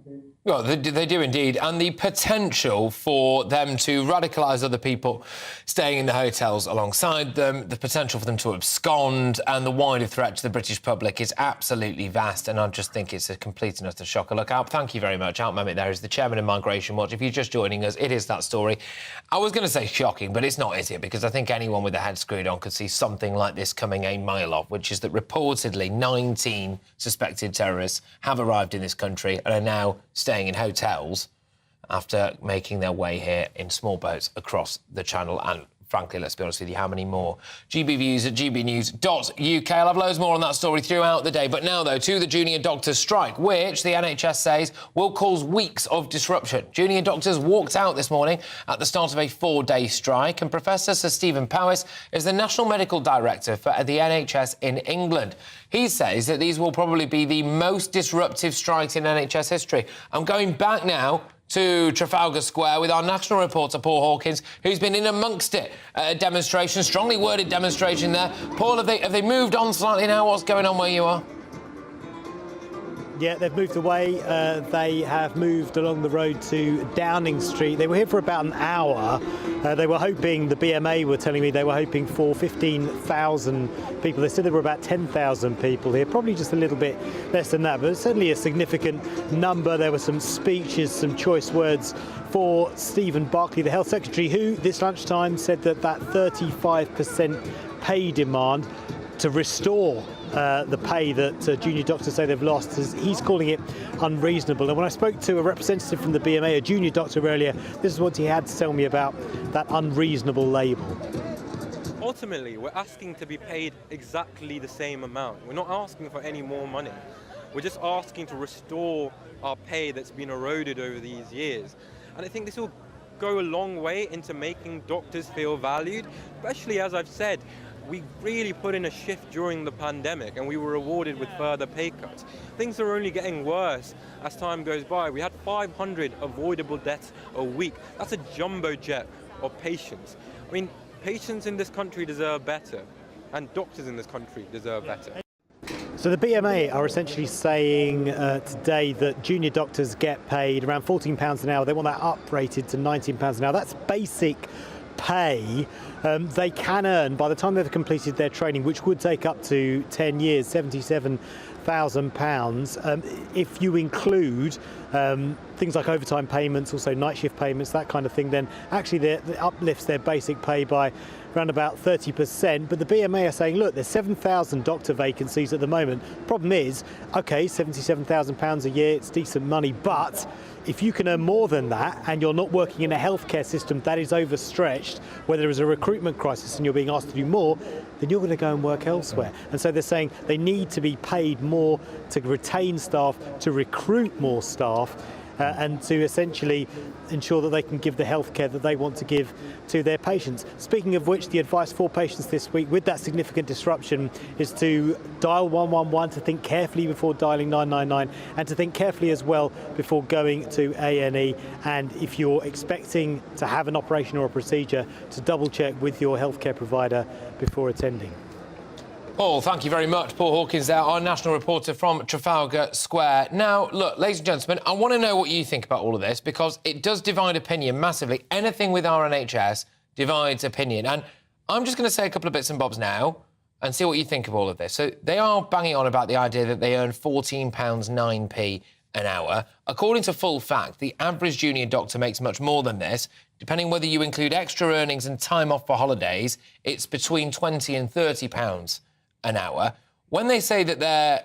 Well, they do indeed. And the potential for them to radicalise other people staying in the hotels alongside them, the potential for them to abscond, and the wider threat to the British public is absolutely vast. And I just think it's a complete and utter shocker. Look, Alp, thank you very much. Alp Mehmet there is the chairman of Migration Watch. If you're just joining us, it is that story. I was going to say shocking, but it's not, is it? Because I think anyone with their head screwed on could see something like this coming a mile off, which is that reportedly 19 suspected terrorists have arrived in this country and are now staying in hotels after making their way here in small boats across the channel. And frankly, let's be honest with you, how many more? GB Views at gbnews.uk. I'll have loads more on that story throughout the day. But now, though, to the junior doctors' strike, which the NHS says will cause weeks of disruption. Junior doctors walked out this morning at the start of a 4-day strike, and Professor Sir Stephen Powis is the National Medical Director for the NHS in England. He says that these will probably be the most disruptive strikes in NHS history. I'm going back now to Trafalgar Square with our national reporter, Paul Hawkins, who's been in amongst it. A demonstration, strongly worded demonstration there. Paul, have they moved on slightly now? What's going on where you are? Yeah, they've moved away. They have moved along the road to Downing Street. They were here for about an hour. They were hoping, the BMA were telling me, they were hoping for 15,000 people. They said there were about 10,000 people here, probably just a little bit less than that, but certainly a significant number. There were some speeches, some choice words for Stephen Barclay, the Health Secretary, who this lunchtime said that 35% pay demand to restore the pay that junior doctors say they've lost, he's calling it unreasonable. And when I spoke to a representative from the BMA, a junior doctor earlier, this is what he had to tell me about that unreasonable label. Ultimately, we're asking to be paid exactly the same amount. We're not asking for any more money. We're just asking to restore our pay that's been eroded over these years. And I think this will go a long way into making doctors feel valued, especially, as I've said, we really put in a shift during the pandemic and we were rewarded with further pay cuts. Things are only getting worse as time goes by. We had 500 avoidable deaths a week. That's a jumbo jet of patients. I mean, patients in this country deserve better, and doctors in this country deserve better. So the BMA are essentially saying today that junior doctors get paid around £14 an hour. They want that uprated to £19 an hour. That's basic pay. They can earn, by the time they've completed their training, which would take up to 10 years, £77,000. If you include things like overtime payments, also night shift payments, that kind of thing, then actually it uplifts their basic pay by around about 30%. But the BMA are saying, look, there's 7,000 doctor vacancies at the moment. Problem is, OK, £77,000 a year, it's decent money, but if you can earn more than that and you're not working in a healthcare system that is overstretched, where there is a recruitment crisis and you're being asked to do more, then you're going to go and work elsewhere. And so they're saying they need to be paid more to retain staff, to recruit more staff, and to essentially ensure that they can give the healthcare that they want to give to their patients. Speaking of which, the advice for patients this week with that significant disruption is to dial 111, to think carefully before dialing 999, and to think carefully as well before going to A&E. And if you're expecting to have an operation or a procedure, to double check with your healthcare provider before attending. Paul, thank you very much. Paul Hawkins there, our national reporter from Trafalgar Square. Now, look, ladies and gentlemen, I want to know what you think about all of this, because it does divide opinion massively. Anything with our NHS divides opinion. And I'm just going to say a couple of bits and bobs now and see what you think of all of this. So they are banging on about the idea that they earn £14.09 an hour. According to Full Fact, the average junior doctor makes much more than this. Depending whether you include extra earnings and time off for holidays, it's between £20 and £30 an hour. When they say that their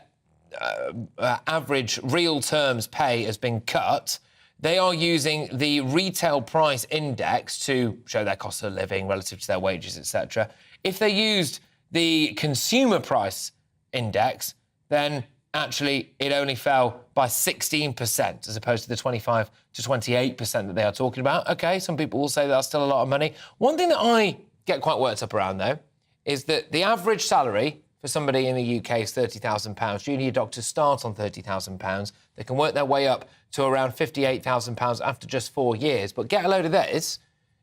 average real terms pay has been cut, they are using the retail price index to show their cost of living relative to their wages, etc. If they used the consumer price index, then actually it only fell by 16% as opposed to the 25 to 28% that they are talking about. OK, some people will say that's still a lot of money. One thing that I get quite worked up around, though, is that the average salary for somebody in the UK is £30,000. Junior doctors start on £30,000. They can work their way up to around £58,000 after just 4 years. But get a load of this.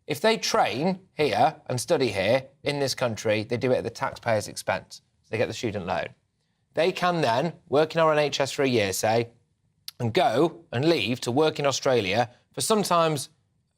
If they train here and study here in this country, they do it at the taxpayer's expense. So they get the student loan. They can then work in our NHS for a year, say, and go and leave to work in Australia for sometimes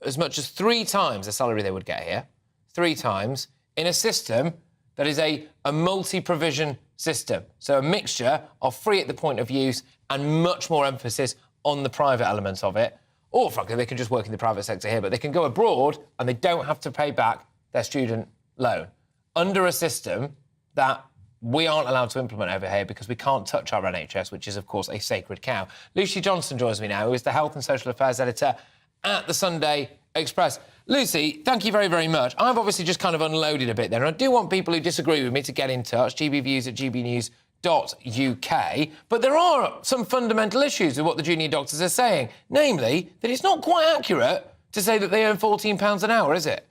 as much as 3 times the salary they would get here. 3 times in a system that is a multi-provision system. So a mixture of free at the point of use and much more emphasis on the private elements of it. Or, frankly, they can just work in the private sector here, but they can go abroad and they don't have to pay back their student loan under a system that we aren't allowed to implement over here because we can't touch our NHS, which is, of course, a sacred cow. Lucy Johnson joins me now, who is the Health and Social Affairs Editor at the Sunday Express. Lucy, thank you very, very much. I've obviously just kind of unloaded a bit there, and I do want people who disagree with me to get in touch, gbviews@gbnews.uk. But there are some fundamental issues with what the junior doctors are saying, namely that it's not quite accurate to say that they earn £14 an hour, is it?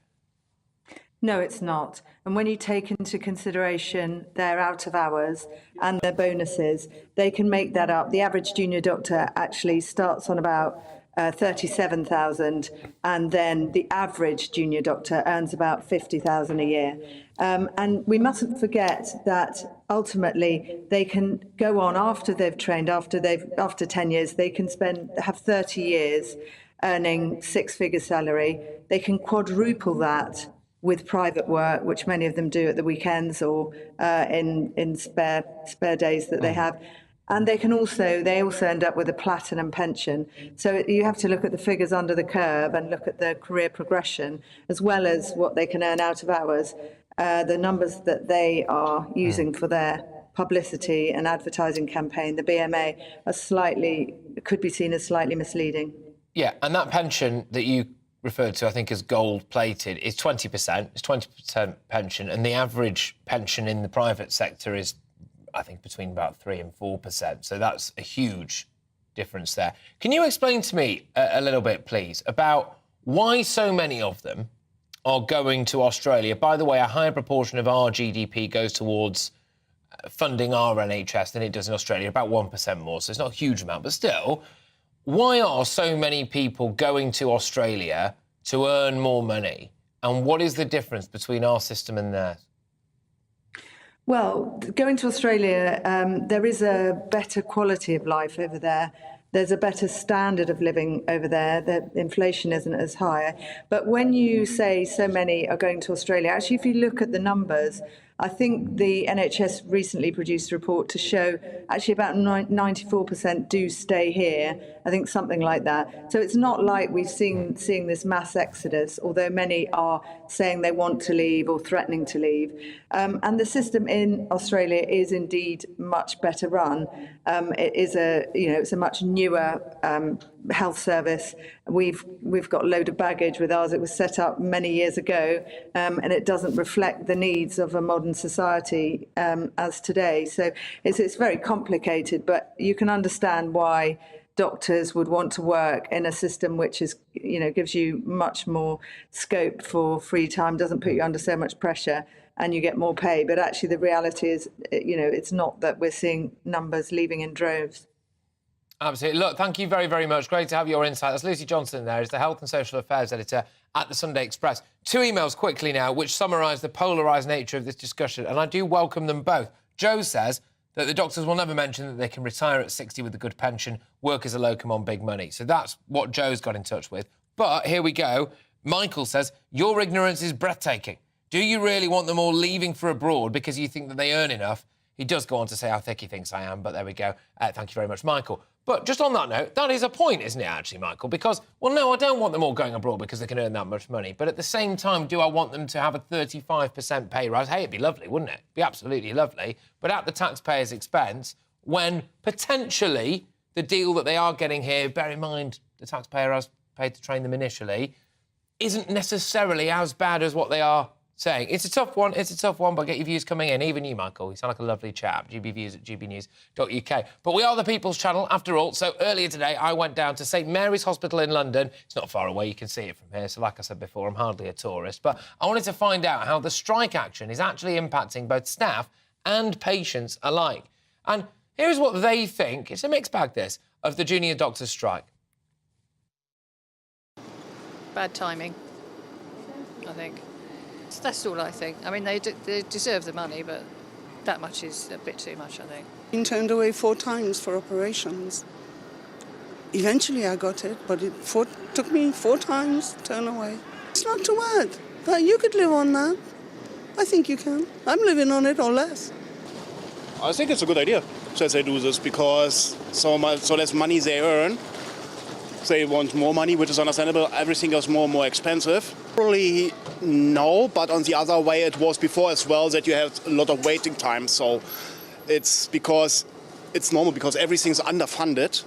No, it's not. And when you take into consideration their out of hours and their bonuses, they can make that up. The average junior doctor actually starts on about 37,000, and then the average junior doctor earns about 50,000 a year. And we mustn't forget that ultimately they can go on after they've trained, after 10 years, they can have 30 years earning 6-figure salary. They can quadruple that with private work, which many of them do at the weekends or in spare days that they have. And they also end up with a platinum pension. So you have to look at the figures under the curve and look at their career progression, as well as what they can earn out of hours. The numbers that they are using for their publicity and advertising campaign, the BMA, could be seen as slightly misleading. Yeah, and that pension that you referred to, I think, as gold-plated, is 20%. It's 20% pension, and the average pension in the private sector is, I think, between about 3% and 4%. So that's a huge difference there. Can you explain to me a little bit, please, about why so many of them are going to Australia? By the way, a higher proportion of our GDP goes towards funding our NHS than it does in Australia, about 1% more. So it's not a huge amount, but still, why are so many people going to Australia to earn more money? And what is the difference between our system and theirs? Well, going to Australia, there is a better quality of life over there. There's a better standard of living over there. The inflation isn't as high. But when you say so many are going to Australia, actually, if you look at the numbers, I think the NHS recently produced a report to show actually about 94% do stay here. I think something like that. So it's not like we've seeing this mass exodus, although many are saying they want to leave or threatening to leave. And the system in Australia is indeed much better run. It's a much newer health service. We've got a load of baggage with ours. It was set up many years ago, and it doesn't reflect the needs of a modern society as today. So it's very complicated, but you can understand why doctors would want to work in a system which is, gives you much more scope for free time, doesn't put you under so much pressure, and you get more pay. But actually the reality is, it's not that we're seeing numbers leaving in droves. Absolutely. Look, thank you very, very much. Great to have your insight. That's Lucy Johnson there, is the Health and Social Affairs Editor at the Sunday Express. 2 emails quickly now, which summarise the polarised nature of this discussion, and I do welcome them both. Joe says that the doctors will never mention that they can retire at 60 with a good pension, work as a locum on big money. So that's what Joe's got in touch with. But here we go. Michael says, your ignorance is breathtaking. Do you really want them all leaving for abroad because you think that they earn enough? He does go on to say how thick he thinks I am, but there we go. Thank you very much, Michael. But just on that note, that is a point, isn't it, actually, Michael? Because, well, no, I don't want them all going abroad because they can earn that much money. But at the same time, do I want them to have a 35% pay rise? Hey, it'd be lovely, wouldn't it? It'd be absolutely lovely. But at the taxpayer's expense, when potentially the deal that they are getting here, bear in mind the taxpayer has paid to train them initially, isn't necessarily as bad as what they are saying. It's a tough one, but get your views coming in. Even you, Michael, you sound like a lovely chap. gbviews@gbnews.uk. But we are the People's Channel, after all, so earlier today I went down to St Mary's Hospital in London. It's not far away, you can see it from here, so like I said before, I'm hardly a tourist, but I wanted to find out how the strike action is actually impacting both staff and patients alike. And here's what they think, it's a mixed bag this, of the junior doctors' strike. Bad timing, I think. That's all I think. I mean, they deserve the money, but that much is a bit too much, I think. Been turned away 4 times for operations. Eventually I got it, but it took me 4 times to turn away. It's not too bad. You could live on that. I think you can. I'm living on it or less. I think it's a good idea that they do this because so less money they earn. They want more money, which is understandable. Everything is more and more expensive. Probably no, but on the other way it was before as well that you had a lot of waiting time. So it's because it's normal because everything's underfunded.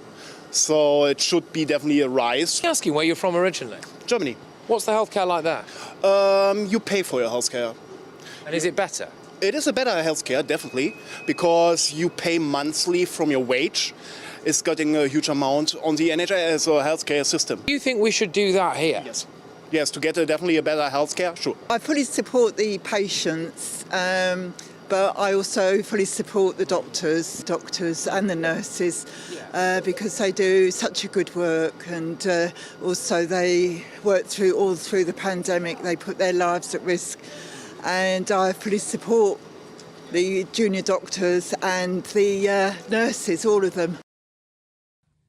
So it should be definitely a rise. I'm asking where you're from originally. Germany. What's the healthcare like there? You pay for your healthcare. And is it better? It is a better healthcare, definitely, because you pay monthly from your wage. It's getting a huge amount on the NHS healthcare system. Do you think we should do that here? Yes. Yes, to get definitely a better healthcare, sure. I fully support the patients, but I also fully support the doctors and the nurses because they do such a good work, and also they work all through the pandemic. They put their lives at risk, and I fully support the junior doctors and the nurses, all of them.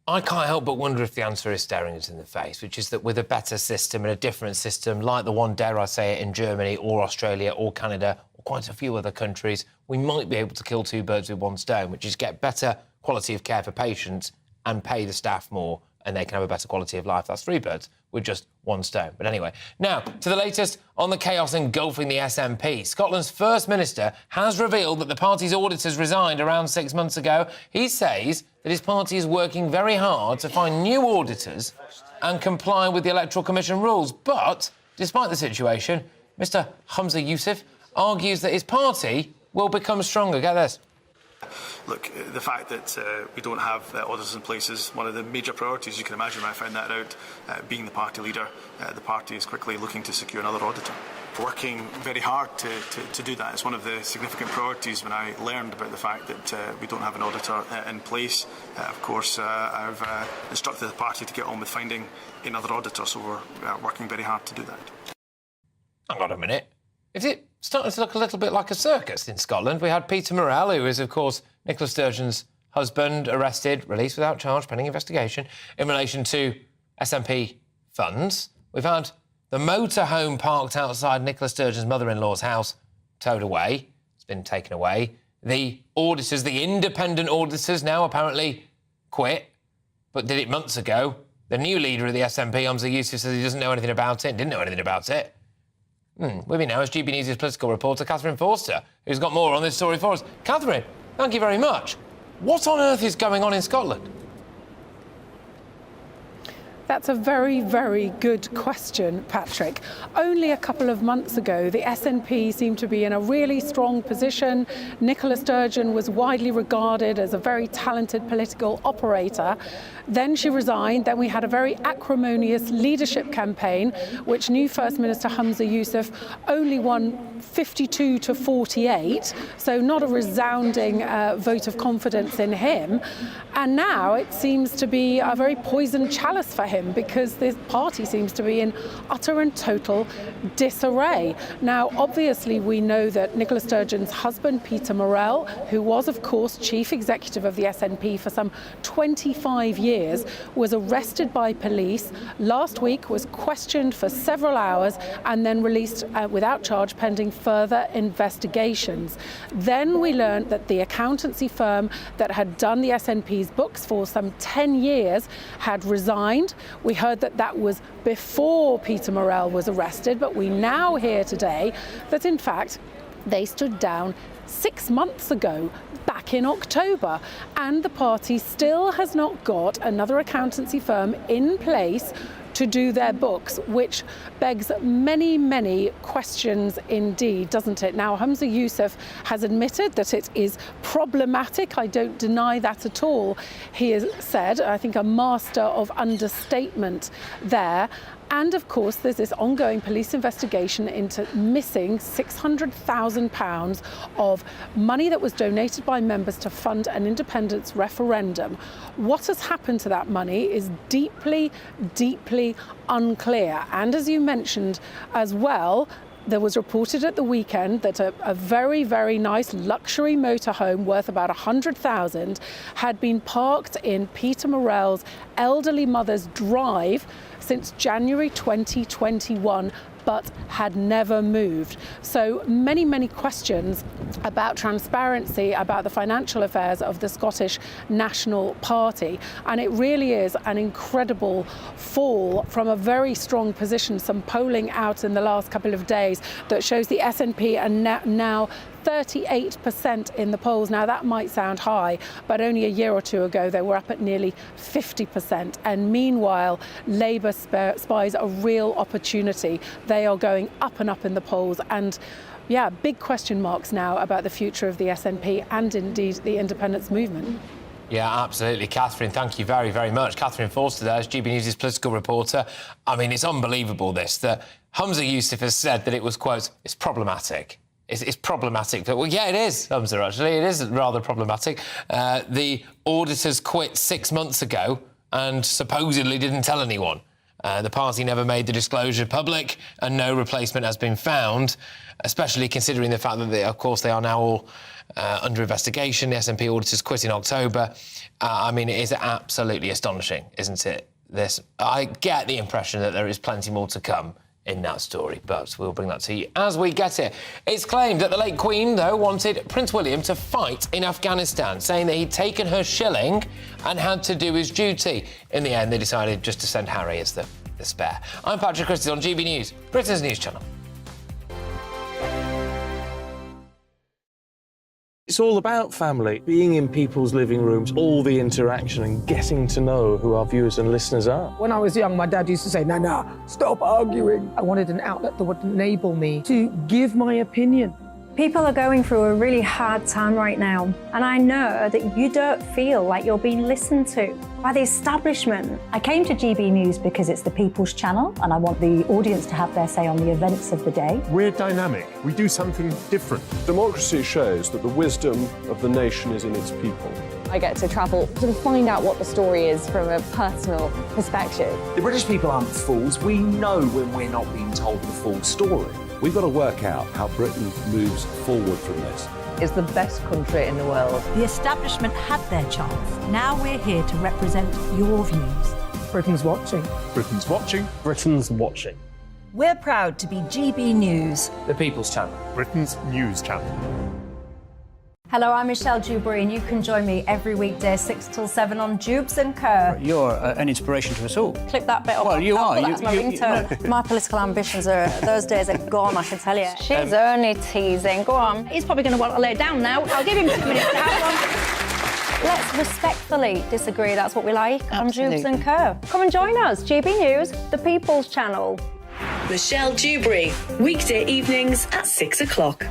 I can't help but wonder if the answer is staring us in the face, which is that with a better system and a different system, like the one, dare I say it, in Germany or Australia or Canada or quite a few other countries, we might be able to kill 2 birds with 1 stone, which is get better quality of care for patients and pay the staff more, and they can have a better quality of life. That's 3 birds with just 1 stone. But anyway, now to the latest on the chaos engulfing the SNP. Scotland's First Minister has revealed that the party's auditors resigned around 6 months ago. He says that his party is working very hard to find new auditors and comply with the Electoral Commission rules. But, despite the situation, Mr Humza Yousaf argues that his party will become stronger. Get this. Look, the fact that we don't have auditors in place is one of the major priorities. You can imagine when I found that out, being the party leader, the party is quickly looking to secure another auditor. Working very hard to do that. It's one of the significant priorities when I learned about the fact that we don't have an auditor in place. Of course, I've instructed the party to get on with finding another auditor, so we're working very hard to do that. Hang on a minute. Is it starting to look a little bit like a circus in Scotland? We had Peter Morrell, who is, of course, Nicola Sturgeon's husband, arrested, released without charge, pending investigation, in relation to SNP funds. We've had the motorhome parked outside Nicola Sturgeon's mother-in-law's house towed away. It's been taken away. The auditors, the independent auditors, now apparently quit, but did it months ago. The new leader of the SNP, Humza Yousaf, says he doesn't know anything about it, didn't know anything about it. With me now is GBNews' political reporter, Catherine Forster, who's got more on this story for us. Catherine, thank you very much. What on earth is going on in Scotland? That's a very, very good question, Patrick. Only a couple of months ago, the SNP seemed to be in a really strong position. Nicola Sturgeon was widely regarded as a very talented political operator. Then she resigned. Then we had a very acrimonious leadership campaign, which new First Minister Humza Yousaf only won 52 to 48, so not a resounding vote of confidence in him. And now it seems to be a very poisoned chalice for him. him because the party seems to be in utter and total disarray. Now, obviously, we know that Nicola Sturgeon's husband, Peter Morell, who was, of course, chief executive of the SNP for some 25 years, was arrested by police last week, was questioned for several hours and then released without charge pending further investigations. Then we learned that the accountancy firm that had done the SNP's books for some 10 years had resigned. We heard that that was before Peter Morell was arrested, but we now hear today that in fact they stood down 6 months ago, back in October, and the party still has not got another accountancy firm in place to do their books, which begs many, many questions indeed, doesn't it? Now, Humza Yousaf has admitted that it is problematic. I don't deny that at all. He has said, I think, a master of understatement there. And of course, there's this ongoing police investigation into missing £600,000 of money that was donated by members to fund an independence referendum. What has happened to that money is deeply, deeply unclear. And as you mentioned as well, there was reported at the weekend that a very, very nice luxury motorhome worth about £100,000 had been parked in Peter Morell's elderly mother's drive since January 2021, but had never moved. So many, many questions about transparency, about the financial affairs of the Scottish National Party. And it really is an incredible fall from a very strong position. Some polling out in the last couple of days that shows the SNP are now 38% in the polls. Now, that might sound high, but only a year or two ago, they were up at nearly 50%. And meanwhile, Labour spies a real opportunity. They are going up and up in the polls. And yeah, big question marks now about the future of the SNP and indeed the independence movement. Yeah, absolutely. Catherine, thank you very, very much. Catherine Forster there is GB News' political reporter. I mean, it's unbelievable this, that Humza Yousaf has said that it was, quote, it's problematic. It's problematic, but well, yeah, it is, Humza, actually. It is rather problematic. The auditors quit 6 months ago and supposedly didn't tell anyone. The party never made the disclosure public and no replacement has been found, especially considering the fact that, of course, they are now all under investigation. The SNP auditors quit in October. I mean, it is absolutely astonishing, isn't it? I get the impression that there is plenty more to come in that story, but we'll bring that to you as we get it. It's claimed that the late Queen, though, wanted Prince William to fight in Afghanistan, saying that he'd taken her shilling and had to do his duty. In the end, they decided just to send Harry as the spare. I'm Patrick Christys on GB News, Britain's news channel. It's all about family, being in people's living rooms, all the interaction and getting to know who our viewers and listeners are. When I was young, my dad used to say, Nana, stop arguing. I wanted an outlet that would enable me to give my opinion. People are going through a really hard time right now, and I know that you don't feel like you're being listened to by the establishment. I came to GB News because it's the People's Channel, and I want the audience to have their say on the events of the day. We're dynamic. We do something different. Democracy shows that the wisdom of the nation is in its people. I get to travel to find out what the story is from a personal perspective. The British people aren't fools. We know when we're not being told the full story. We've got to work out how Britain moves forward from this. It's the best country in the world. The establishment had their chance. Now we're here to represent your views. Britain's watching. Britain's watching. Britain's watching. We're proud to be GB News, the People's Channel. Britain's news channel. Hello, I'm Michelle Dewberry, and you can join me every weekday 6 till 7 on Jubes and Co. You're an inspiration to us all. Clip that bit up. Well, you are. That's my ringtone. My political ambitions are, those days are gone, I can tell you. She's only teasing. Go on. He's probably going to want to lay down now. I'll give him 2 minutes to have one. Let's respectfully disagree. That's what we like on Jubes and Co. Come and join us. GB News, the People's Channel. Michelle Dewberry, weekday evenings at 6 o'clock.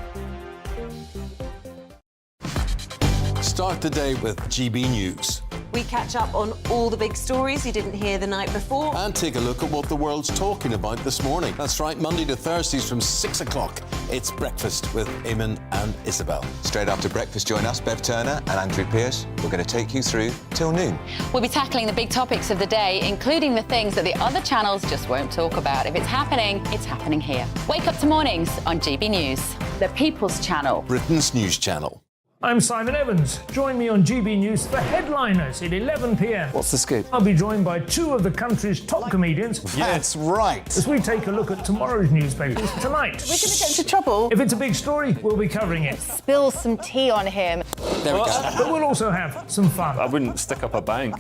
Start the day with GB News. We catch up on all the big stories you didn't hear the night before. And take a look at what the world's talking about this morning. That's right, Monday to Thursdays from 6 o'clock. It's Breakfast with Eamon and and Isabel. Straight after breakfast, join us, Bev Turner and Andrew Pearce. We're going to take you through till noon. We'll be tackling the big topics of the day, including the things that the other channels just won't talk about. If it's happening here. Wake up to mornings on GB News, the People's Channel. Britain's news channel. I'm Simon Evans. Join me on GB News for Headliners at 11 p.m. What's the scoop? I'll be joined by two of the country's top comedians. That's right. As we take a look at tomorrow's newspapers tonight. We're going to get into trouble. If it's a big story, we'll be covering it. Spill some tea on him. There we go. But we'll also have some fun. I wouldn't stick up a bank.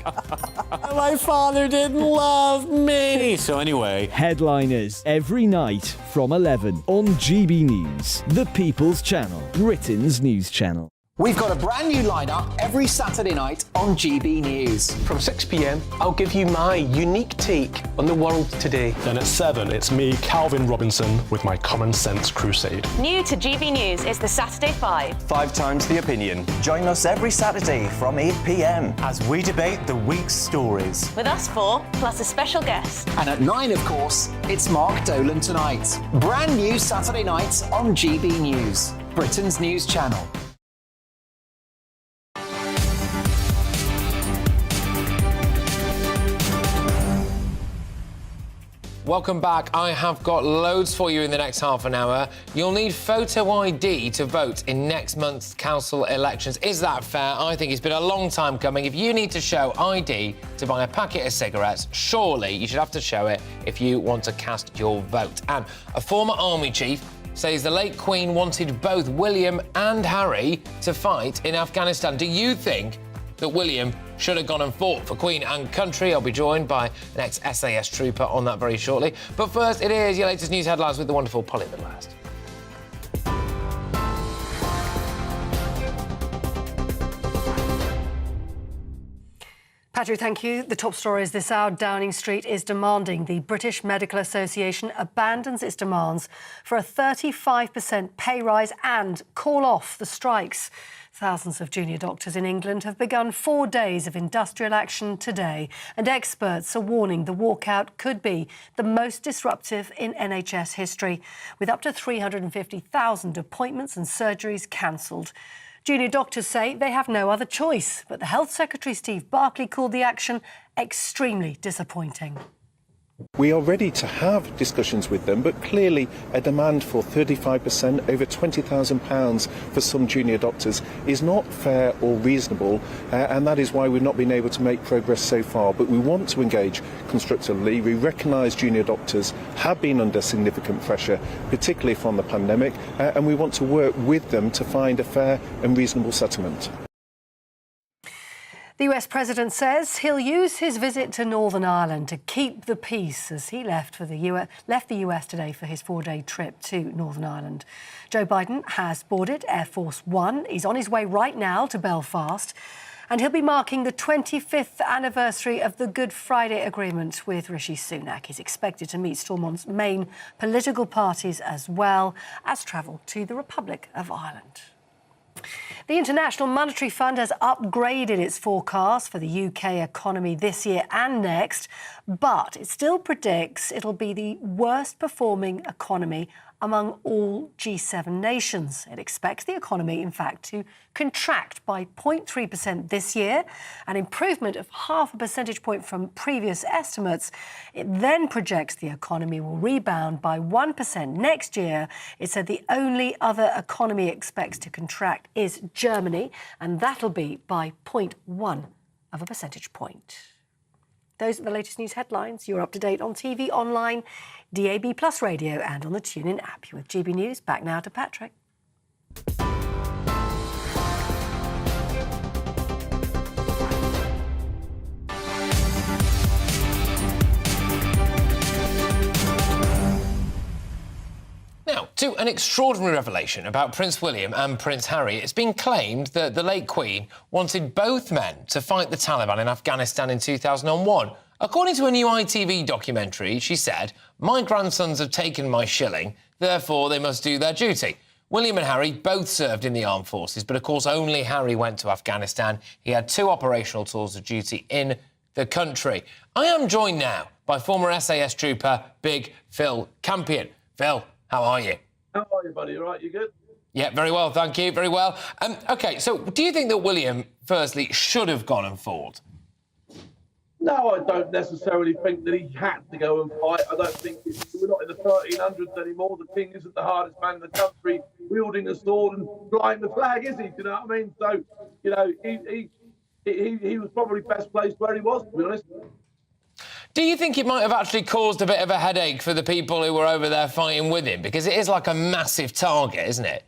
My father didn't love me. So anyway. Headliners every night from 11 on GB News, the People's Channel, Britain's news channel. We've got a brand new lineup every Saturday night on GB News. From 6 p.m, I'll give you my unique take on the world today. Then at 7, it's me, Calvin Robinson, with my Common Sense Crusade. New to GB News is the Saturday 5. 5 times the opinion. Join us every Saturday from 8 p.m. as we debate the week's stories. With us 4, plus a special guest. And at 9, of course, it's Mark Dolan Tonight. Brand new Saturday nights on GB News, Britain's news channel. Welcome back. I have got loads for you in the next half an hour. You'll need photo ID to vote in next month's council elections. Is that fair? I think it's been a long time coming. If you need to show ID to buy a packet of cigarettes, surely you should have to show it if you want to cast your vote. And a former army chief says the late Queen wanted both William and Harry to fight in Afghanistan. Do you think that William should have gone and fought for Queen and country? I'll be joined by an ex-SAS trooper on that very shortly. But first, it is your latest news headlines with the wonderful Polly Midlast. Patrick, thank you. The top story is this hour. Downing Street is demanding the British Medical Association abandons its demands for a 35% pay rise and call off the strikes. Thousands of junior doctors in England have begun 4 days of industrial action today, and experts are warning the walkout could be the most disruptive in NHS history, with up to 350,000 appointments and surgeries cancelled. Junior doctors say they have no other choice, but the Health Secretary Steve Barclay called the action extremely disappointing. We are ready to have discussions with them, but clearly a demand for 35%, over £20,000 for some junior doctors is not fair or reasonable, and that is why we've not been able to make progress so far. But we want to engage constructively. We recognise junior doctors have been under significant pressure, particularly from the pandemic, and we want to work with them to find a fair and reasonable settlement. The US President says he'll use his visit to Northern Ireland to keep the peace as he left the US today for his 4-day trip to Northern Ireland. Joe Biden has boarded Air Force One. He's on his way right now to Belfast, and he'll be marking the 25th anniversary of the Good Friday Agreement with Rishi Sunak. He's expected to meet Stormont's main political parties as well as travel to the Republic of Ireland. The International Monetary Fund has upgraded its forecast for the UK economy this year and next, but it still predicts it'll be the worst performing economy among all G7 nations. It expects the economy, in fact, to contract by 0.3% this year, an improvement of 0.5 percentage point from previous estimates. It then projects the economy will rebound by 1% next year. It said the only other economy it expects to contract is Germany, and that'll be by 0.1 of a percentage point. Those are the latest news headlines. You're up to date on TV, online, DAB+ radio and on the TuneIn app. You're with GB News. Back now to Patrick. Now, to an extraordinary revelation about Prince William and Prince Harry. It's been claimed that the late Queen wanted both men to fight the Taliban in Afghanistan in 2001. According to a new ITV documentary, she said, "My grandsons have taken my shilling, therefore they must do their duty." William and Harry both served in the armed forces, but of course only Harry went to Afghanistan. He had 2 operational tours of duty in the country. I am joined now by former SAS trooper Big Phil Campion. Phil, how are you? How are you, buddy? All right, you good? Yeah, very well, thank you, very well. OK, so do you think that William, firstly, should have gone and fought? No, I don't necessarily think that he had to go and fight. I don't think we're not in the 1300s anymore. The king isn't the hardest man in the country wielding a sword and flying the flag, is he? Do you know what I mean? So, you know, he was probably best placed where he was, to be honest. Do you think it might have actually caused a bit of a headache for the people who were over there fighting with him? Because it is like a massive target, isn't it?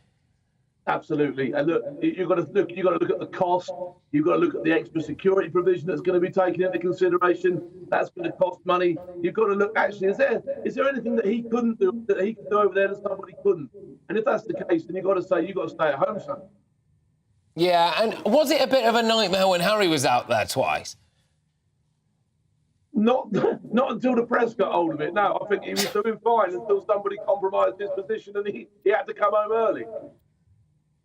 Absolutely. And look, you've got to look at the cost. You've got to look at the extra security provision that's going to be taken into consideration. That's going to cost money. You've got to look, actually, is there anything that he couldn't do, that he could do over there that somebody couldn't? And if that's the case, then you've got to say, you've got to stay at home, son. Yeah, and was it a bit of a nightmare when Harry was out there twice? Not until the press got hold of it. No, I think he was doing fine until somebody compromised his position and he had to come home early.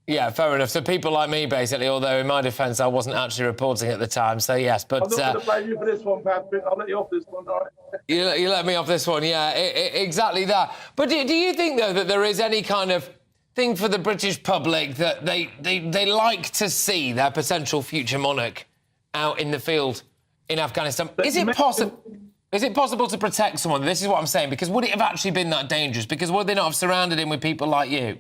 Yeah, fair enough. So people like me, basically, although in my defence I wasn't actually reporting at the time, so yes, but... I'm not going to blame you for this one, Patrick. I'll let you off this one, all right? You let me off this one, yeah, exactly that. But do you think, though, that there is any kind of thing for the British public that they like to see their potential future monarch out in the field in Afghanistan? Is it possible to protect someone? This is what I'm saying, because would it have actually been that dangerous? Because would they not have surrounded him with people like you?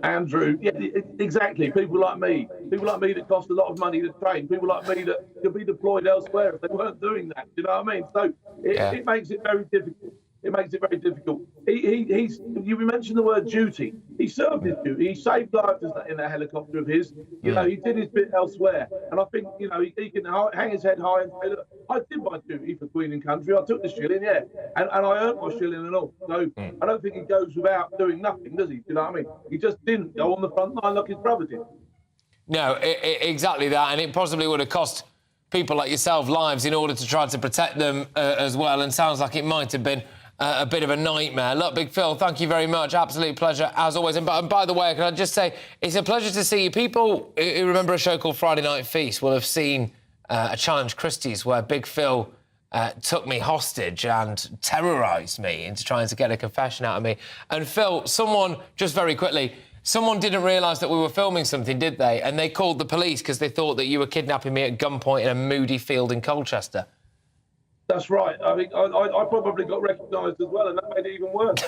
Andrew, yeah, exactly. People like me that cost a lot of money to train. People like me that could be deployed elsewhere if they weren't doing that. Do you know what I mean? So it makes it very difficult. It makes it very difficult. You mentioned the word duty. He served his duty. He saved lives in that helicopter of his. You know, he did his bit elsewhere. And I think, you know, he can hang his head high and say, look, I did my duty for Queen and country. I took the shilling, yeah. And I earned my shilling and all. So I don't think he goes without doing nothing, does he? Do you know what I mean? He just didn't go on the front line like his brother did. No, exactly that. And it possibly would have cost people like yourself lives in order to try to protect them as well. And sounds like it might have been a bit of a nightmare. Look, Big Phil, thank you very much. Absolute pleasure, as always. And by the way, can I just say, it's a pleasure to see you. People who remember a show called Friday Night Feast will have seen a challenge, Christys, where Big Phil took me hostage and terrorised me into trying to get a confession out of me. And, Phil, just very quickly, someone didn't realise that we were filming something, did they? And they called the police because they thought that you were kidnapping me at gunpoint in a moody field in Colchester. That's right. I think I probably got recognised as well, and that made it even worse.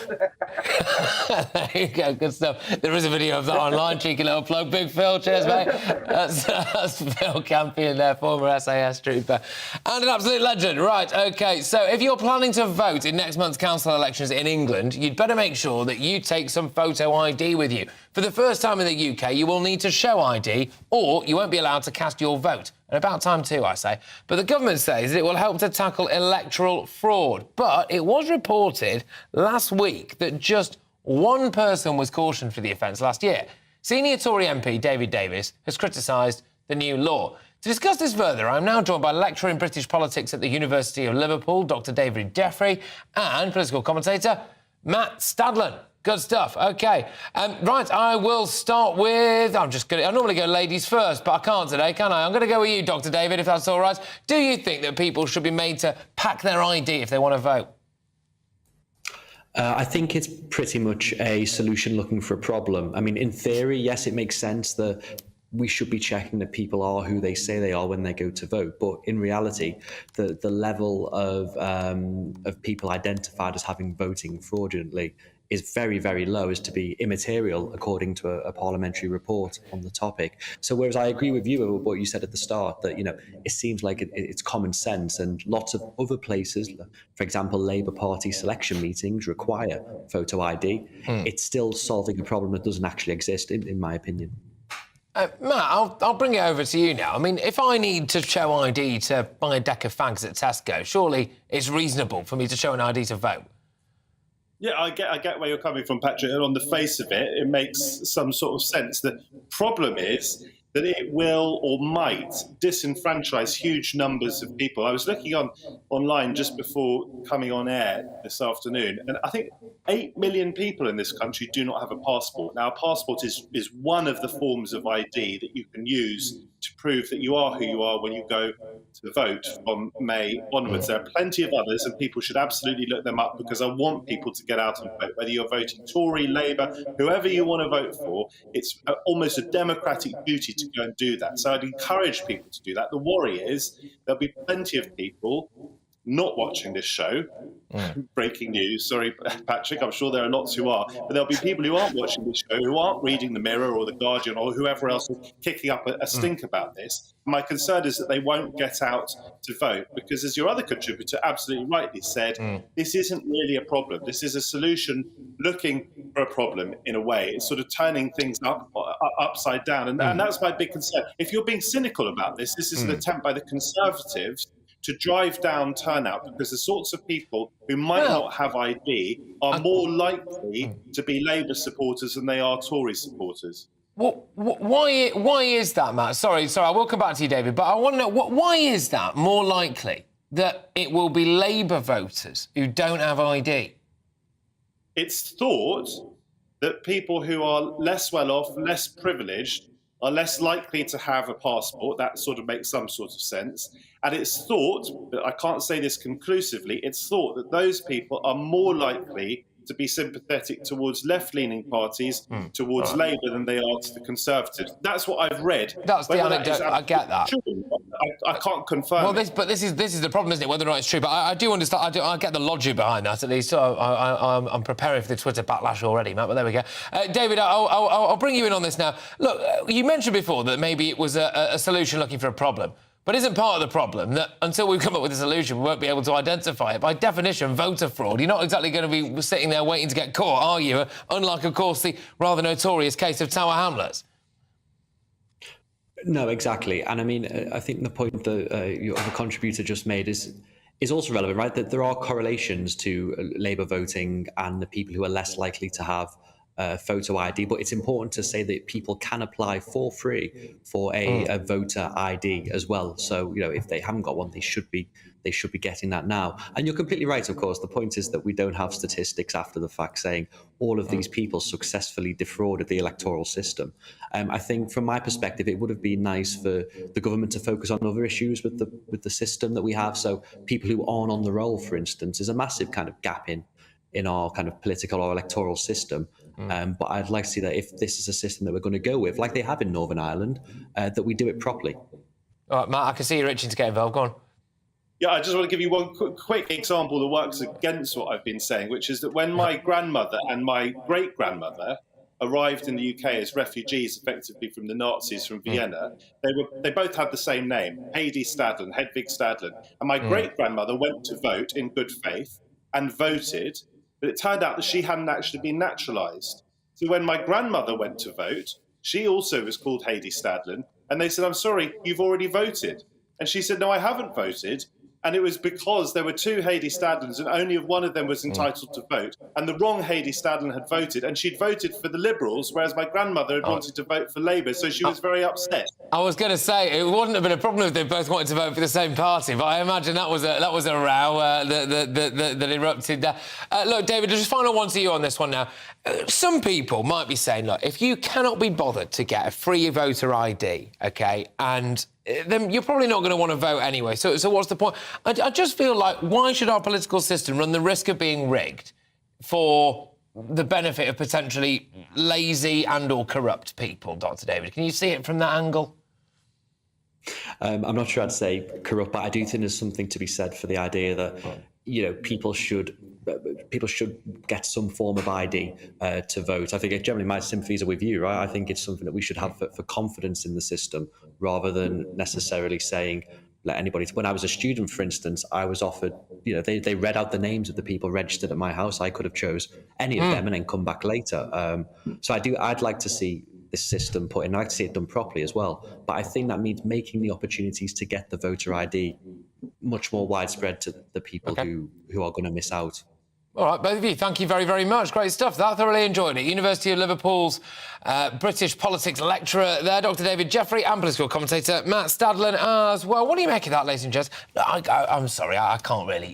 There you go, good stuff. There is a video of that online, cheeky little plug. Big Phil, cheers, mate. That's Phil Campion there, former SAS trooper. And an absolute legend. Right, OK, so if you're planning to vote in next month's council elections in England, you'd better make sure that you take some photo ID with you. For the first time in the UK, you will need to show ID, or you won't be allowed to cast your vote. And about time too, I say. But the government says that it will help to tackle electoral fraud. But it was reported last week that just one person was cautioned for the offence last year. Senior Tory MP David Davis has criticised the new law. To discuss this further, I'm now joined by lecturer in British politics at the University of Liverpool, Dr David Jeffrey, and political commentator Matt Stadlen. Good stuff. OK. Right, I will start with... I normally go ladies first, but I can't today, can I? I'm going to go with you, Dr David, if that's all right. Do you think that people should be made to pack their ID if they want to vote? I think it's pretty much a solution looking for a problem. I mean, in theory, yes, it makes sense that we should be checking that people are who they say they are when they go to vote. But in reality, the level of people identified as having voting fraudulently is very, very low, as to be immaterial, according to a parliamentary report on the topic. So whereas I agree with you with what you said at the start, that, you know, it seems like it's common sense, and lots of other places, for example, Labour Party selection meetings require photo ID. It's still solving a problem that doesn't actually exist, in my opinion. Matt, I'll bring it over to you now. I mean, if I need to show ID to buy a deck of fags at Tesco, surely it's reasonable for me to show an ID to vote. Yeah, I get where you're coming from, Patrick. And on the face of it, it makes some sort of sense. The problem is that it will or might disenfranchise huge numbers of people. I was looking online just before coming on air this afternoon, and I think 8 million people in this country do not have a passport. Now, a passport is one of the forms of ID that you can use to prove that you are who you are when you go to vote from May onwards. There are plenty of others, and people should absolutely look them up, because I want people to get out and vote. Whether you're voting Tory, Labour, whoever you want to vote for, it's almost a democratic duty to go and do that. So I'd encourage people to do that. The worry is there'll be plenty of people not watching this show. Breaking news. Sorry, Patrick, I'm sure there are lots who are. But there'll be people who aren't watching this show, who aren't reading The Mirror or The Guardian or whoever else is kicking up a stink about this. My concern is that they won't get out to vote, because, as your other contributor absolutely rightly said, this isn't really a problem. This is a solution looking for a problem in a way. It's sort of turning things upside down. And that's my big concern. If you're being cynical about this, this is an attempt by the Conservatives to drive down turnout, because the sorts of people who might not have ID are more likely to be Labour supporters than they are Tory supporters. Why is that, Matt? Sorry, I will come back to you, David, but I want to know, why is that more likely that it will be Labour voters who don't have ID? It's thought that people who are less well off, less privileged, are less likely to have a passport. That sort of makes some sort of sense. And it's thought, but I can't say this conclusively, it's thought that those people are more likely to be sympathetic towards left-leaning parties, towards Labour, than they are to the Conservatives. That's what I've read. That's the anecdote. I get that. True, I can't confirm. Well, this is the problem, isn't it? Whether or not it's true, but I do understand. I get the logic behind that, at least. So I'm preparing for the Twitter backlash already, Matt. But there we go. David, I'll bring you in on this now. Look, you mentioned before that maybe it was a solution looking for a problem. But isn't part of the problem that until we come up with a solution, we won't be able to identify it? By definition, voter fraud. You're not exactly going to be sitting there waiting to get caught, are you? Unlike, of course, the rather notorious case of Tower Hamlets. No, exactly. And I mean, I think the point that your other contributor just made is also relevant, right? That there are correlations to Labour voting and the people who are less likely to have photo ID, but it's important to say that people can apply for free for a voter ID as well. So, you know, if they haven't got one, they should be getting that now. And you're completely right, of course. The point is that we don't have statistics after the fact saying all of these people successfully defrauded the electoral system. I think, from my perspective, it would have been nice for the government to focus on other issues with the system that we have. So people who aren't on the roll, for instance, is a massive kind of gap in our kind of political or electoral system. But I'd like to see that if this is a system that we're going to go with, like they have in Northern Ireland, that we do it properly. All right, Matt, I can see you're itching to get involved. Go on. Yeah, I just want to give you one quick example that works against what I've been saying, which is that when my grandmother and my great-grandmother arrived in the UK as refugees, effectively from the Nazis from Vienna, they both had the same name, Hedwig Stadlen. And my great-grandmother went to vote in good faith and voted, but it turned out that she hadn't actually been naturalised. So when my grandmother went to vote, she also was called Hedwig Stadlen, and they said, "I'm sorry, you've already voted." And she said, "No, I haven't voted." And it was because there were two Hedwig Stadlens and only one of them was entitled to vote. And the wrong Hedwig Stadlen had voted, and she'd voted for the Liberals, whereas my grandmother had wanted to vote for Labour, so she was very upset. I was going to say, it wouldn't have been a problem if they both wanted to vote for the same party, but I imagine that was a row that erupted there. Look, David, just final one to you on this one now. Some people might be saying, look, if you cannot be bothered to get a free voter ID, OK, and then you're probably not going to want to vote anyway. So what's the point? I just feel like, why should our political system run the risk of being rigged for the benefit of potentially lazy and or corrupt people, Dr. David? Can you see it from that angle? I'm not sure I'd say corrupt, but I do think there's something to be said for the idea that, you know, people should get some form of ID to vote. I think generally my sympathies are with you, right? I think it's something that we should have for confidence in the system, rather than necessarily saying, let anybody. When I was a student, for instance, I was offered, you know, they read out the names of the people registered at my house. I could have chose any of them and then come back later. So I'd like to see this system put in. I'd like to see it done properly as well. But I think that means making the opportunities to get the voter ID much more widespread to the people who are going to miss out. All right, both of you, thank you very, very much. Great stuff. I thoroughly enjoyed it. University of Liverpool's British politics lecturer there, Dr. David Jeffrey, and political commentator Matt Stadlen as well. What do you make of that, ladies and gents? I'm sorry, I can't really...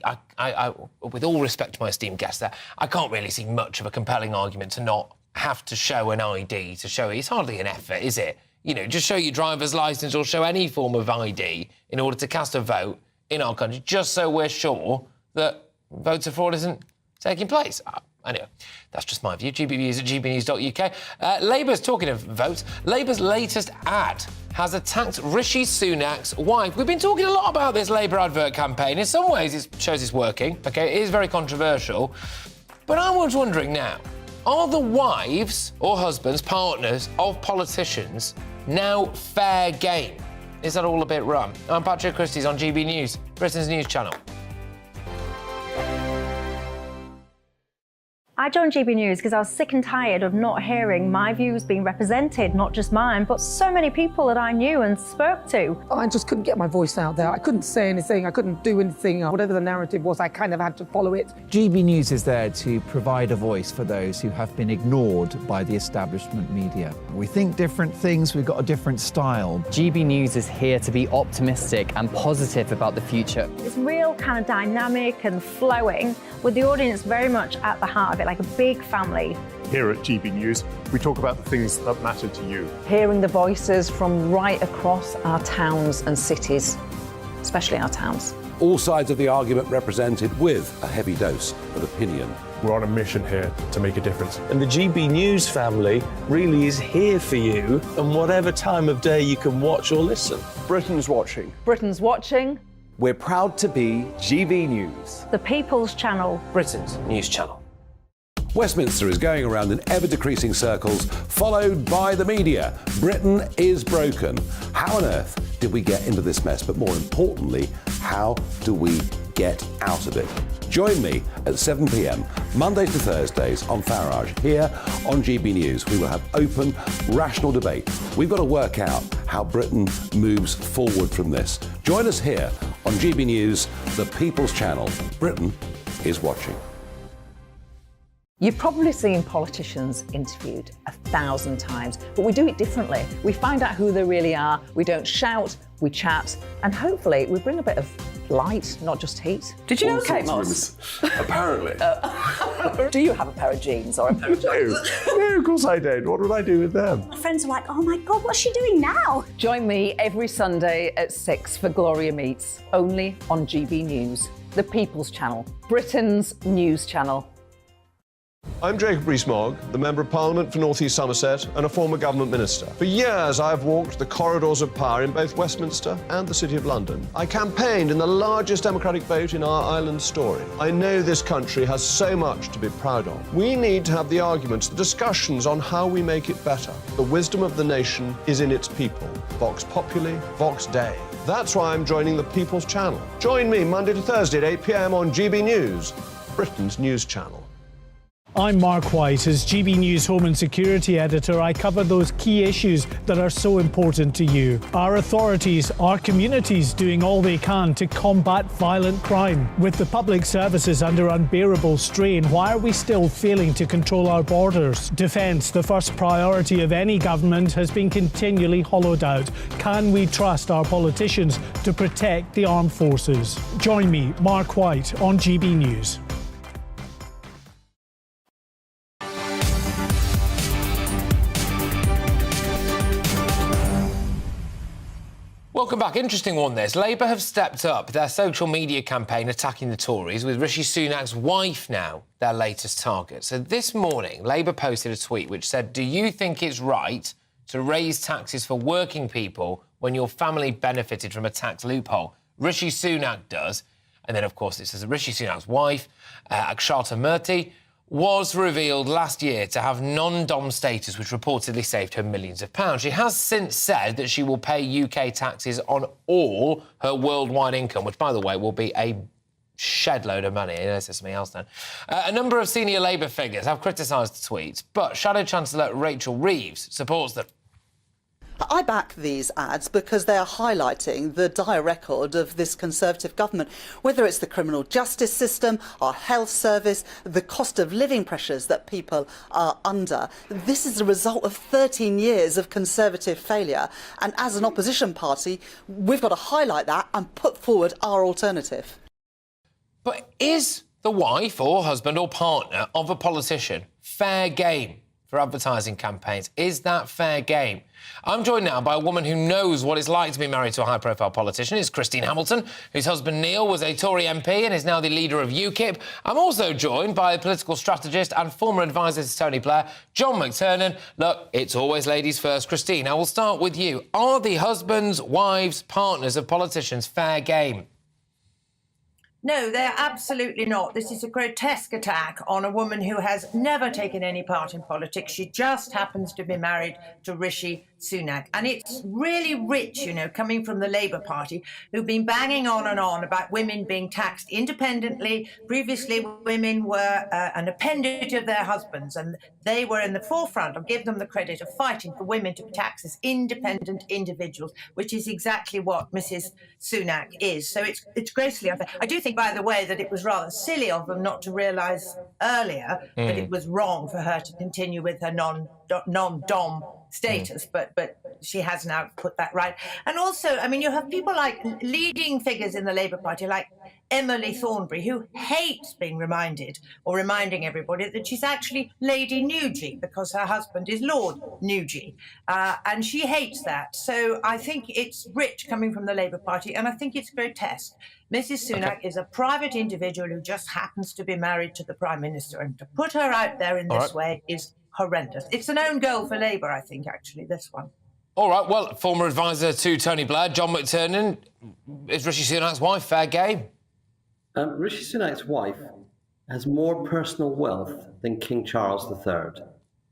with all respect to my esteemed guest there, I can't really see much of a compelling argument to not have to show an ID to show it. It's hardly an effort, is it? you know, just show your driver's licence or show any form of ID in order to cast a vote in our country, just so we're sure that voter fraud isn't taking place. Anyway, that's just my view. GBNews at gbnews.uk. Labour's, talking of votes, Labour's latest ad has attacked Rishi Sunak's wife. We've been talking a lot about this Labour advert campaign. In some ways, it shows it's working. OK, it is very controversial. But I was wondering now, are the wives or husbands, partners of politicians now fair game? Is that all a bit rum? I'm Patrick Christys on GB News, Britain's news channel. I joined GB News because I was sick and tired of not hearing my views being represented, not just mine, but so many people that I knew and spoke to. I just couldn't get my voice out there. I couldn't say anything. I couldn't do anything. Whatever the narrative was, I kind of had to follow it. GB News is there to provide a voice for those who have been ignored by the establishment media. We think different things, we've got a different style. GB News is here to be optimistic and positive about the future. It's real kind of dynamic and flowing, with the audience very much at the heart of it, like a big family. Here at GB News, we talk about the things that matter to you. Hearing the voices from right across our towns and cities, especially our towns. All sides of the argument represented with a heavy dose of opinion. We're on a mission here to make a difference. And the GB News family really is here for you, and whatever time of day you can watch or listen. Britain's watching. Britain's watching. We're proud to be GB News. The People's Channel. Britain's news channel. Westminster is going around in ever-decreasing circles, followed by the media. Britain is broken. How on earth did we get into this mess? But more importantly, how do we get out of it? Join me at 7 p.m, Mondays to Thursdays on Farage, here on GB News. We will have open, rational debate. We've got to work out how Britain moves forward from this. Join us here on GB News, the People's Channel. Britain is watching. You've probably seen politicians interviewed 1,000 times, but we do it differently. We find out who they really are, we don't shout, we chat, and hopefully we bring a bit of light, not just heat. Did you know Kate Moss? Apparently. Do you have a pair of jeans or a pair of jeans? No, of course I don't. What would I do with them? My friends are like, oh my God, what's she doing now? Join me every Sunday at 6 for Gloria Meets, only on GB News, the People's Channel, Britain's news channel. I'm Jacob Rees-Mogg, the Member of Parliament for North East Somerset and a former government minister. For years, I've walked the corridors of power in both Westminster and the City of London. I campaigned in the largest democratic vote in our island story. I know this country has so much to be proud of. We need to have the arguments, the discussions on how we make it better. The wisdom of the nation is in its people. Vox Populi, Vox Dei. That's why I'm joining the People's Channel. Join me Monday to Thursday at 8 p.m. on GB News, Britain's news channel. I'm Mark White. As GB News Home and Security Editor, I cover those key issues that are so important to you. Our authorities, our communities doing all they can to combat violent crime. With the public services under unbearable strain, why are we still failing to control our borders? Defence, the first priority of any government, has been continually hollowed out. Can we trust our politicians to protect the armed forces? Join me, Mark White, on GB News. Welcome back. Interesting one, this. Labour have stepped up their social media campaign attacking the Tories, with Rishi Sunak's wife now their latest target. So this morning, Labour posted a tweet which said, "Do you think it's right to raise taxes for working people when your family benefited from a tax loophole?" Rishi Sunak does. And then, of course, it says that Rishi Sunak's wife, Akshata Murthy, was revealed last year to have non-dom status, which reportedly saved her millions of pounds. She has since said that she will pay UK taxes on all her worldwide income, which, by the way, will be a shed load of money. There's something else then. A number of senior Labour figures have criticised the tweets, but Shadow Chancellor Rachel Reeves supports them. I back these ads because they are highlighting the dire record of this Conservative government, whether it's the criminal justice system, our health service, the cost of living pressures that people are under. This is a result of 13 years of Conservative failure. And as an opposition party, we've got to highlight that and put forward our alternative. But is the wife or husband or partner of a politician fair game for advertising campaigns. Is that fair game? I'm joined now by a woman who knows what it's like to be married to a high-profile politician. It's Christine Hamilton, whose husband Neil was a Tory MP and is now the leader of UKIP. I'm also joined by a political strategist and former advisor to Tony Blair, John McTernan. Look, it's always ladies first. Christine, I will start with you. Are the husbands, wives, partners of politicians fair game? No, they're absolutely not. This is a grotesque attack on a woman who has never taken any part in politics. She just happens to be married to Rishi Sunak. And it's really rich, you know, coming from the Labour Party, who've been banging on and on about women being taxed independently. Previously, women were an appendage of their husbands, and they were in the forefront. I'll give them the credit of fighting for women to be taxed as independent individuals, which is exactly what Mrs. Sunak is. So it's grossly unfair. I do think, by the way, that it was rather silly of them not to realise earlier that it was wrong for her to continue with her non-dom status, but she has now put that right. And also, I mean, you have people like leading figures in the Labour Party, like Emily Thornberry, who hates being reminded or reminding everybody that she's actually Lady Nugent because her husband is Lord Nugent, and she hates that. So I think it's rich coming from the Labour Party, and I think it's grotesque. Mrs. Sunak is a private individual who just happens to be married to the Prime Minister, and to put her out there in this way is horrendous. It's an own goal for Labour, I think, actually, this one. All right, well, former advisor to Tony Blair, John McTernan, is Rishi Sunak's wife fair game? Rishi Sunak's wife has more personal wealth than King Charles III.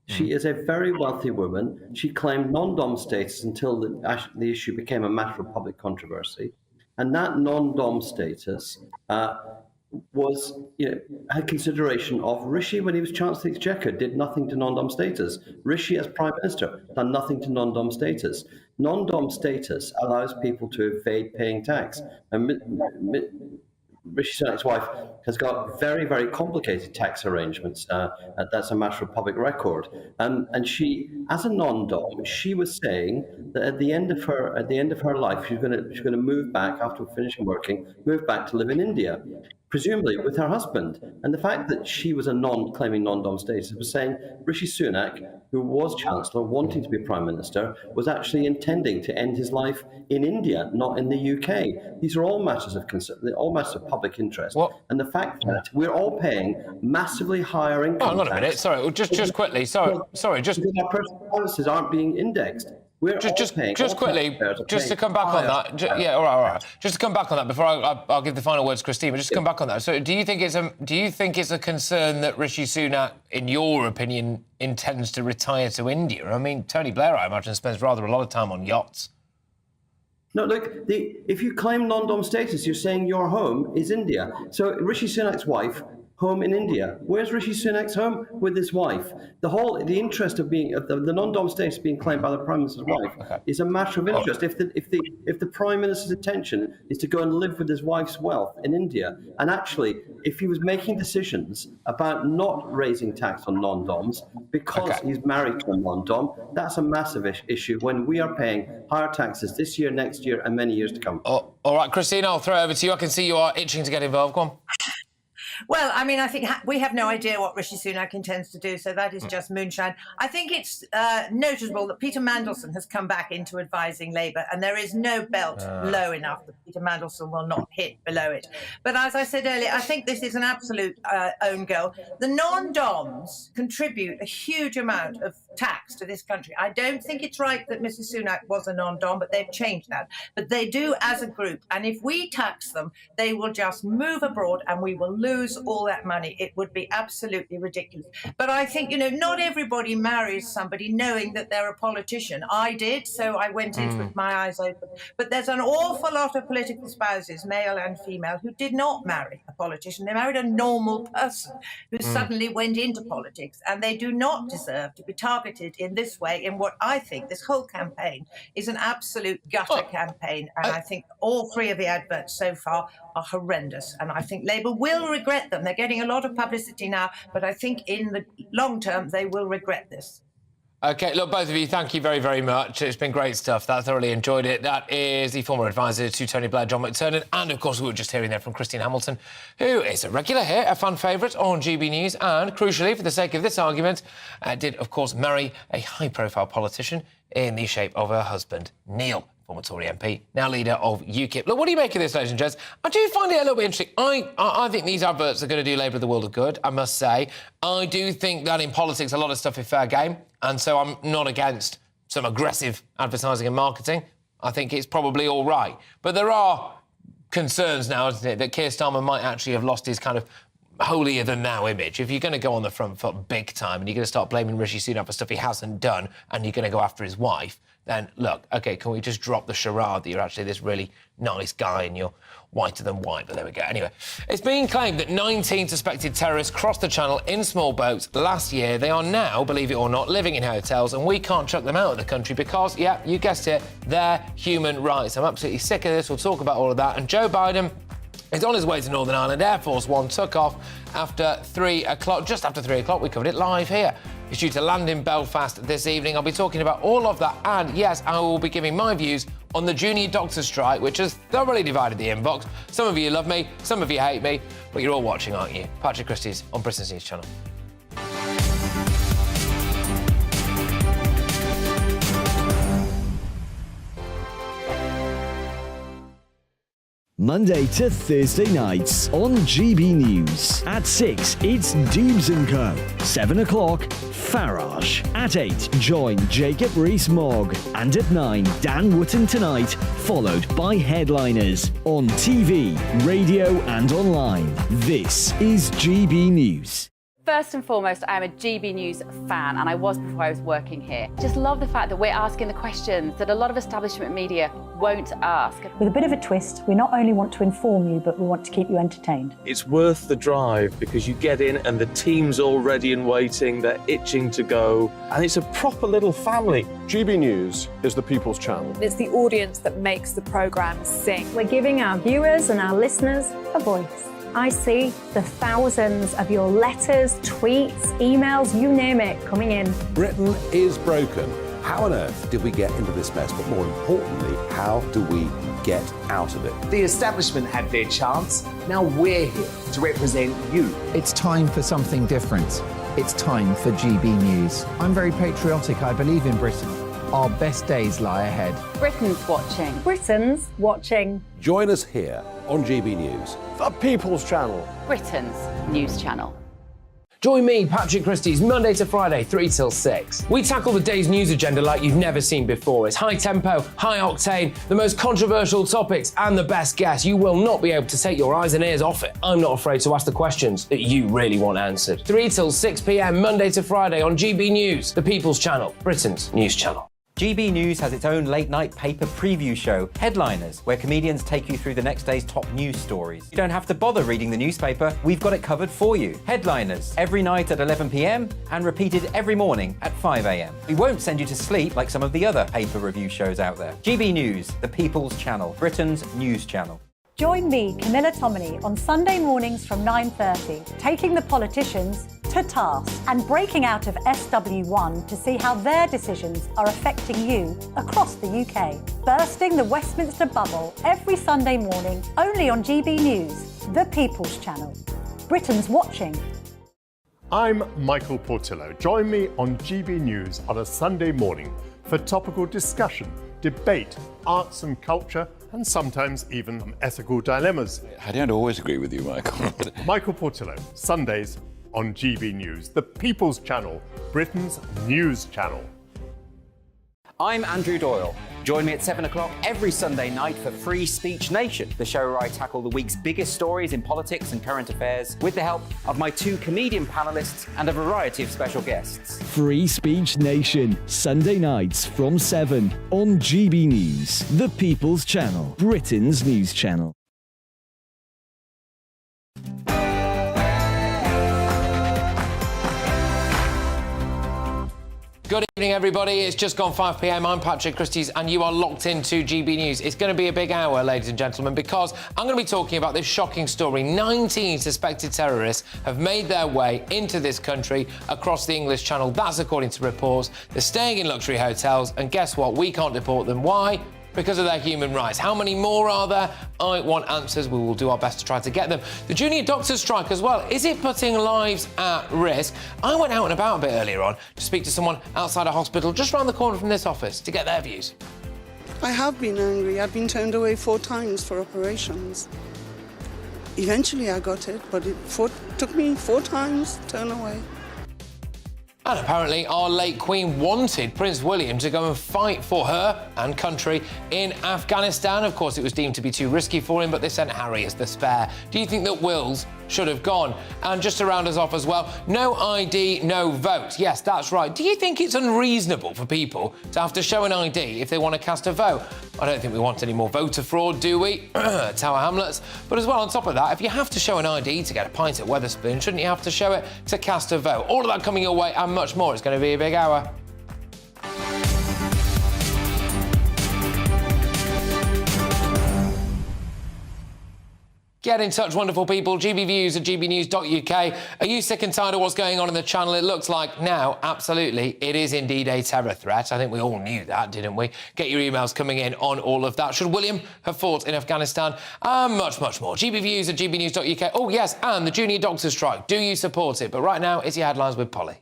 She is a very wealthy woman. She claimed non-dom status until the issue became a matter of public controversy. And that non-dom status was, had consideration of Rishi when he was Chancellor of the Exchequer, did nothing to non-dom status. Rishi as Prime Minister done nothing to non-dom status. Non-dom status allows people to evade paying tax. And Rishi Sunak's wife has got very, very complicated tax arrangements. That's a matter of public record. And she, as a non-dom, she was saying that at the end of her life, she's going to move back after finishing working, move back to live in India, presumably with her husband. And the fact that she was claiming non-dom status was saying Rishi Sunak, who was Chancellor, wanting to be Prime Minister, was actually intending to end his life in India, not in the UK. These are all matters of concern, all matters of public interest. And the fact that we're all paying massively higher income hang on a minute, sorry, just quickly, sorry, just... Because our personal policies aren't being indexed. Just quickly, just to come back on that. All right. Just to come back on that before I'll give the final words to Christine. But just to come back on that. So, do you think it's a concern that Rishi Sunak, in your opinion, intends to retire to India? I mean, Tony Blair, I imagine, spends rather a lot of time on yachts. No, look, if you claim non-dom status, you're saying your home is India. So Rishi Sunak's wife, home in India. Where's Rishi Sunak's home? With his wife. The interest of the non-dom status being claimed by the Prime Minister's wife is a matter of interest. If the Prime Minister's intention is to go and live with his wife's wealth in India, and actually, if he was making decisions about not raising tax on non-doms because he's married to a non-dom, that's a massive issue when we are paying higher taxes this year, next year, and many years to come. All right, Christine, I'll throw it over to you. I can see you are itching to get involved. Go on. Well, I mean, I think we have no idea what Rishi Sunak intends to do, so that is just moonshine. I think it's notable that Peter Mandelson has come back into advising Labour, and there is no belt low enough that Peter Mandelson will not hit below it. But as I said earlier, I think this is an absolute own goal. The non-doms contribute a huge amount of tax to this country. I don't think it's right that Mrs. Sunak was a non-dom, but they've changed that. But they do as a group, and if we tax them, they will just move abroad and we will lose all that money. It would be absolutely ridiculous. But I think, not everybody marries somebody knowing that they're a politician. I did, so I went in with my eyes open. But there's an awful lot of political spouses, male and female, who did not marry a politician. They married a normal person who suddenly went into politics, and they do not deserve to be targeted in this way, in what I think this whole campaign is an absolute gutter campaign. And I think all three of the adverts so far are horrendous. And I think Labour will regret them. They're getting a lot of publicity now, but I think in the long term, they will regret this. OK, look, both of you, thank you very, very much. It's been great stuff. I thoroughly enjoyed it. That is the former advisor to Tony Blair, John McTernan, and, of course, we were just hearing there from Christine Hamilton, who is a regular here, a fan favourite on GB News, and, crucially, for the sake of this argument, did, of course, marry a high-profile politician in the shape of her husband, Neil, former Tory MP, now leader of UKIP. Look, what do you make of this, ladies and gents? I do find it a little bit interesting. I think these adverts are going to do Labour the world of good, I must say. I do think that in politics a lot of stuff is fair game, and so I'm not against some aggressive advertising and marketing. I think it's probably all right. But there are concerns now, isn't it, that Keir Starmer might actually have lost his kind of holier-than-thou image. If you're going to go on the front foot big time and you're going to start blaming Rishi Sunak for stuff he hasn't done and you're going to go after his wife, then, look, OK, can we just drop the charade that you're actually this really nice guy and you're whiter than white? But there we go. Anyway, it's been claimed that 19 suspected terrorists crossed the Channel in small boats last year. They are now, believe it or not, living in hotels, and we can't chuck them out of the country because, yeah, you guessed it, they're human rights. I'm absolutely sick of this. We'll talk about all of that. And Joe Biden is on his way to Northern Ireland. Air Force One took off after 3 o'clock. Just after 3 o'clock, we covered it live here. He's due to land in Belfast this evening. I'll be talking about all of that, and yes, I will be giving my views on the junior doctor strike, which has thoroughly divided the inbox. Some of you love me, some of you hate me, but you're all watching, aren't you? Patrick Christys on Britain's News Channel. Monday to Thursday nights on GB News. At 6, it's Dubes & Co. 7 o'clock, Farage. At 8, join Jacob Rees-Mogg. And at 9, Dan Wootton Tonight, followed by Headliners. On TV, radio and online. This is GB News. First and foremost, I'm a GB News fan, and I was before I was working here. Just love the fact that we're asking the questions that a lot of establishment media won't ask. With a bit of a twist, we not only want to inform you, but we want to keep you entertained. It's worth the drive because you get in and the team's all ready and waiting, they're itching to go, and it's a proper little family. GB News is the People's Channel. It's the audience that makes the programme sing. We're giving our viewers and our listeners a voice. I see the thousands of your letters, tweets, emails, you name it, coming in. Britain is broken. How on earth did we get into this mess? But more importantly, how do we get out of it? The establishment had their chance. Now we're here to represent you. It's time for something different. It's time for GB News. I'm very patriotic. I believe in Britain. Our best days lie ahead. Britain's watching. Britain's watching. Join us here on GB News. The People's Channel. Britain's news channel. Join me, Patrick Christys, Monday to Friday, 3 till 6. We tackle the day's news agenda like you've never seen before. It's high tempo, high octane, the most controversial topics, and the best guests. You will not be able to take your eyes and ears off it. I'm not afraid to ask the questions that you really want answered. 3 till 6 p.m, Monday to Friday on GB News, the People's Channel, Britain's news channel. GB News has its own late-night paper preview show, Headliners, where comedians take you through the next day's top news stories. You don't have to bother reading the newspaper, we've got it covered for you. Headliners, every night at 11 p.m, and repeated every morning at 5 a.m. We won't send you to sleep like some of the other paper review shows out there. GB News, the People's Channel, Britain's news channel. Join me, Camilla Tominey, on Sunday mornings from 9:30, taking the politicians to task and breaking out of SW1 to see how their decisions are affecting you across the UK. Bursting the Westminster bubble every Sunday morning, only on GB News, the People's Channel. Britain's watching. I'm Michael Portillo. Join me on GB News on a Sunday morning for topical discussion, debate, arts and culture, and sometimes even ethical dilemmas. I don't always agree with you, Michael. Michael Portillo, Sundays on GB News, the People's Channel, Britain's news channel. I'm Andrew Doyle. Join me at 7 o'clock every Sunday night for Free Speech Nation, the show where I tackle the week's biggest stories in politics and current affairs with the help of my 2 comedian panellists and a variety of special guests. Free Speech Nation, Sunday nights from 7 on GB News, the People's Channel, Britain's news channel. Good evening, everybody. It's just gone 5 p.m. I'm Patrick Christys, and you are locked into GB News. It's going to be a big hour, ladies and gentlemen, because I'm going to be talking about this shocking story. 19 suspected terrorists have made their way into this country across the English Channel. That's according to reports. They're staying in luxury hotels, and guess what? We can't deport them. Why? Because of their human rights. How many more are there? I want answers. We will do our best to try to get them. The junior doctors' strike as well. Is it putting lives at risk? I went out and about a bit earlier on to speak to someone outside a hospital just round the corner from this office to get their views. I have been angry. I've been turned away 4 times for operations. Eventually I got it, but it took me 4 times to turn away. And apparently our late Queen wanted Prince William to go and fight for her and country in Afghanistan. Of course, it was deemed to be too risky for him, but they sent Harry as the spare. Do you think that Wills should have gone? And just to round us off as well, no ID, no vote. Yes, that's right. Do you think it's unreasonable for people to have to show an ID if they want to cast a vote? I don't think we want any more voter fraud, do we? Tower Hamlets. But as well, on top of that, if you have to show an ID to get a pint at Wetherspoon, shouldn't you have to show it to cast a vote? All of that coming your way and much more. It's going to be a big hour. Get in touch, wonderful people. GBViews at gbnews.uk. Are you sick and tired of what's going on in the channel? It looks like now, absolutely, it is indeed a terror threat. I think we all knew that, didn't we? Get your emails coming in on all of that. Should William have fought in Afghanistan? And much, much more. GBViews at gbnews.uk. Oh, yes, and the junior doctors' strike. Do you support it? But right now, it's your headlines with Polly.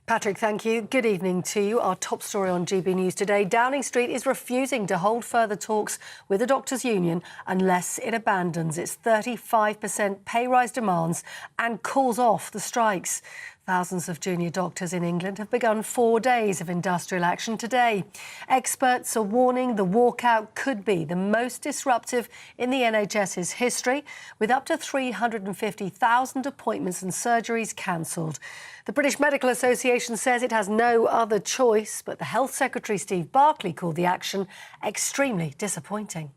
Patrick, thank you. Good evening to you. Our top story on GB News today. Downing Street is refusing to hold further talks with the Doctors' Union unless it abandons its 35% pay rise demands and calls off the strikes. Thousands of junior doctors in England have begun 4 days of industrial action today. Experts are warning the walkout could be the most disruptive in the NHS's history, with up to 350,000 appointments and surgeries cancelled. The British Medical Association says it has no other choice, but the Health Secretary Steve Barclay called the action extremely disappointing.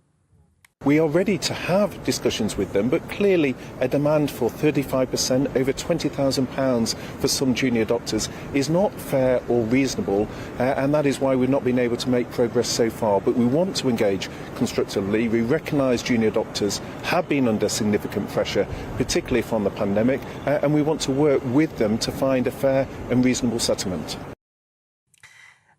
We are ready to have discussions with them, but clearly a demand for 35%, over £20,000 for some junior doctors is not fair or reasonable, and that is why we've not been able to make progress so far. But we want to engage constructively. We recognise junior doctors have been under significant pressure, particularly from the pandemic, and we want to work with them to find a fair and reasonable settlement.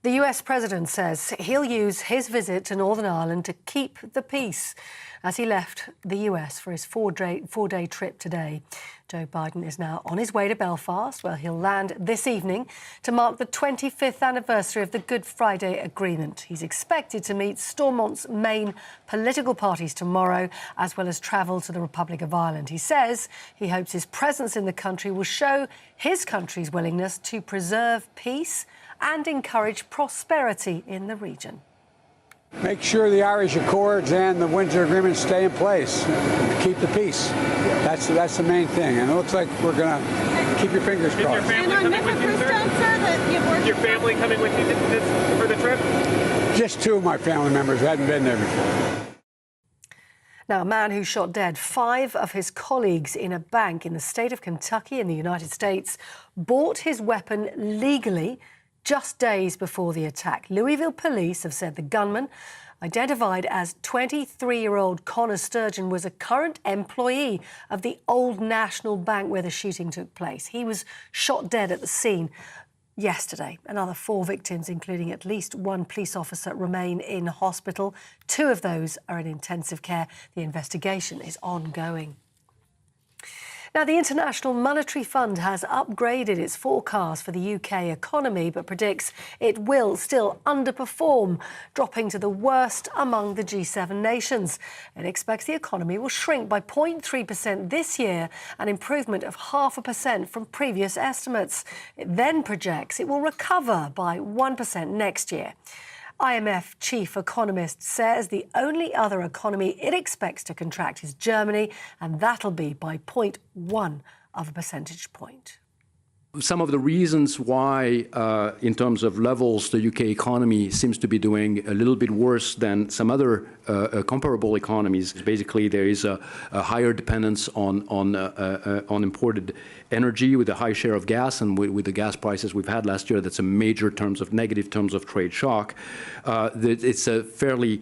The US president says he'll use his visit to Northern Ireland to keep the peace as he left the US for his four-day trip today. Joe Biden is now on his way to Belfast, where he'll land this evening to mark the 25th anniversary of the Good Friday Agreement. He's expected to meet Stormont's main political parties tomorrow, as well as travel to the Republic of Ireland. He says he hopes his presence in the country will show his country's willingness to preserve peace and encourage prosperity in the region. Make sure the Irish Accords and the Windsor Agreement stay in place. Keep the peace. That's the main thing. And it looks like we're going to keep your fingers crossed. Your family coming with you for the trip? Just 2 of my family members hadn't been there before. Now, a man who shot dead 5 of his colleagues in a bank in the state of Kentucky in the United States bought his weapon legally just days before the attack. Louisville police have said the gunman, identified as 23-year-old Connor Sturgeon, was a current employee of the Old National Bank where the shooting took place. He was shot dead at the scene yesterday. Another 4 victims, including at least 1 police officer, remain in hospital. 2 of those are in intensive care. The investigation is ongoing. Now, the International Monetary Fund has upgraded its forecast for the UK economy, but predicts it will still underperform, dropping to the worst among the G7 nations. It expects the economy will shrink by 0.3% this year, an improvement of 0.5% from previous estimates. It then projects it will recover by 1% next year. IMF chief economist says the only other economy it expects to contract is Germany, and that'll be by 0.1 of a percentage point. Some of the reasons why, in terms of levels, the UK economy seems to be doing a little bit worse than some other comparable economies. Basically, there is a higher dependence on imported energy with a high share of gas, and with the gas prices we've had last year, that's a major negative terms of trade shock. It's a fairly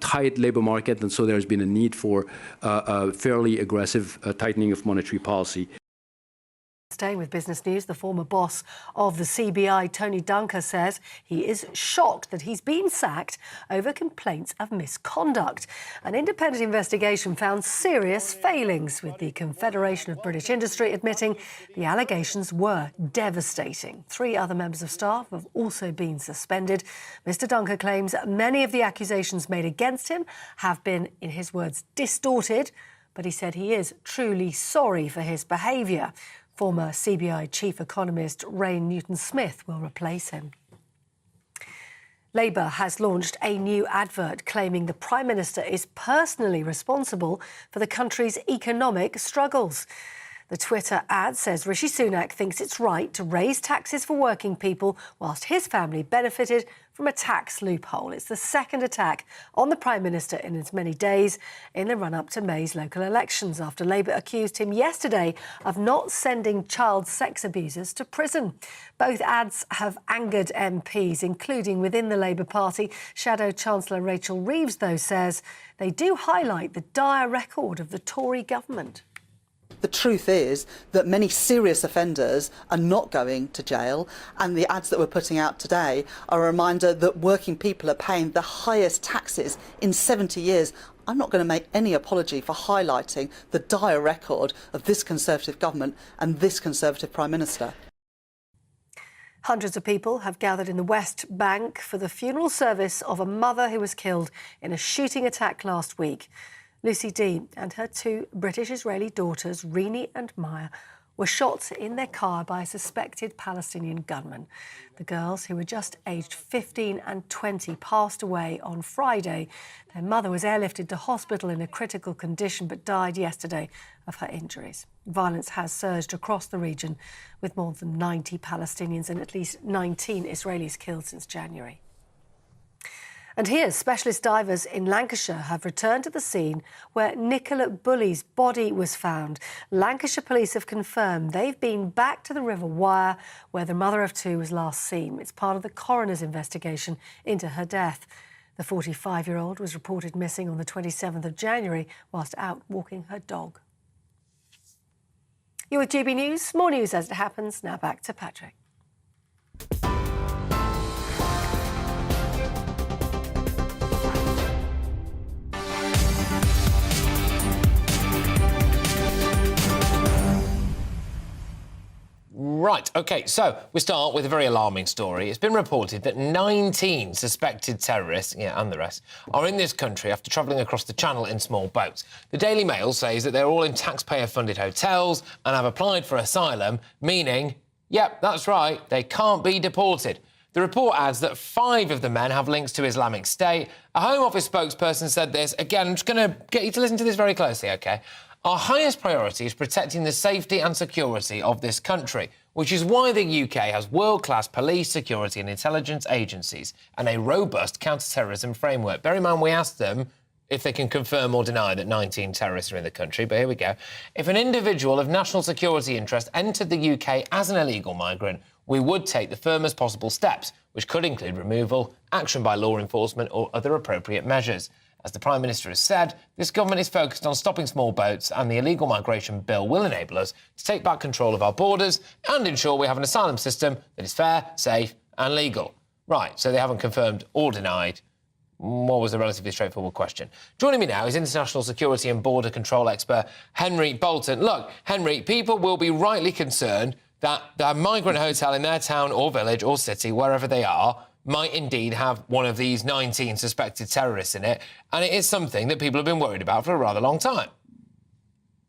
tight labour market, and so there's been a need for a fairly aggressive tightening of monetary policy. Staying with business news, the former boss of the CBI, Tony Dunker, says he is shocked that he's been sacked over complaints of misconduct. An independent investigation found serious failings, with the Confederation of British Industry admitting the allegations were devastating. 3 other members of staff have also been suspended. Mr. Dunker claims many of the accusations made against him have been, in his words, distorted, but he said he is truly sorry for his behaviour. Former CBI chief economist Ray Newton-Smith will replace him. Labour has launched a new advert claiming the Prime Minister is personally responsible for the country's economic struggles. The Twitter ad says Rishi Sunak thinks it's right to raise taxes for working people whilst his family benefited from a tax loophole. It's the second attack on the Prime Minister in as many days in the run-up to May's local elections, after Labour accused him yesterday of not sending child sex abusers to prison. Both ads have angered MPs, including within the Labour Party. Shadow Chancellor Rachel Reeves, though, says they do highlight the dire record of the Tory government. The truth is that many serious offenders are not going to jail, and the ads that we're putting out today are a reminder that working people are paying the highest taxes in 70 years. I'm not going to make any apology for highlighting the dire record of this Conservative government and this Conservative Prime Minister. Hundreds of people have gathered in the West Bank for the funeral service of a mother who was killed in a shooting attack last week. Lucy D and her 2 British-Israeli daughters, Rini and Maya, were shot in their car by a suspected Palestinian gunman. The girls, who were just aged 15 and 20, passed away on Friday. Their mother was airlifted to hospital in a critical condition but died yesterday of her injuries. Violence has surged across the region, with more than 90 Palestinians and at least 19 Israelis killed since January. And here, specialist divers in Lancashire have returned to the scene where Nicola Bully's body was found. Lancashire police have confirmed they've been back to the River Wyre, where the mother of 2 was last seen. It's part of the coroner's investigation into her death. The 45-year-old was reported missing on the 27th of January whilst out walking her dog. You're with GB News. More news as it happens. Now back to Patrick. Right, OK, so we start with a very alarming story. It's been reported that 19 suspected terrorists, and the rest, are in this country after travelling across the Channel in small boats. The Daily Mail says that they're all in taxpayer-funded hotels and have applied for asylum, meaning, yep, that's right, they can't be deported. The report adds that 5 of the men have links to Islamic State. A Home Office spokesperson said this. Again, I'm just going to get you to listen to this very closely, OK? Our highest priority is protecting the safety and security of this country, which is why the UK has world-class police, security and intelligence agencies and a robust counter-terrorism framework. Bear in mind, we asked them if they can confirm or deny that 19 terrorists are in the country, but here we go. If an individual of national security interest entered the UK as an illegal migrant, we would take the firmest possible steps, which could include removal, action by law enforcement or other appropriate measures. As the Prime Minister has said, this government is focused on stopping small boats, and the illegal migration bill will enable us to take back control of our borders and ensure we have an asylum system that is fair, safe and legal. Right, so they haven't confirmed or denied what was a relatively straightforward question. Joining me now is international security and border control expert Henry Bolton. Look, Henry, people will be rightly concerned that the migrant hotel in their town or village or city, wherever they are, might indeed have one of these 19 suspected terrorists in it, and it is something that people have been worried about for a rather long time.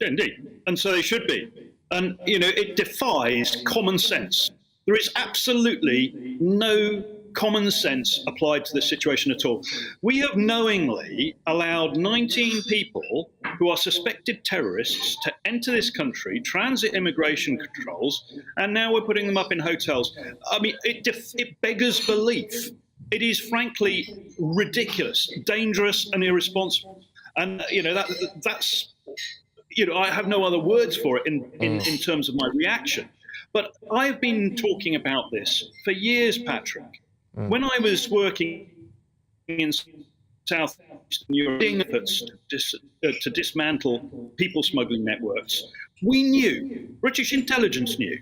Indeed, and so they should be. And, you know, it defies common sense. There is absolutely no common sense applied to this situation at all. We have knowingly allowed 19 people who are suspected terrorists to enter this country, transit immigration controls, and now we're putting them up in hotels. I mean, it beggars belief. It is frankly ridiculous, dangerous, and irresponsible. And that's I have no other words for it in terms of my reaction. But I've been talking about this for years, Patrick. When I was working in Southeastern Europe, efforts to dismantle people smuggling networks, we knew, British intelligence knew,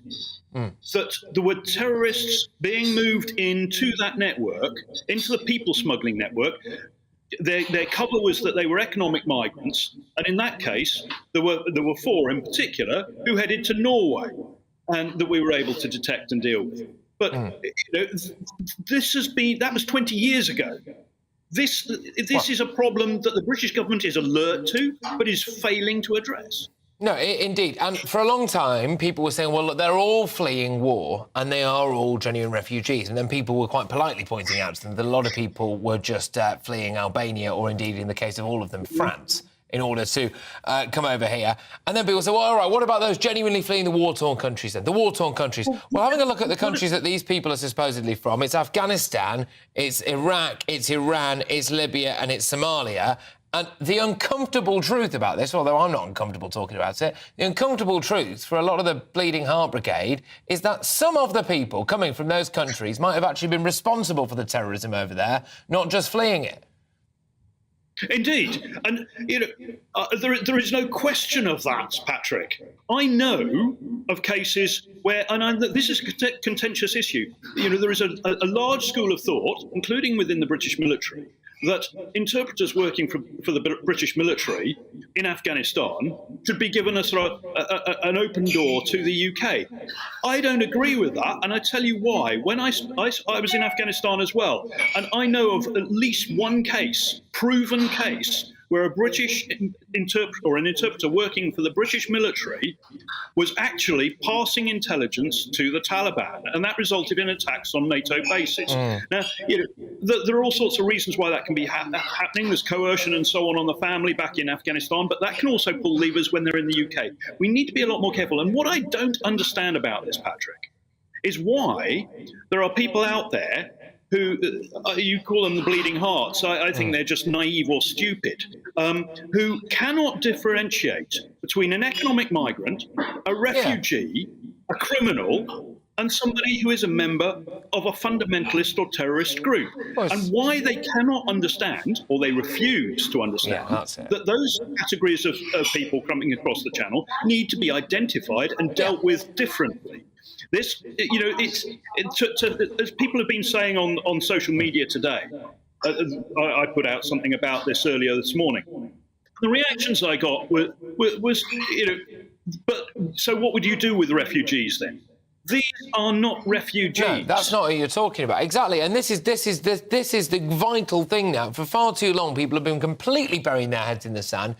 that there were terrorists being moved into that network, into the people smuggling network. Their cover was that they were economic migrants, and in that case, there were 4 in particular who headed to Norway, and that we were able to detect and deal with. But that was 20 years ago. This is a problem that the British government is alert to, but is failing to address. No, indeed. And for a long time, people were saying, well, look, they're all fleeing war and they are all genuine refugees. And then people were quite politely pointing out to them that a lot of people were just fleeing Albania, or indeed, in the case of all of them, France, in order to come over here. And then people say, well, all right, what about those genuinely fleeing the war-torn countries then? The war-torn countries. Well, having a look at the countries that these people are supposedly from, it's Afghanistan, it's Iraq, it's Iran, it's Libya and it's Somalia. And the uncomfortable truth about this, although I'm not uncomfortable talking about it, the uncomfortable truth for a lot of the Bleeding Heart Brigade is that some of the people coming from those countries might have actually been responsible for the terrorism over there, not just fleeing it. Indeed. And, there is no question of that, Patrick. I know of cases where, this is a contentious issue, there is a large school of thought, including within the British military, that interpreters working for the British military in Afghanistan should be given a sort of an open door to the UK. I don't agree with that, and I tell you why. When I was in Afghanistan as well, and I know of at least one case, proven case, where a British interpreter working for the British military was actually passing intelligence to the Taliban, and that resulted in attacks on NATO bases. Now, there are all sorts of reasons why that can be happening. There's coercion and so on the family back in Afghanistan, but that can also pull levers when they're in the UK. We need to be a lot more careful. And what I don't understand about this, Patrick, is why there are people out there who, you call them the bleeding hearts, I think they're just naive or stupid, who cannot differentiate between an economic migrant, a refugee, a criminal, and somebody who is a member of a fundamentalist or terrorist group. And why they cannot understand, or they refuse to understand, that those categories of people coming across the channel need to be identified and dealt with differently. This, as people have been saying on social media today, I put out something about this earlier this morning. The reactions I got was, but so what would you do with refugees then? These are not refugees. No, that's not what you're talking about. Exactly, and this is the vital thing now. For far too long, people have been completely burying their heads in the sand,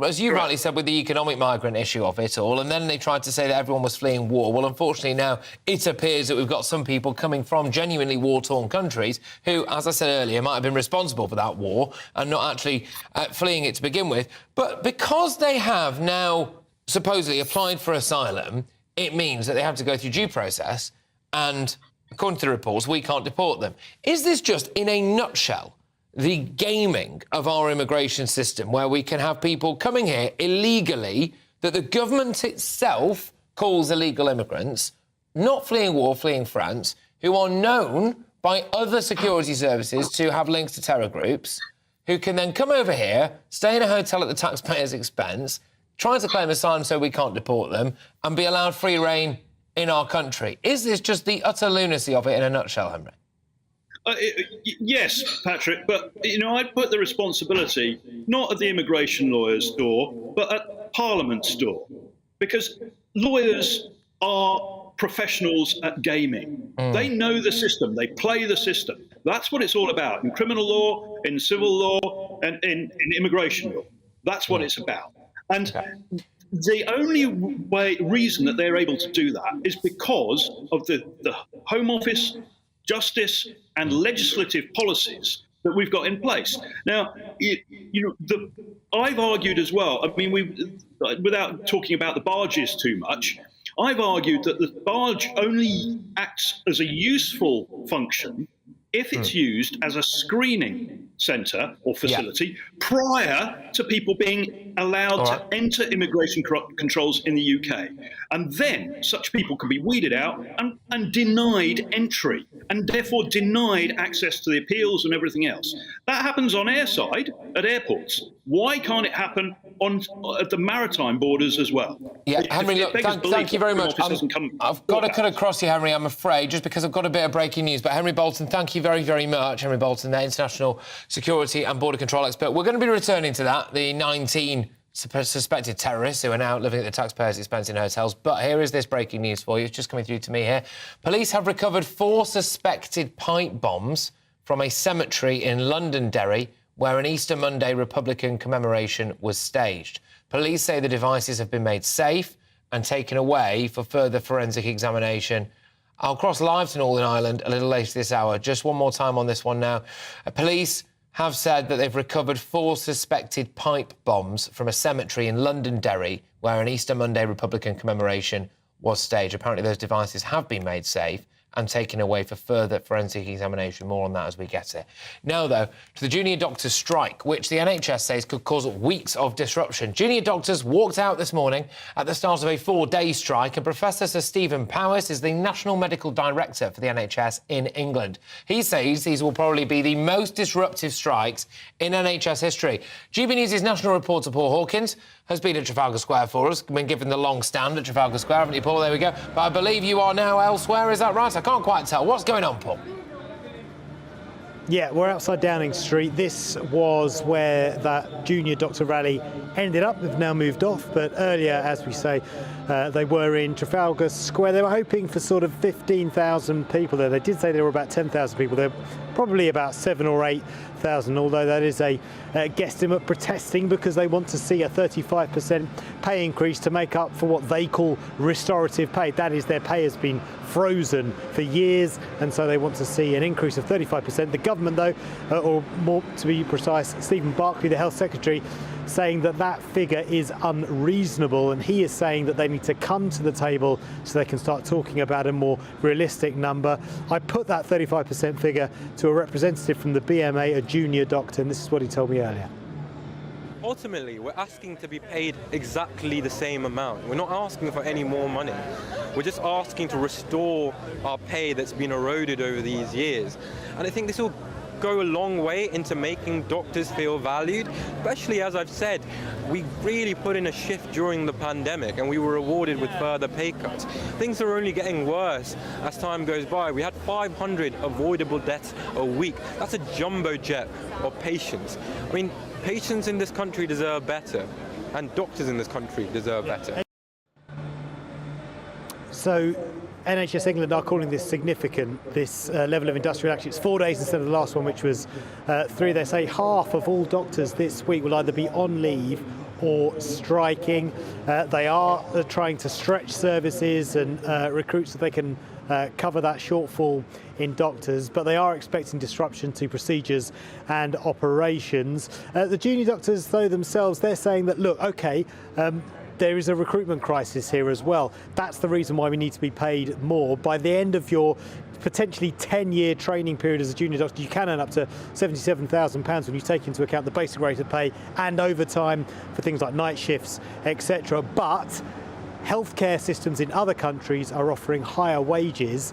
as you rightly said, with the economic migrant issue of it all, and then they tried to say that everyone was fleeing war. Well, unfortunately now, it appears that we've got some people coming from genuinely war-torn countries who, as I said earlier, might have been responsible for that war and not actually fleeing it to begin with. But because they have now supposedly applied for asylum, it means that they have to go through due process and, according to the reports, we can't deport them. Is this just, in a nutshell, the gaming of our immigration system, where we can have people coming here illegally that the government itself calls illegal immigrants, not fleeing war, fleeing France, who are known by other security services to have links to terror groups, who can then come over here, stay in a hotel at the taxpayer's expense, trying to claim asylum so we can't deport them, and be allowed free reign in our country? Is this just the utter lunacy of it in a nutshell, Henry? Yes, Patrick, but, I'd put the responsibility not at the immigration lawyer's door, but at Parliament's door. Because lawyers are professionals at gaming. They know the system. They play the system. That's what it's all about in criminal law, in civil law, and in immigration law. That's what it's about. And the only reason that they're able to do that is because of the Home Office justice and legislative policies that we've got in place. Now, I've argued as well, I mean, without talking about the barges too much, I've argued that the barge only acts as a useful function if it's used as a screening centre or facility prior to people being allowed to enter immigration controls in the UK. And then such people can be weeded out and denied entry, and therefore denied access to the appeals and everything else. That happens on airside at airports. Why can't it happen at the maritime borders as well? Yeah, Henry, look, thank you very much. I've got to cut across you, Henry, I'm afraid, just because I've got a bit of breaking news. But Henry Bolton, thank you very, very much. Henry Bolton, the international security and border control expert. We're going to be returning to that, the 19 suspected terrorists who are now living at the taxpayers' expense in hotels. But here is this breaking news for you. It's just coming through to me here. Police have recovered 4 suspected pipe bombs from a cemetery in Londonderry, where an Easter Monday Republican commemoration was staged. Police say the devices have been made safe and taken away for further forensic examination. I'll cross live to Northern Ireland a little later this hour. Just one more time on this one now. Police have said that they've recovered 4 suspected pipe bombs from a cemetery in Londonderry, where an Easter Monday Republican commemoration was staged. Apparently those devices have been made safe and taken away for further forensic examination. More on that as we get it. Now, though, to the junior doctors' strike, which the NHS says could cause weeks of disruption. Junior doctors walked out this morning at the start of a 4-day strike, and Professor Sir Stephen Powis is the National Medical Director for the NHS in England. He says these will probably be the most disruptive strikes in NHS history. GB News' national reporter Paul Hawkins has been at Trafalgar Square for us, been given the long stand at Trafalgar Square, haven't you, Paul? There we go. But I believe you are now elsewhere, is that right? I can't quite tell. What's going on, Paul? Yeah, we're outside Downing Street. This was where that junior doctor rally ended up. They've now moved off, but earlier, as we say, they were in Trafalgar Square. They were hoping for sort of 15,000 people there. They did say there were about 10,000 people there, probably about 7,000 or 8,000, although that is a guesstimate, protesting because they want to see a 35% pay increase to make up for what they call restorative pay. That is, their pay has been frozen for years, and so they want to see an increase of 35%. The government, though, or more to be precise, Stephen Barclay, the Health Secretary, saying that that figure is unreasonable, and he is saying that they need to come to the table so they can start talking about a more realistic number. I put that 35% figure to a representative from the BMA, a junior doctor, and this is what he told me earlier. Ultimately, we're asking to be paid exactly the same amount. We're not asking for any more money. We're just asking to restore our pay that's been eroded over these years. And I think this will go a long way into making doctors feel valued, especially, as I've said, we really put in a shift during the pandemic and we were rewarded with further pay cuts. Things are only getting worse as time goes by. We had 500 avoidable deaths a week. That's a jumbo jet of patients. I mean, patients in this country deserve better, and doctors in this country deserve better. So NHS England are calling this significant, this level of industrial action. It's 4 days instead of the last one, which was 3. They say half of all doctors this week will either be on leave or striking. They are trying to stretch services and recruit so they can cover that shortfall in doctors, but they are expecting disruption to procedures and operations. The junior doctors, though, themselves, they're saying that, look, OK, there is a recruitment crisis here as well. That's the reason why we need to be paid more. By the end of your potentially 10-year training period as a junior doctor, you can earn up to £77,000 when you take into account the basic rate of pay and overtime for things like night shifts, etc. But healthcare systems in other countries are offering higher wages,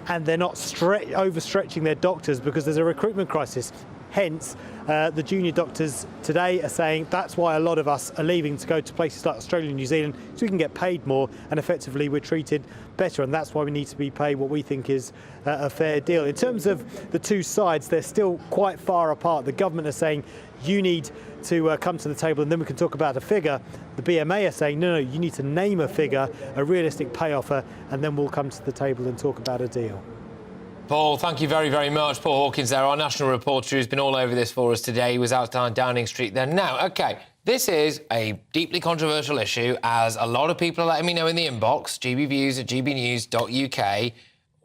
and they're not overstretching their doctors because there's a recruitment crisis. Hence, the junior doctors today are saying that's why a lot of us are leaving to go to places like Australia and New Zealand, so we can get paid more and effectively we're treated better, and that's why we need to be paid what we think is a fair deal. In terms of the two sides, they're still quite far apart. The government are saying you need to come to the table and then we can talk about a figure. The BMA are saying no, you need to name a figure, a realistic pay offer, and then we'll come to the table and talk about a deal. Paul, thank you very, very much. Paul Hawkins there, our national reporter who's been all over this for us today. He was outside Downing Street then. Now, OK, this is a deeply controversial issue, as a lot of people are letting me know in the inbox, gbviews@gbnews.uk.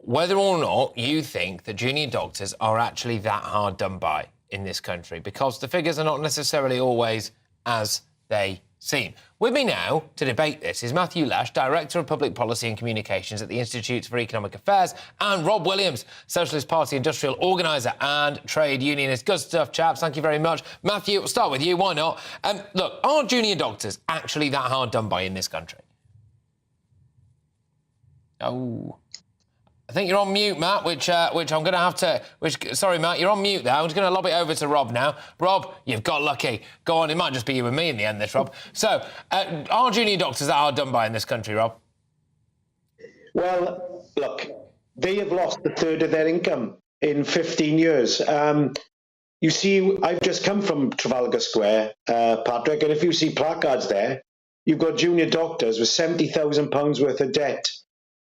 whether or not you think that junior doctors are actually that hard done by in this country, because the figures are not necessarily always as they seem. With me now to debate this is Matthew Lash, Director of Public Policy and Communications at the Institute for Economic Affairs, and Rob Williams, Socialist Party industrial organiser and trade unionist. Good stuff, chaps. Thank you very much. Matthew, we'll start with you. Why not? Look, are junior doctors actually that hard done by in this country? Oh, I think you're on mute, Matt, which I'm going to have to... sorry, Matt, you're on mute there. I'm just going to lob it over to Rob now. Rob, you've got lucky. Go on, it might just be you and me in the end, this, Rob. So, are junior doctors that hard done by in this country, Rob? Well, look, they have lost a third of their income in 15 years. You see, I've just come from Trafalgar Square, Patrick, and if you see placards there, you've got junior doctors with £70,000 worth of debt.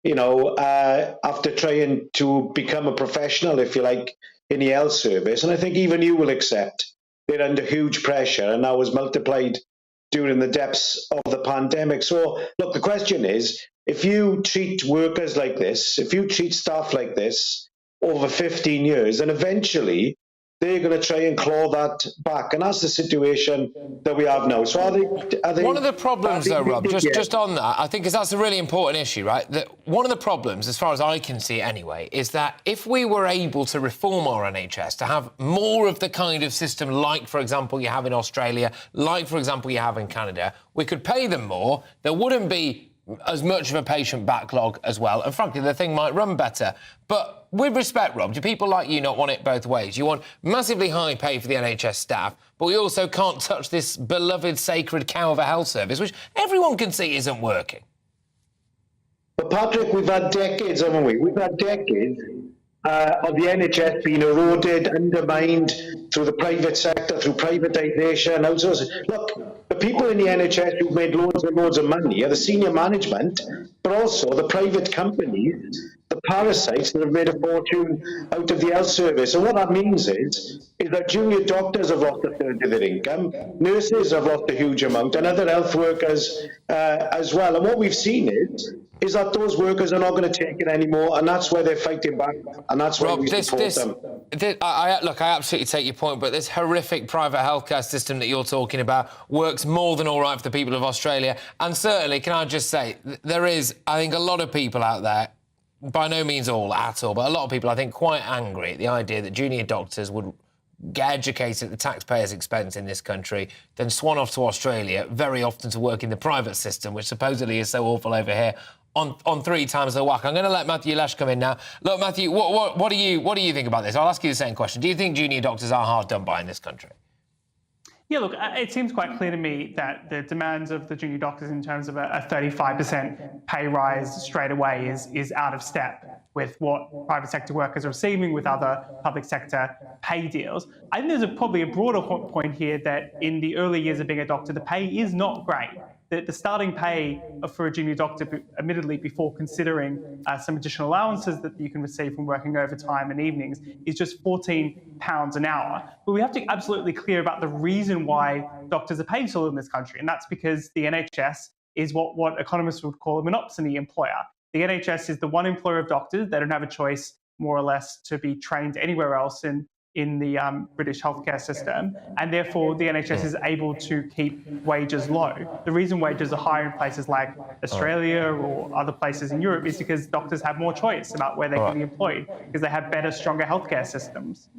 You know, after trying to become a professional, if you like, in the health service. And I think even you will accept they're under huge pressure, and that was multiplied during the depths of the pandemic. So, look, the question is, if you treat workers like this, if you treat staff like this over 15 years, then eventually they're going to try and claw that back. And that's the situation that we have now. So are they one of the problems, though, Rob, just on that, I think, because that's a really important issue, right? That one of the problems, as far as I can see anyway, is that if we were able to reform our NHS, to have more of the kind of system like, for example, you have in Australia, like, for example, you have in Canada, we could pay them more. There wouldn't be as much of a patient backlog as well, and frankly, the thing might run better. But with respect, Rob, do people like you not want it both ways? You want massively high pay for the NHS staff, but we also can't touch this beloved sacred cow of a health service, which everyone can see isn't working. But Patrick, we've had decades, haven't we? We've had decades of the NHS being eroded, undermined through the private sector, through privatisation, outsourcing. Look, the people in the NHS who've made loads and loads of money are the senior management, but also the private companies, the parasites that have made a fortune out of the health service. And what that means is that junior doctors have lost a third of their income, nurses have lost a huge amount, and other health workers as well. And what we've seen is that those workers are not going to take it anymore, and that's where they're fighting back, and that's why we support them. Look, I absolutely take your point, but this horrific private healthcare system that you're talking about works more than all right for the people of Australia. And certainly, can I just say, there is, I think, a lot of people out there, by no means all at all, but a lot of people, I think, quite angry at the idea that junior doctors would get educated at the taxpayers' expense in this country, then swan off to Australia, very often to work in the private system, which supposedly is so awful over here, on 3 times the whack. I'm going to let Matthew Lash come in now. Look, Matthew, what do you think about this? I'll ask you the same question. Do you think junior doctors are hard done by in this country? Yeah, look, it seems quite clear to me that the demands of the junior doctors in terms of a 35% pay rise straight away is out of step with what private sector workers are receiving with other public sector pay deals. I think there's probably a broader point here that in the early years of being a doctor, the pay is not great. The starting pay for a junior doctor, admittedly before considering some additional allowances that you can receive from working overtime and evenings, is just £14 an hour. But we have to be absolutely clear about the reason why doctors are paid so little in this country, and that's because the NHS is what economists would call a monopsony employer. The NHS is the one employer of doctors. They don't have a choice, more or less, to be trained anywhere else in the British healthcare system, and therefore the NHS is able to keep wages low. The reason wages are higher in places like Australia or other places in Europe is because doctors have more choice about where they can be employed, because they have better, stronger healthcare systems.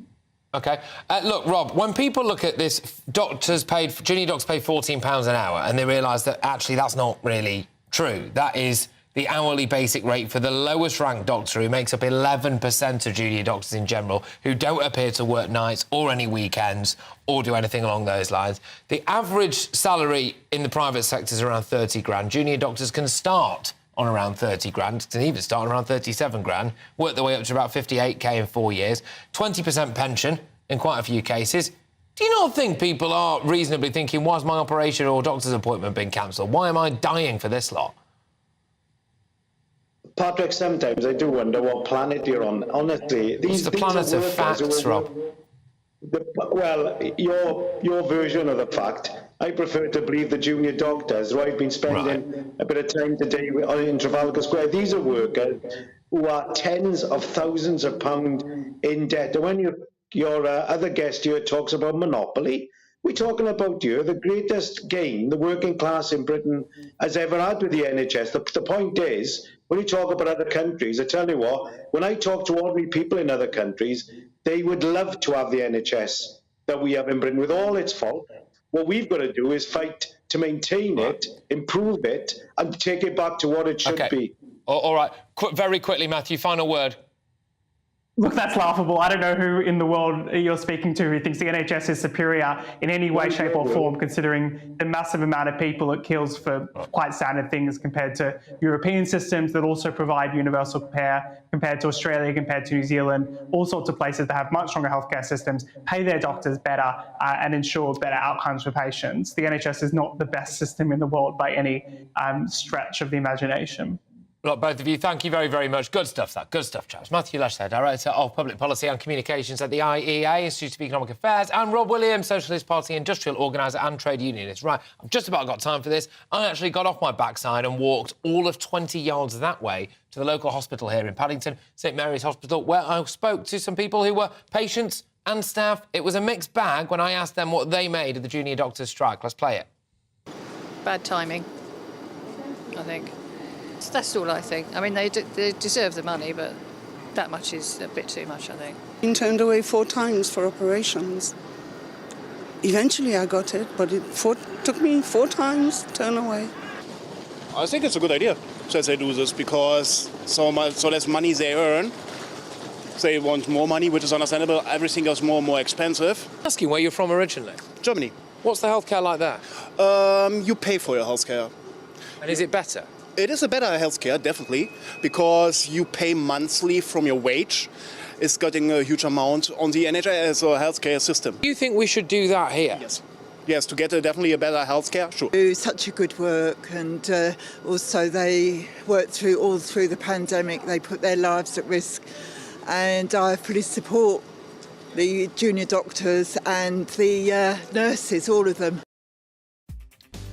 OK. Look, Rob, when people look at this, junior doctors pay £14 an hour, and they realise that actually that's not really true. That is the hourly basic rate for the lowest ranked doctor, who makes up 11% of junior doctors in general, who don't appear to work nights or any weekends or do anything along those lines. The average salary in the private sector is around 30 grand. Junior doctors can start on around 30 grand, can even start on around 37 grand, work their way up to about 58k in 4 years, 20% pension in quite a few cases. Do you not think people are reasonably thinking, why's my operation or doctor's appointment been cancelled? Why am I dying for this lot? Patrick, sometimes I do wonder what planet you're on. Honestly, these the planet of facts, Rob. Well, your version of the fact. I prefer to believe the junior doctors, who I've been spending a bit of time today in Trafalgar Square. These are workers who are tens of thousands of pounds in debt. And when your other guest here talks about monopoly, we're talking about the greatest gain the working class in Britain has ever had with the NHS. The point is, when you talk about other countries, I tell you what, when I talk to ordinary people in other countries, they would love to have the NHS that we have in Britain with all its faults. What we've got to do is fight to maintain it, improve it, and take it back to what it should be. All right. Very quickly, Matthew, final word. Look, that's laughable. I don't know who in the world you're speaking to who thinks the NHS is superior in any way, shape or form, considering the massive amount of people it kills for quite standard things compared to European systems that also provide universal care, compared to Australia, compared to New Zealand, all sorts of places that have much stronger healthcare systems, pay their doctors better and ensure better outcomes for patients. The NHS is not the best system in the world by any stretch of the imagination. Look, both of you, thank you very, very much. Good stuff, that. Good stuff, chaps. Matthew Lush there, Director of Public Policy and Communications at the IEA, Institute of Economic Affairs, and Rob Williams, Socialist Party Industrial Organiser and Trade Unionist. Right, I've just about got time for this. I actually got off my backside and walked all of 20 yards that way to the local hospital here in Paddington, St Mary's Hospital, where I spoke to some people who were patients and staff. It was a mixed bag when I asked them what they made of the junior doctors' strike. Let's play it. Bad timing, I think. That's all I think. I mean, they deserve the money, but that much is a bit too much, I think. Been turned away 4 times for operations. Eventually I got it, but it took me 4 times to turn away. I think it's a good idea that they do this because so less money they earn. They want more money, which is understandable. Everything is more and more expensive. Asking where you're from originally? Germany. What's the healthcare like there? You pay for your healthcare. And is it better? It is a better healthcare, definitely, because you pay monthly from your wage. It's getting a huge amount on the NHS healthcare system. Do you think we should do that here? Yes. Yes, to get definitely a better healthcare, sure. Do such a good work, and also they worked all through the pandemic. They put their lives at risk, and I fully support the junior doctors and the nurses, all of them.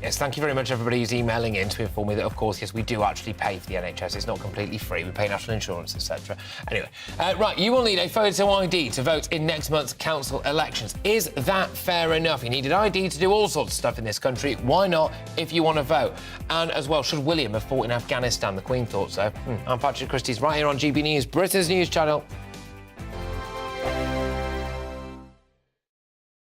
Yes, thank you very much, everybody who's emailing in to inform me that, of course, yes, we do actually pay for the NHS. It's not completely free. We pay national insurance, etc. Anyway, right, you will need a photo ID to vote in next month's council elections. Is that fair enough? You needed ID to do all sorts of stuff in this country. Why not if you want to vote? And as well, should William have fought in Afghanistan? The Queen thought so. I'm Patrick Christys, right here on GB News, Britain's news channel.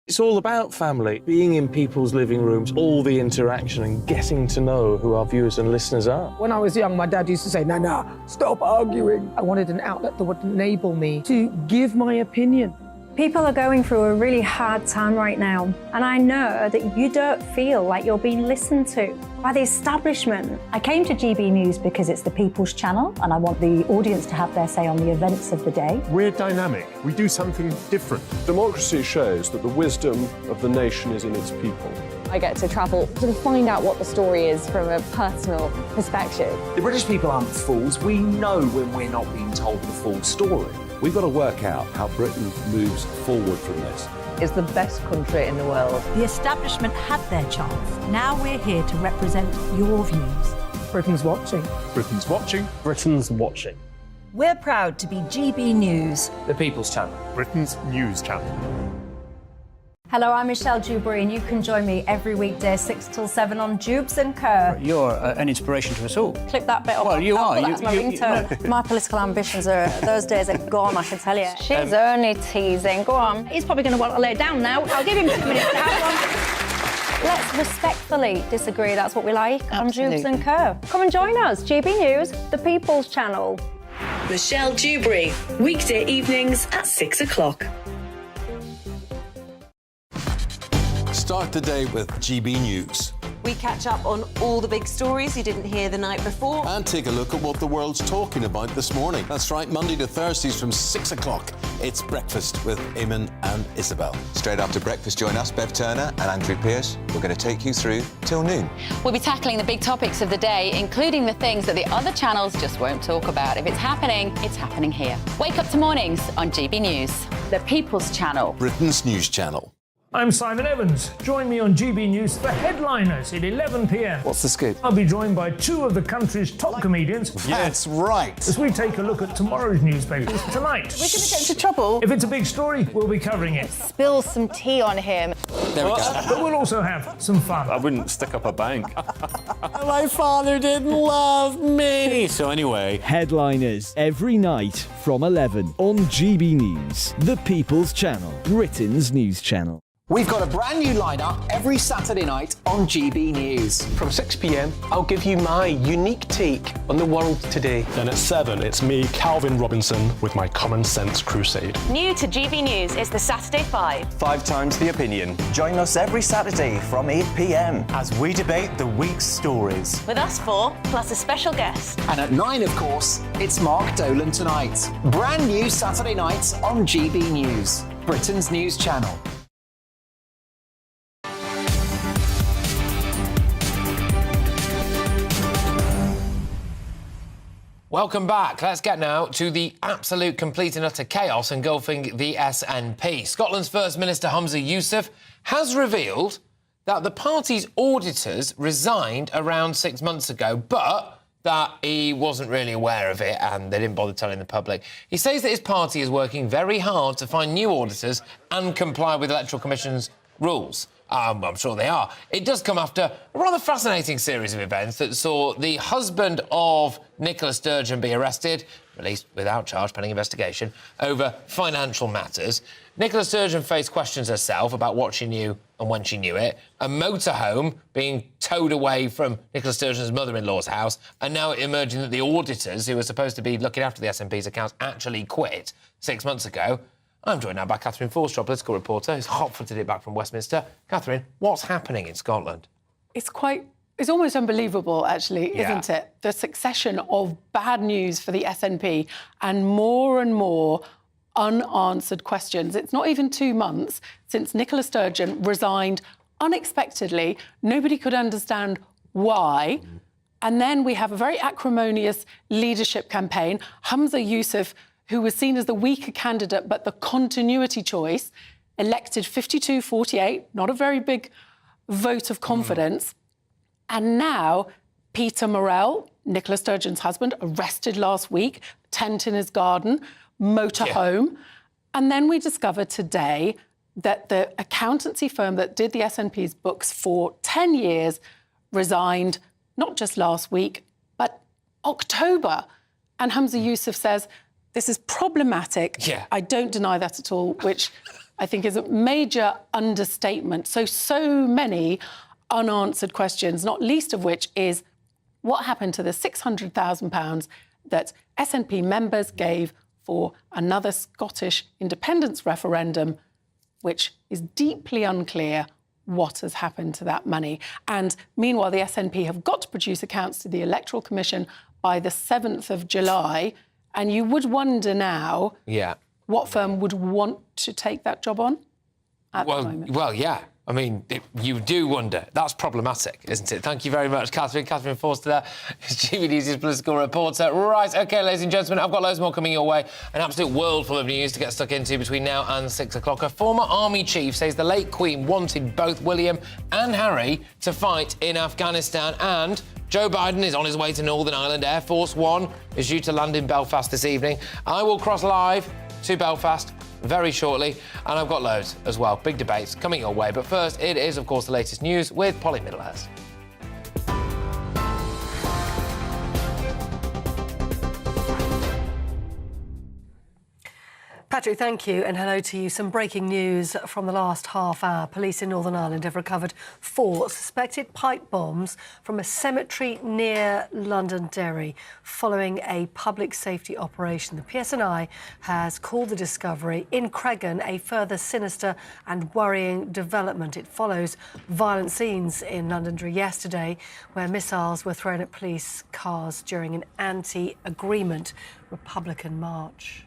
It's all about family, being in people's living rooms, all the interaction and getting to know who our viewers and listeners are. When I was young, my dad used to say, no, stop arguing. I wanted an outlet that would enable me to give my opinion. People are going through a really hard time right now, and I know that you don't feel like you're being listened to by the establishment. I came to GB News because it's the People's Channel, and I want the audience to have their say on the events of the day. We're dynamic. We do something different. Democracy shows that the wisdom of the nation is in its people. I get to travel to find out what the story is from a personal perspective. The British people aren't fools. We know when we're not being told the full story. We've got to work out how Britain moves forward from this. It's the best country in the world. The establishment had their chance. Now we're here to represent your views. Britain's watching. Britain's watching. Britain's watching. We're proud to be GB News. The People's Channel. Britain's news channel. Hello, I'm Michelle Dewberry, and you can join me every weekday 6 till 7 on Dubes and Co. You're an inspiration to us all. Clip that bit off. Well, you are. That's my ringtone. My political ambitions those days are gone, I can tell you. She's only teasing. Go on. He's probably going to want to lay down now. I'll give him 2 minutes to have one. Let's respectfully disagree. That's what we like on Dubes and Co. Come and join us. GB News, the People's Channel. Michelle Dewberry, weekday evenings at 6 o'clock. Start the day with GB News. We catch up on all the big stories you didn't hear the night before. And take a look at what the world's talking about this morning. That's right, Monday to Thursdays from 6 o'clock. It's Breakfast with Eamon and Isabel. Straight after breakfast, join us, Bev Turner and Andrew Pearce. We're going to take you through till noon. We'll be tackling the big topics of the day, including the things that the other channels just won't talk about. If it's happening here. Wake up to mornings on GB News, the People's Channel. Britain's news channel. I'm Simon Evans. Join me on GB News for Headliners at 11 p.m. What's the scoop? I'll be joined by two of the country's top comedians. That's right. As we take a look at tomorrow's newspapers tonight. We're going to get into trouble. If it's a big story, we'll be covering it. Spill some tea on him. There we go. But we'll also have some fun. I wouldn't stick up a bank. My father didn't love me. So anyway. Headliners every night from 11 on GB News, the People's Channel, Britain's news channel. We've got a brand new lineup every Saturday night on GB News. From 6 p.m, I'll give you my unique take on the world today. Then at 7, it's me, Calvin Robinson, with my common sense crusade. New to GB News is the Saturday 5. 5 times the opinion. Join us every Saturday from 8 p.m. as we debate the week's stories. With us 4, plus a special guest. And at 9, of course, it's Mark Dolan Tonight. Brand new Saturday nights on GB News, Britain's news channel. Welcome back. Let's get now to the absolute complete and utter chaos engulfing the SNP. Scotland's First Minister Humza Yousaf has revealed that the party's auditors resigned around 6 months ago, but that he wasn't really aware of it and they didn't bother telling the public. He says that his party is working very hard to find new auditors and comply with the Electoral Commission's rules. I'm sure they are. It does come after a rather fascinating series of events that saw the husband of Nicola Sturgeon be arrested, released without charge pending investigation, over financial matters. Nicola Sturgeon faced questions herself about what she knew and when she knew it, a motorhome being towed away from Nicola Sturgeon's mother-in-law's house, and now it emerging that the auditors who were supposed to be looking after the SNP's accounts actually quit 6 months ago. I'm joined now by Catherine Forstrop, political reporter, who's hot-footed it back from Westminster. Catherine, what's happening in Scotland? It's almost unbelievable, actually, isn't it? The succession of bad news for the SNP and more unanswered questions. It's not even 2 months since Nicola Sturgeon resigned unexpectedly. Nobody could understand why. And then we have a very acrimonious leadership campaign. Humza Yousaf, who was seen as the weaker candidate, but the continuity choice, elected 52-48, not a very big vote of confidence. And now Peter Morell, Nicola Sturgeon's husband, arrested last week, tent in his garden, motorhome. And then we discovered today that the accountancy firm that did the SNP's books for 10 years resigned, not just last week, but October. And Humza Yousaf says, this is problematic. I don't deny that at all, which I think is a major understatement. So many unanswered questions, not least of which is what happened to the £600,000 that SNP members gave for another Scottish independence referendum, which is deeply unclear what has happened to that money. And meanwhile, the SNP have got to produce accounts to the Electoral Commission by the 7th of July. And you would wonder now what firm would want to take that job on at the moment. Well, yeah. I mean, you do wonder. That's problematic, isn't it? Thank you very much, Catherine. Catherine Forster, GB News' political reporter. Right, OK, ladies and gentlemen, I've got loads more coming your way. An absolute world full of news to get stuck into between now and 6 o'clock. A former army chief says the late Queen wanted both William and Harry to fight in Afghanistan, and Joe Biden is on his way to Northern Ireland. Air Force One is due to land in Belfast this evening. I will cross live to Belfast very shortly, and I've got loads as well. Big debates coming your way. But first, it is, of course, the latest news with Polly Middlehurst. Patrick, thank you, and hello to you. Some breaking news from the last half hour. Police in Northern Ireland have recovered 4 suspected pipe bombs from a cemetery near Londonderry following a public safety operation. The PSNI has called the discovery in Cregan a further sinister and worrying development. It follows violent scenes in Londonderry yesterday where missiles were thrown at police cars during an anti-agreement Republican march.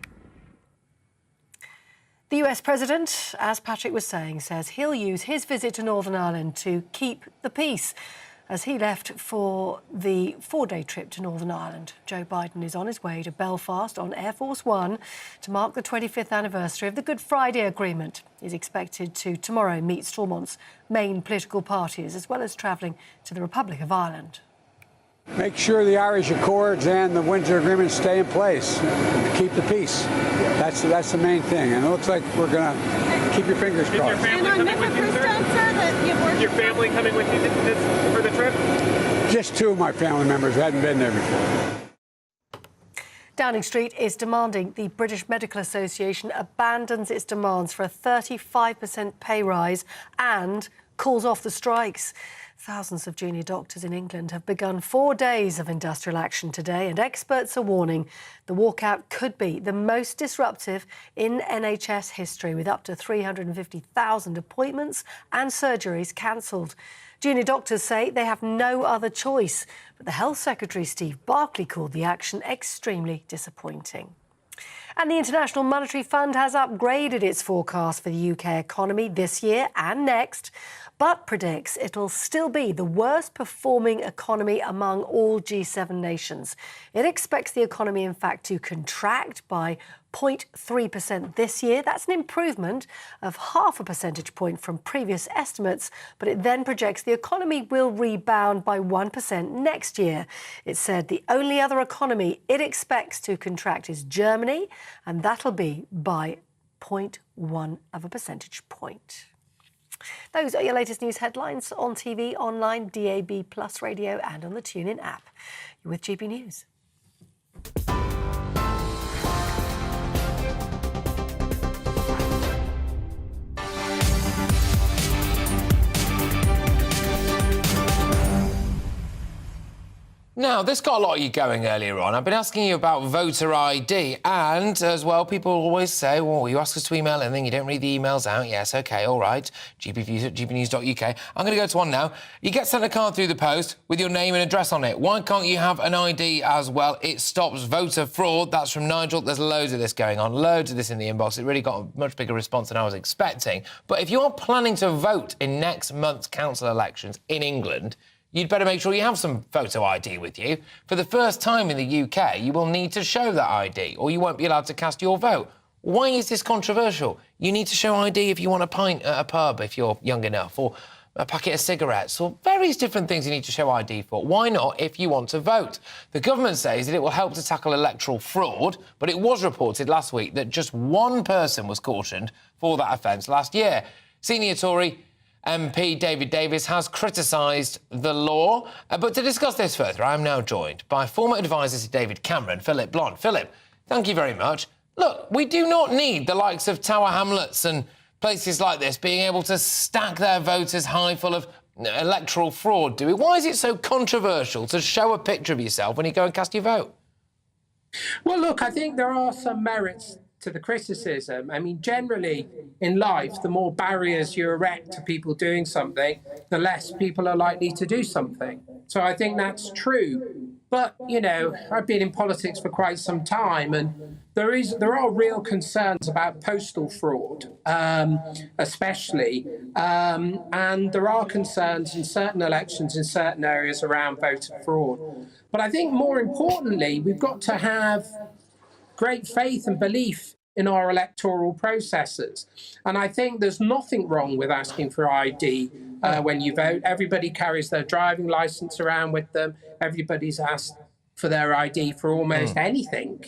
The US President, as Patrick was saying, says he'll use his visit to Northern Ireland to keep the peace. as he left for the 4-day trip to Northern Ireland. Joe Biden is on his way to Belfast on Air Force One to mark the 25th anniversary of the Good Friday Agreement. He's expected to tomorrow meet Stormont's main political parties, as well as travelling to the Republic of Ireland. Make sure the Irish Accords and the Windsor Agreement stay in place. Keep the peace. That's the main thing. And it looks like we're going to keep your fingers crossed. Is your family coming with you for the trip? Just 2 of my family members hadn't been there before. Downing Street is demanding the British Medical Association abandons its demands for a 35% pay rise and calls off the strikes. Thousands of junior doctors in England have begun 4 days of industrial action today, and experts are warning the walkout could be the most disruptive in NHS history, with up to 350,000 appointments and surgeries cancelled. Junior doctors say they have no other choice, but the Health Secretary, Steve Barclay, called the action extremely disappointing. And the International Monetary Fund has upgraded its forecast for the UK economy this year and next, but predicts it'll still be the worst performing economy among all G7 nations. It expects the economy, in fact, to contract by 0.3% this year. That's an improvement of 0.5 percentage point from previous estimates, but it then projects the economy will rebound by 1% next year. It said the only other economy it expects to contract is Germany, and that'll be by 0.1 of a percentage point. Those are your latest news headlines on TV, online, DAB+ radio and on the TuneIn app. You're with GB News. Now, this got a lot of you going earlier on. I've been asking you about voter ID, and as well, people always say, well, you ask us to email and then you don't read the emails out. Yes, OK, all right. gbnews.uk. I'm going to go to one now. You get sent a card through the post with your name and address on it. Why can't you have an ID as well? It stops voter fraud. That's from Nigel. There's loads of this going on, loads of this in the inbox. It really got a much bigger response than I was expecting. But if you are planning to vote in next month's council elections in England, you'd better make sure you have some photo ID with you. For the first time in the UK, you will need to show that ID, or you won't be allowed to cast your vote. Why is this controversial? You need to show ID if you want a pint at a pub, if you're young enough, or a packet of cigarettes, or various different things you need to show ID for. Why not if you want to vote? The government says that it will help to tackle electoral fraud, but it was reported last week that just one person was cautioned for that offence last year. Senior Tory MP David Davis has criticised the law. But to discuss this further, I am now joined by former advisor to David Cameron, Philip Blond. Philip, thank you very much. Look, we do not need the likes of Tower Hamlets and places like this being able to stack their voters high full of electoral fraud, do we? Why is it so controversial to show a picture of yourself when you go and cast your vote? Well, look, I think there are some merits to the criticism. I mean, generally in life, the more barriers you erect to people doing something, the less people are likely to do something. So I think that's true. But, you know, I've been in politics for quite some time, and there are real concerns about postal fraud, especially, and there are concerns in certain elections in certain areas around voter fraud. But I think more importantly, we've got to have great faith and belief in our electoral processes. And I think there's nothing wrong with asking for ID when you vote. Everybody carries their driving licence around with them. Everybody's asked for their ID for almost anything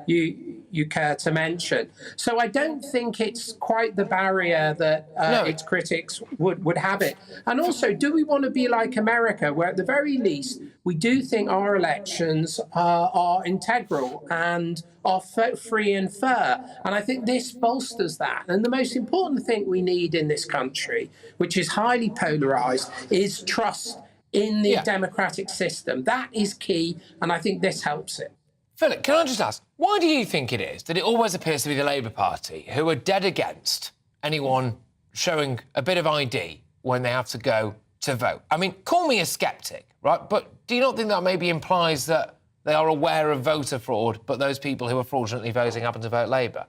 you care to mention. So I don't think it's quite the barrier that its critics would have it. And also, do we want to be like America, where at the very least we do think our elections are integral and are free and fair? And I think this bolsters that. And the most important thing we need in this country, which is highly polarised, is trust in the democratic system. That is key, and I think this helps it. Philip, can I just ask, why do you think it is that it always appears to be the Labour Party who are dead against anyone showing a bit of ID when they have to go to vote? I mean, call me a sceptic, right? But do you not think that maybe implies that they are aware of voter fraud, but those people who are fraudulently voting happen to vote Labour?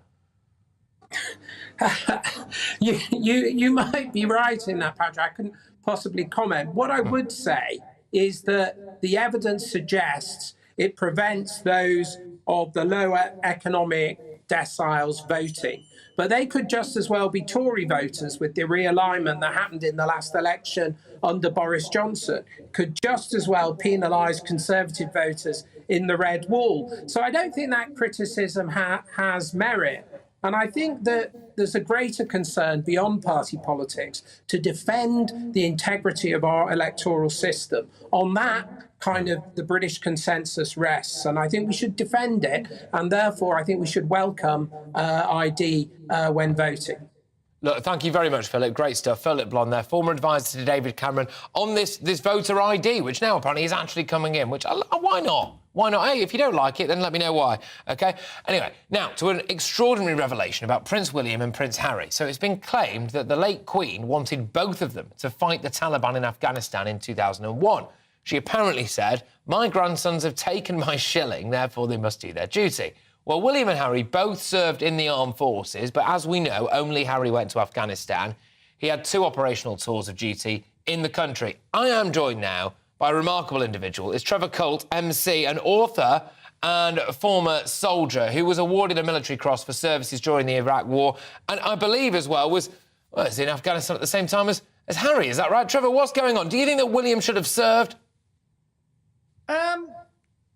You might be right in that, Patrick. I couldn't possibly comment. What I would say is that the evidence suggests it prevents those of the lower economic deciles voting. But they could just as well be Tory voters with the realignment that happened in the last election under Boris Johnson, could just as well penalise Conservative voters in the red wall. So I don't think that criticism has merit. And I think that there's a greater concern beyond party politics to defend the integrity of our electoral system. On that, kind of the British consensus rests. And I think we should defend it. And therefore, I think we should welcome ID when voting. Look, thank you very much, Philip. Great stuff. Philip Blonde there, former advisor to David Cameron on this voter ID, which now apparently is actually coming in, which, why not? Why not? Hey, if you don't like it, then let me know why, OK? Anyway, now to an extraordinary revelation about Prince William and Prince Harry. So it's been claimed that the late Queen wanted both of them to fight the Taliban in Afghanistan in 2001. She apparently said, "My grandsons have taken my shilling, therefore they must do their duty." Well, William and Harry both served in the armed forces, but as we know, only Harry went to Afghanistan. He had 2 operational tours of duty in the country. I am joined now by a remarkable individual. It's Trevor Colt, MC, an author and former soldier who was awarded a military cross for services during the Iraq War, and I believe as well was in Afghanistan at the same time as Harry. Is that right? Trevor, what's going on? Do you think that William should have served?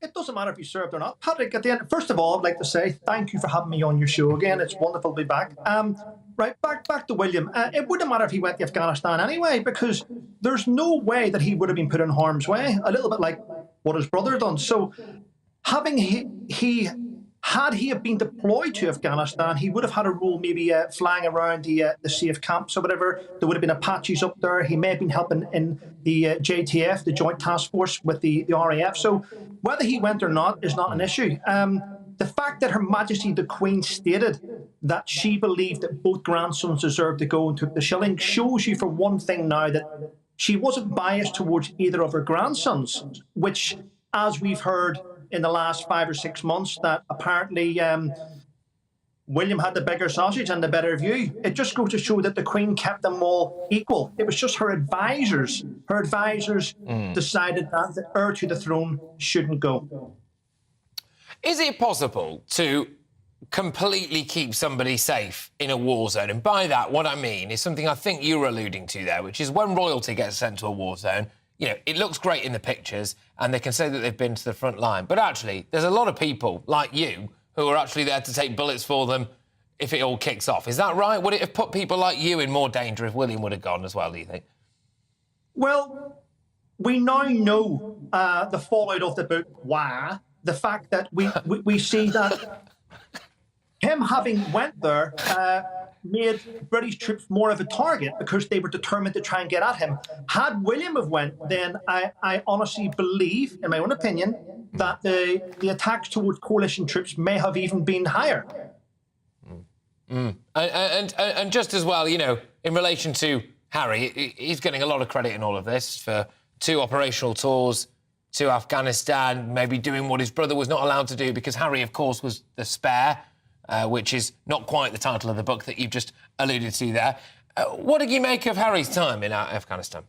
It doesn't matter if you served or not. Patrick, at the end, first of all, I'd like to say thank you for having me on your show again. It's wonderful to be back. Right, back to William. It wouldn't matter if he went to Afghanistan anyway, because there's no way that he would have been put in harm's way, a little bit like what his brother done. So having had he have been deployed to Afghanistan, he would have had a role maybe flying around the safe camps or whatever. There would have been Apaches up there. He may have been helping in the JTF, the Joint Task Force with the RAF. So whether he went or not is not an issue. The fact that Her Majesty the Queen stated that she believed that both grandsons deserved to go and took the shilling shows you for one thing now that she wasn't biased towards either of her grandsons, which, as we've heard in the last 5 or 6 months, that apparently William had the bigger sausage and the better view. It just goes to show that the Queen kept them all equal. It was just her advisors. Her advisors decided that the heir to the throne shouldn't go. Is it possible to completely keep somebody safe in a war zone? And by that, what I mean is something I think you were alluding to there, which is when royalty gets sent to a war zone, you know, it looks great in the pictures and they can say that they've been to the front line. But actually, there's a lot of people like you who are actually there to take bullets for them if it all kicks off. Is that right? Would it have put people like you in more danger if William would have gone as well, do you think? Well, we now know the fallout of the book, Why? The fact that we see that him having went there made British troops more of a target because they were determined to try and get at him. Had William have went, then I honestly believe, in my own opinion, that the attacks towards coalition troops may have even been higher. And just as well, you know, in relation to Harry, he's getting a lot of credit in all of this for 2 operational tours to Afghanistan, maybe doing what his brother was not allowed to do, because Harry, of course, was the spare, which is not quite the title of the book that you've just alluded to there. What did you make of Harry's time in Afghanistan?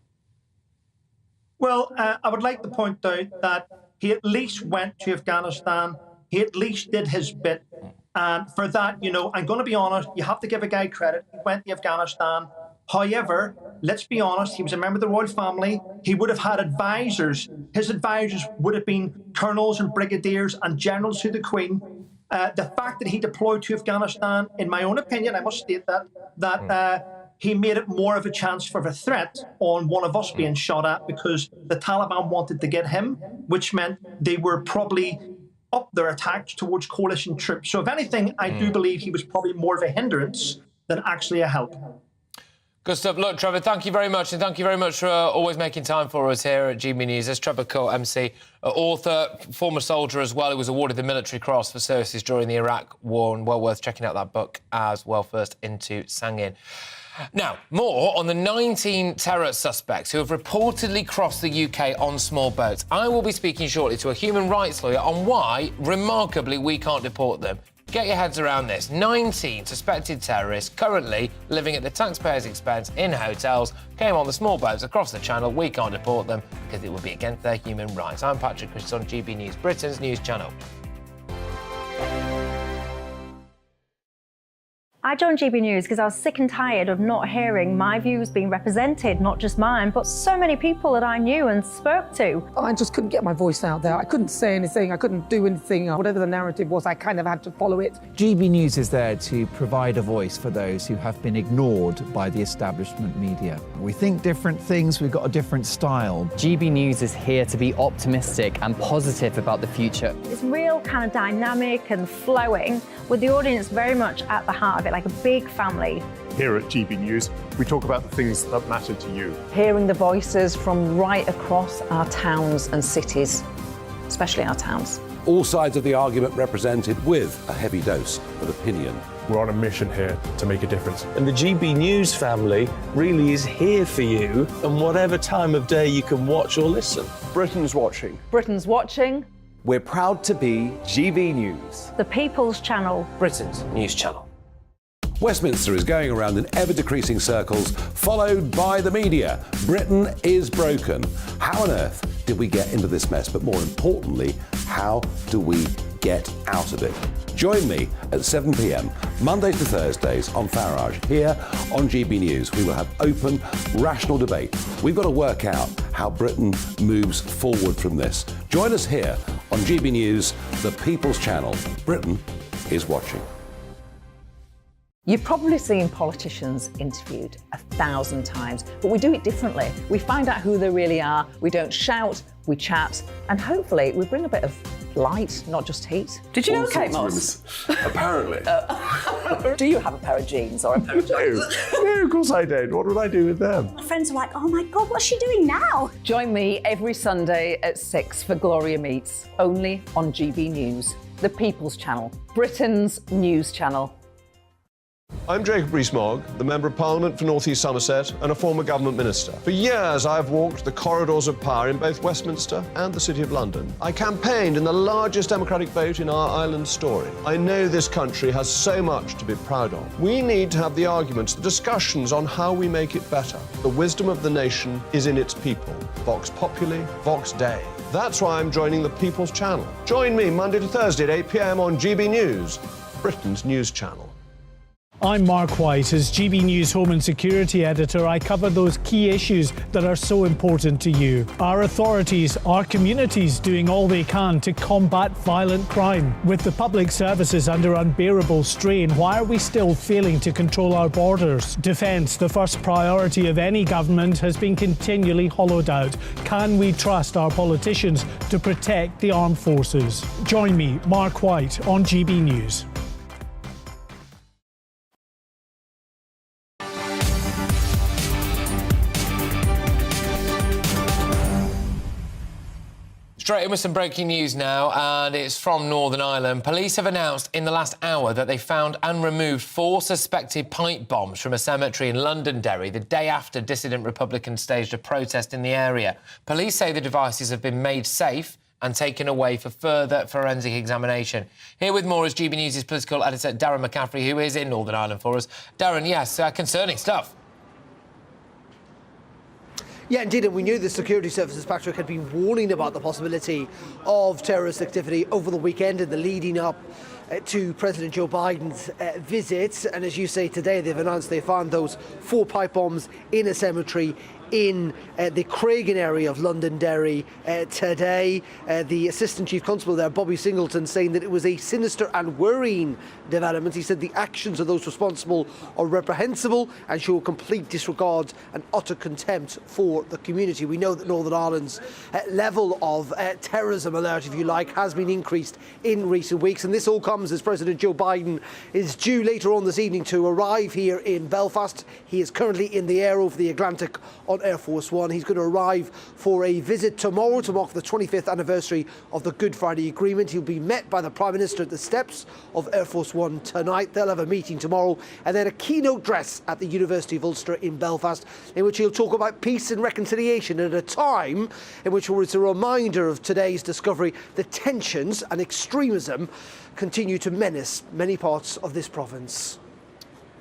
Well, I would like to point out that he at least went to Afghanistan. He at least did his bit. And for that, you know, I'm going to be honest, you have to give a guy credit. He went to Afghanistan. However, let's be honest, he was a member of the royal family. He would have had advisors. His advisors would have been colonels and brigadiers and generals to the Queen. The fact that he deployed to Afghanistan, in my own opinion, I must state that he made it more of a chance for a threat on one of us being shot at, because the Taliban wanted to get him, which meant they were probably up their attacks towards coalition troops. So if anything, I do believe he was probably more of a hindrance than actually a help. Good stuff. Look, Trevor, thank you very much, and thank you very much for always making time for us here at GB News. There's Trevor Colt, MC, author, former soldier as well, who was awarded the Military Cross for services during the Iraq War, and well worth checking out that book as well, First Into Sangin. Now, more on the 19 terror suspects who have reportedly crossed the UK on small boats. I will be speaking shortly to a human rights lawyer on why, remarkably, we can't deport them. Get your heads around this. 19 suspected terrorists currently living at the taxpayers' expense in hotels came on the small boats across the channel. We can't deport them because it would be against their human rights. I'm Patrick Christys on GB News, Britain's news channel. I joined GB News because I was sick and tired of not hearing my views being represented, not just mine, but so many people that I knew and spoke to. I just couldn't get my voice out there. I couldn't say anything. I couldn't do anything. Whatever the narrative was, I kind of had to follow it. GB News is there to provide a voice for those who have been ignored by the establishment media. We think different things, we've got a different style. GB News is here to be optimistic and positive about the future. It's real kind of dynamic and flowing, with the audience very much at the heart of it, like a big family. Here at GB News, we talk about the things that matter to you. Hearing the voices from right across our towns and cities, especially our towns. All sides of the argument represented with a heavy dose of opinion. We're on a mission here to make a difference. And the GB News family really is here for you, and whatever time of day you can watch or listen. Britain's watching. Britain's watching. We're proud to be GB News. The People's Channel. Britain's news channel. Westminster is going around in ever-decreasing circles, followed by the media. Britain is broken. How on earth did we get into this mess? But more importantly, how do we get out of it? Join me at 7 p.m, Mondays to Thursdays on Farage, here on GB News. We will have open, rational debate. We've got to work out how Britain moves forward from this. Join us here on GB News, the People's Channel. Britain is watching. You've probably seen politicians interviewed 1,000 times, but we do it differently. We find out who they really are, we don't shout, we chat, and hopefully we bring a bit of light, not just heat. Did you know Kate Moss? Apparently. Do you have a pair of jeans or a pair of jeans? No, of course I don't. What would I do with them? My friends are like, oh my God, what's she doing now? Join me every Sunday at 6 for Gloria Meets, only on GB News, the People's Channel, Britain's news channel. I'm Jacob Rees-Mogg, the Member of Parliament for North East Somerset and a former government minister. For years, I've walked the corridors of power in both Westminster and the City of London. I campaigned in the largest democratic vote in our island story. I know this country has so much to be proud of. We need to have the arguments, the discussions on how we make it better. The wisdom of the nation is in its people. Vox Populi, Vox Dei. That's why I'm joining the People's Channel. Join me Monday to Thursday at 8 p.m. on GB News, Britain's news channel. I'm Mark White. As GB News Home and Security Editor, I cover those key issues that are so important to you. Our authorities, our communities doing all they can to combat violent crime. With the public services under unbearable strain, why are we still failing to control our borders? Defence, the first priority of any government, has been continually hollowed out. Can we trust our politicians to protect the armed forces? Join me, Mark White, on GB News. Straight in with some breaking news now, and it's from Northern Ireland. Police have announced in the last hour that they found and removed 4 suspected pipe bombs from a cemetery in Londonderry the day after dissident Republicans staged a protest in the area. Police say the devices have been made safe and taken away for further forensic examination. Here with more is GB News' political editor Darren McCaffrey, who is in Northern Ireland for us. Darren, yes, concerning stuff. Yeah, indeed, and we knew the security services, Patrick, had been warning about the possibility of terrorist activity over the weekend in the leading up to President Joe Biden's visit. And as you say, today they've announced they found those 4 pipe bombs in a cemetery in the Craigan area of Londonderry today. The Assistant Chief Constable there, Bobby Singleton, saying that it was a sinister and worrying development. He said the actions of those responsible are reprehensible and show complete disregard and utter contempt for the community. We know that Northern Ireland's level of terrorism alert, if you like, has been increased in recent weeks, and this all comes as President Joe Biden is due later on this evening to arrive here in Belfast. He is currently in the air over the Atlantic on on Air Force One. He's going to arrive for a visit tomorrow to mark the 25th anniversary of the Good Friday Agreement. He'll be met by the Prime Minister at the steps of Air Force One tonight. They'll have a meeting tomorrow and then a keynote address at the University of Ulster in Belfast, in which he'll talk about peace and reconciliation at a time in which it's a reminder of today's discovery that tensions and extremism continue to menace many parts of this province.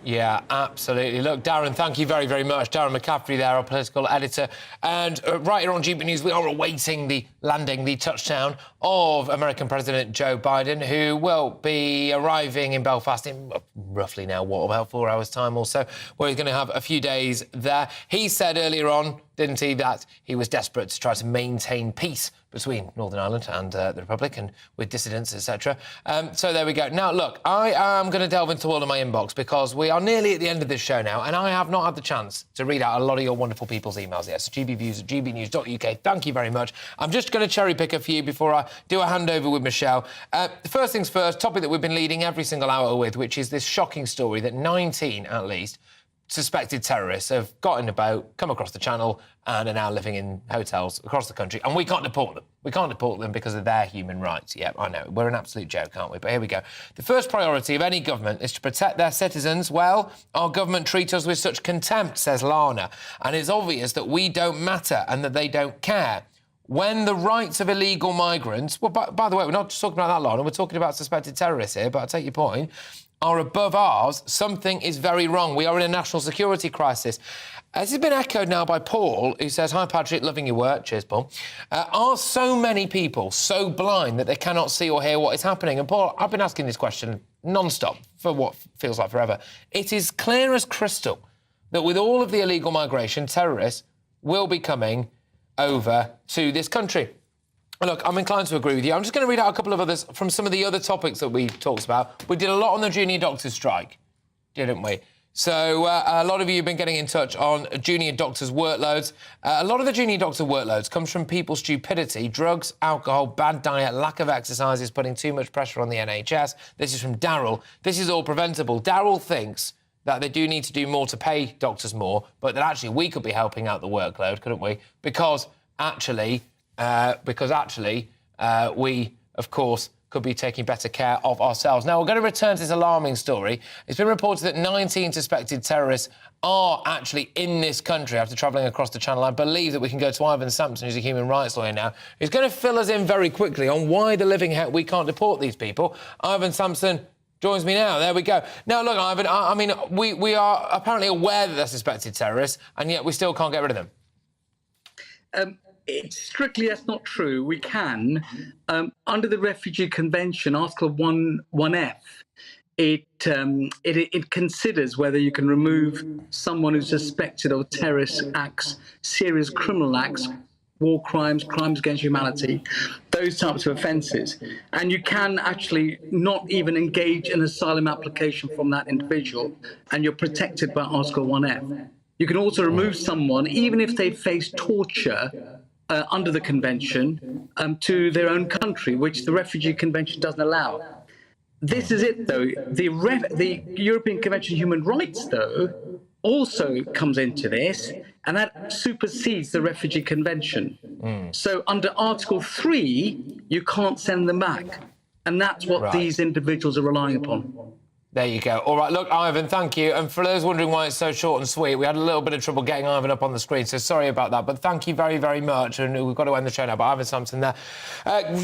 Yeah, absolutely. Look, Darren, thank you very, very much. Darren McCaffrey there, our political editor. And right here on GB News, we are awaiting the landing, the touchdown of American President Joe Biden, who will be arriving in Belfast in roughly now, about 4 hours' time or so, where he's going to have a few days there. He said earlier on, didn't he, that he was desperate to try to maintain peace between Northern Ireland and the Republic and with dissidents, etc. So there we go. Now, look, I am going to delve into all of my inbox because we are nearly at the end of this show now and I have not had the chance to read out a lot of your wonderful people's emails yet. So gbviews@gbnews.uk, thank you very much. I'm just going to cherry pick a few before I do a handover with Michelle. First things first, topic that we've been leading every single hour with, which is this shocking story that 19, at least, suspected terrorists have got in a boat, come across the channel and are now living in hotels across the country, and we can't deport them. We can't deport them because of their human rights. Yeah, I know, we're an absolute joke, aren't we? But here we go. The first priority of any government is to protect their citizens. Well, our government treats us with such contempt, says Lana, and it's obvious that we don't matter and that they don't care. When the rights of illegal migrants... Well, by the way, we're not just talking about that, Lana, we're talking about suspected terrorists here, but I take your point... are above ours, something is very wrong. We are in a national security crisis. As has been echoed now by Paul, who says, "Hi, Patrick, loving your work." Cheers, Paul. Are so many people so blind that they cannot see or hear what is happening? And, Paul, I've been asking this question non-stop for what feels like forever. It is clear as crystal that with all of the illegal migration, terrorists will be coming over to this country. Look, I'm inclined to agree with you. I'm just going to read out a couple of others from some of the other topics that we talked about. We did a lot on the junior doctors' strike, didn't we? So a lot of you have been getting in touch on junior doctors' workloads. A lot of the junior doctor workloads comes from people's stupidity. Drugs, alcohol, bad diet, lack of exercise is putting too much pressure on the NHS. This is from Daryl. This is all preventable. Daryl thinks that they do need to do more to pay doctors more, but that actually we could be helping out the workload, couldn't we? Because actually, we, of course, could be taking better care of ourselves. Now, we're going to return to this alarming story. It's been reported that 19 suspected terrorists are actually in this country after travelling across the Channel. I believe that we can go to Ivan Sampson, who's a human rights lawyer now, who's going to fill us in very quickly on why the living hell we can't deport these people. Ivan Sampson joins me now. There we go. Now, look, Ivan, I mean, we are apparently aware that they're suspected terrorists, and yet we still can't get rid of them. Strictly, that's not true. We can. Under the Refugee Convention, Article 1F, it considers whether you can remove someone who's suspected of terrorist acts, serious criminal acts, war crimes, crimes against humanity, those types of offences. And you can actually not even engage an asylum application from that individual, and you're protected by Article 1F. You can also remove someone, even if they face torture, under the convention to their own country, which the Refugee Convention doesn't allow. This is it, though. The European Convention on Human Rights, though, also comes into this, and that supersedes the Refugee Convention. So under Article 3, you can't send them back. And that's what these individuals are relying upon. There you go. All right, look, Ivan, thank you. And for those wondering why it's so short and sweet, we had a little bit of trouble getting Ivan up on the screen, so sorry about that. But thank you very, very much. And we've got to end the show now, but Ivan Sampson there.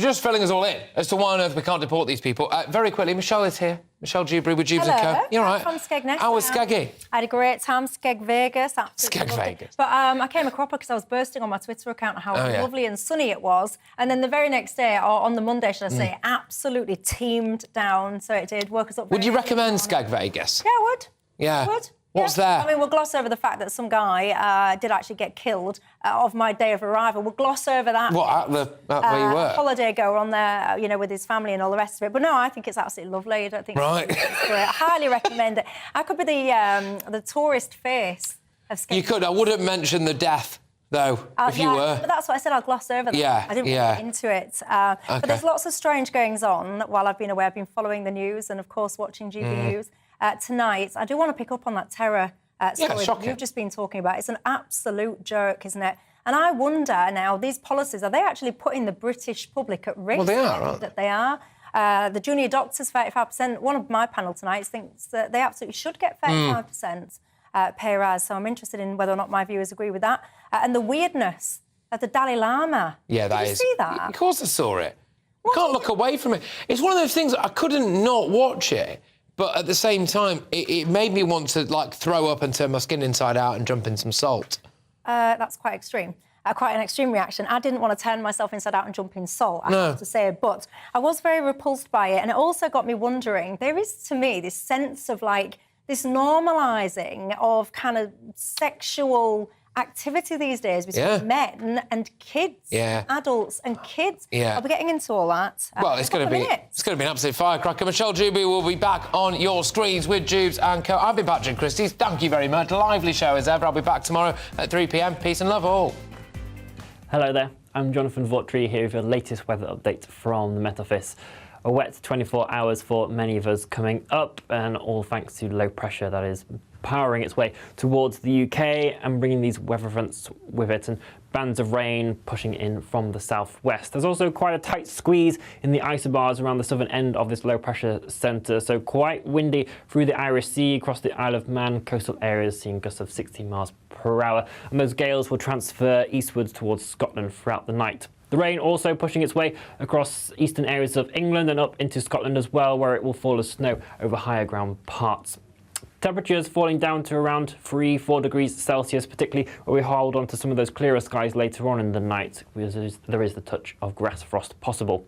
Just filling us all in as to why on earth we can't deport these people. Very quickly, Michelle is here. Michelle Dewberry with Jubes & Co. You're right. From Skegness. How was Skeggy? I had a great time. Skeg Vegas. Skeg Vegas. But I came a cropper because I was bursting on my Twitter account how lovely and sunny it was. And then the very next day, or on the Monday, should I say, absolutely teamed down. So it did work us up. Would you recommend Skeg Vegas? Yeah, I would. Yeah. I would. What's there? I mean, we'll gloss over the fact that some guy did actually get killed of my day of arrival. We'll gloss over that. What, where you were? Holiday goer on there, you know, with his family and all the rest of it. But no, I think it's absolutely lovely. I don't think it's great. I highly recommend it. I could be the tourist face of Skeg. You could. I wouldn't mention the death, though, if you were. But that's what I said, I'll gloss over that. Yeah, I didn't really get into it. But there's lots of strange goings-on while I've been away. I've been following the news and, of course, watching GB News. Tonight, I do want to pick up on that terror story that you've just been talking about. It's an absolute joke, isn't it? And I wonder now, these policies, are they actually putting the British public at risk? Well, they are, aren't they? That they are. The junior doctors, 35%. One of my panel tonight thinks that they absolutely should get 35% pay rise. So I'm interested in whether or not my viewers agree with that. And the weirdness of the Dalai Lama. Yeah, that Did you see that? Of course I saw it. I can't look away from it. It's one of those things, I couldn't not watch it, but at the same time, it made me want to, like, throw up and turn my skin inside out and jump in some salt. That's quite extreme. Quite an extreme reaction. I didn't want to turn myself inside out and jump in salt, I have to say, but I was very repulsed by it, and it also got me wondering, there is, to me, this sense of, like, this normalising of kind of sexual activity these days between men and kids, adults and kids. Are we getting into all that? Well, it's going to be an absolute firecracker. Michelle Juby will be back on your screens with Jubes and Co. I've been Patrick Christys. Thank you very much. Lively show as ever. I'll be back tomorrow at 3 p.m. Peace and love all. Hello there. I'm Jonathan Vautry here with your latest weather update from the Met Office. A wet 24 hours for many of us coming up, and all thanks to low pressure that is powering its way towards the UK and bringing these weather fronts with it, and bands of rain pushing in from the southwest. There's also quite a tight squeeze in the isobars around the southern end of this low pressure centre, so quite windy through the Irish Sea, across the Isle of Man, coastal areas seeing gusts of 60 miles per hour, and those gales will transfer eastwards towards Scotland throughout the night. The rain also pushing its way across eastern areas of England and up into Scotland as well, where it will fall as snow over higher ground parts. Temperatures falling down to around 3-4 degrees Celsius, particularly where we hold on to some of those clearer skies later on in the night, because there is the touch of grass frost possible.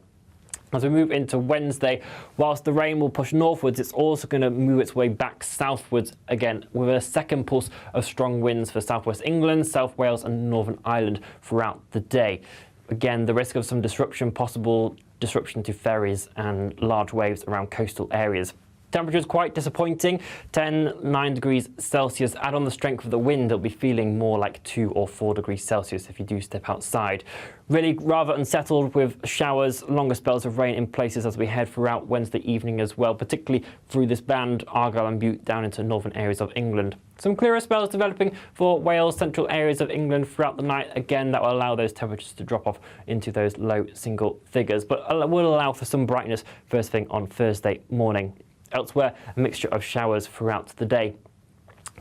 As we move into Wednesday, whilst the rain will push northwards, it's also going to move its way back southwards again, with a second pulse of strong winds for southwest England, South Wales and Northern Ireland throughout the day. Again, the risk of some possible disruption to ferries and large waves around coastal areas. Temperatures quite disappointing, 9 degrees Celsius. Add on the strength of the wind, it'll be feeling more like 2 or 4 degrees Celsius if you do step outside. Really rather unsettled with showers, longer spells of rain in places as we head throughout Wednesday evening as well, particularly through this band, Argyll and Bute, down into northern areas of England. Some clearer spells developing for Wales, central areas of England throughout the night. Again, that will allow those temperatures to drop off into those low single figures, but will allow for some brightness first thing on Thursday morning. Elsewhere, a mixture of showers throughout the day.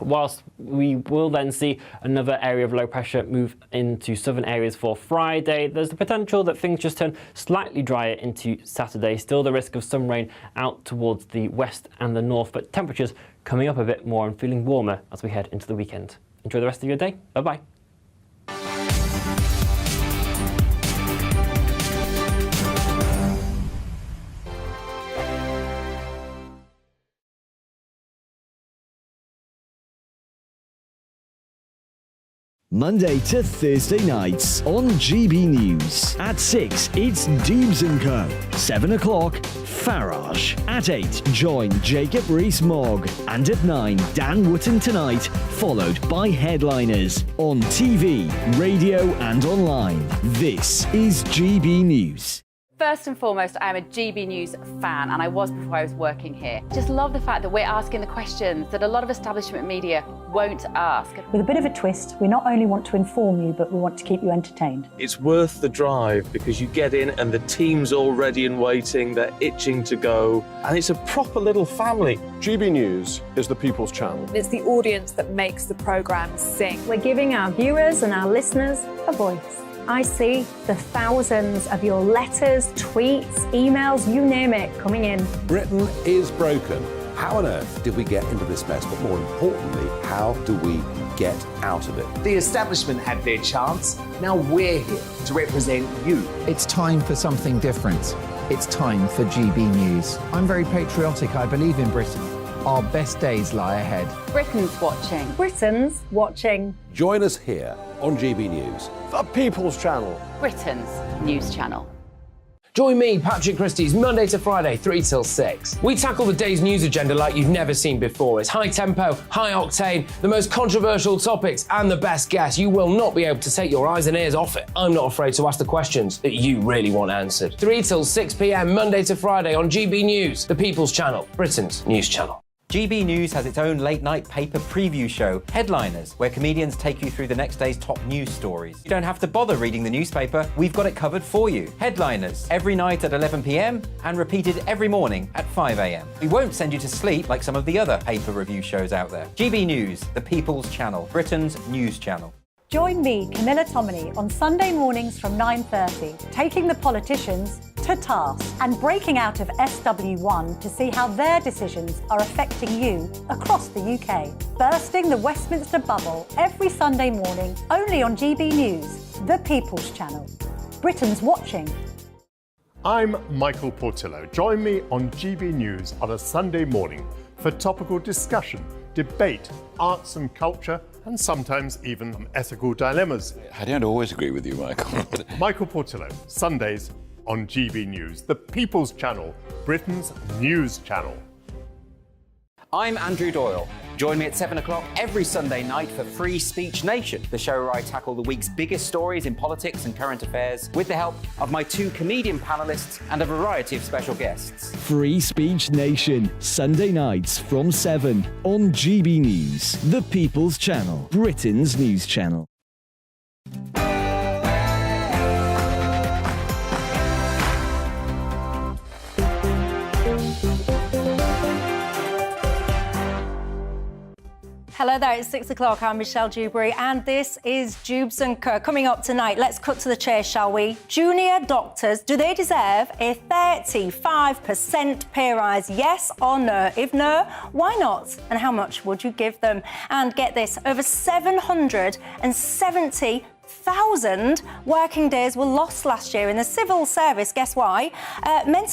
Whilst we will then see another area of low pressure move into southern areas for Friday, there's the potential that things just turn slightly drier into Saturday. Still the risk of some rain out towards the west and the north, but temperatures coming up a bit more and feeling warmer as we head into the weekend. Enjoy the rest of your day. Bye-bye. Monday to Thursday nights on GB News. At 6, it's Dubes & Co. 7 o'clock, Farage. At 8, join Jacob Rees-Mogg. And at 9, Dan Wootton Tonight, followed by Headliners. On TV, radio and online. This is GB News. First and foremost, I am a GB News fan, and I was before I was working here. Just love the fact that we're asking the questions that a lot of establishment media won't ask. With a bit of a twist, we not only want to inform you, but we want to keep you entertained. It's worth the drive because you get in and the team's all ready and waiting, they're itching to go, and it's a proper little family. GB News is the people's channel. It's the audience that makes the programme sing. We're giving our viewers and our listeners a voice. I see the thousands of your letters, tweets, emails, you name it, coming in. Britain is broken. How on earth did we get into this mess? But more importantly, how do we get out of it? The establishment had their chance. Now we're here to represent you. It's time for something different. It's time for GB News. I'm very patriotic. I believe in Britain. Our best days lie ahead. Britain's watching. Britain's watching. Join us here on GB News. The People's Channel. Britain's news channel. Join me, Patrick Christys, Monday to Friday, 3 till 6. We tackle the day's news agenda like you've never seen before. It's high tempo, high octane, the most controversial topics and the best guests. You will not be able to take your eyes and ears off it. I'm not afraid to ask the questions that you really want answered. 3 till 6 p.m, Monday to Friday on GB News, the People's Channel, Britain's news channel. GB News has its own late-night paper preview show, Headliners, where comedians take you through the next day's top news stories. You don't have to bother reading the newspaper, we've got it covered for you. Headliners, every night at 11 p.m. and repeated every morning at 5 a.m. We won't send you to sleep like some of the other paper review shows out there. GB News, the People's Channel, Britain's news channel. Join me, Camilla Tominey, on Sunday mornings from 9:30, taking the politicians to task and breaking out of SW1 to see how their decisions are affecting you across the UK. Bursting the Westminster bubble every Sunday morning, only on GB News, the People's Channel. Britain's watching. I'm Michael Portillo. Join me on GB News on a Sunday morning for topical discussion, debate, arts and culture, and sometimes even ethical dilemmas. I don't always agree with you, Michael. Michael Portillo, Sundays on GB News, the People's Channel, Britain's news channel. I'm Andrew Doyle. Join me at 7 o'clock every Sunday night for Free Speech Nation, the show where I tackle the week's biggest stories in politics and current affairs with the help of my two comedian panellists and a variety of special guests. Free Speech Nation, Sunday nights from 7 on GB News, the People's Channel, Britain's news channel. Hello there, it's 6 o'clock. I'm Michelle Dewberry, and this is Jubes & Co. Coming up tonight, let's cut to the chase, shall we? Junior doctors, do they deserve a 35% pay rise? Yes or no? If no, why not? And how much would you give them? And get this, over 770,000 working days were lost last year in the civil service. Guess why? Mental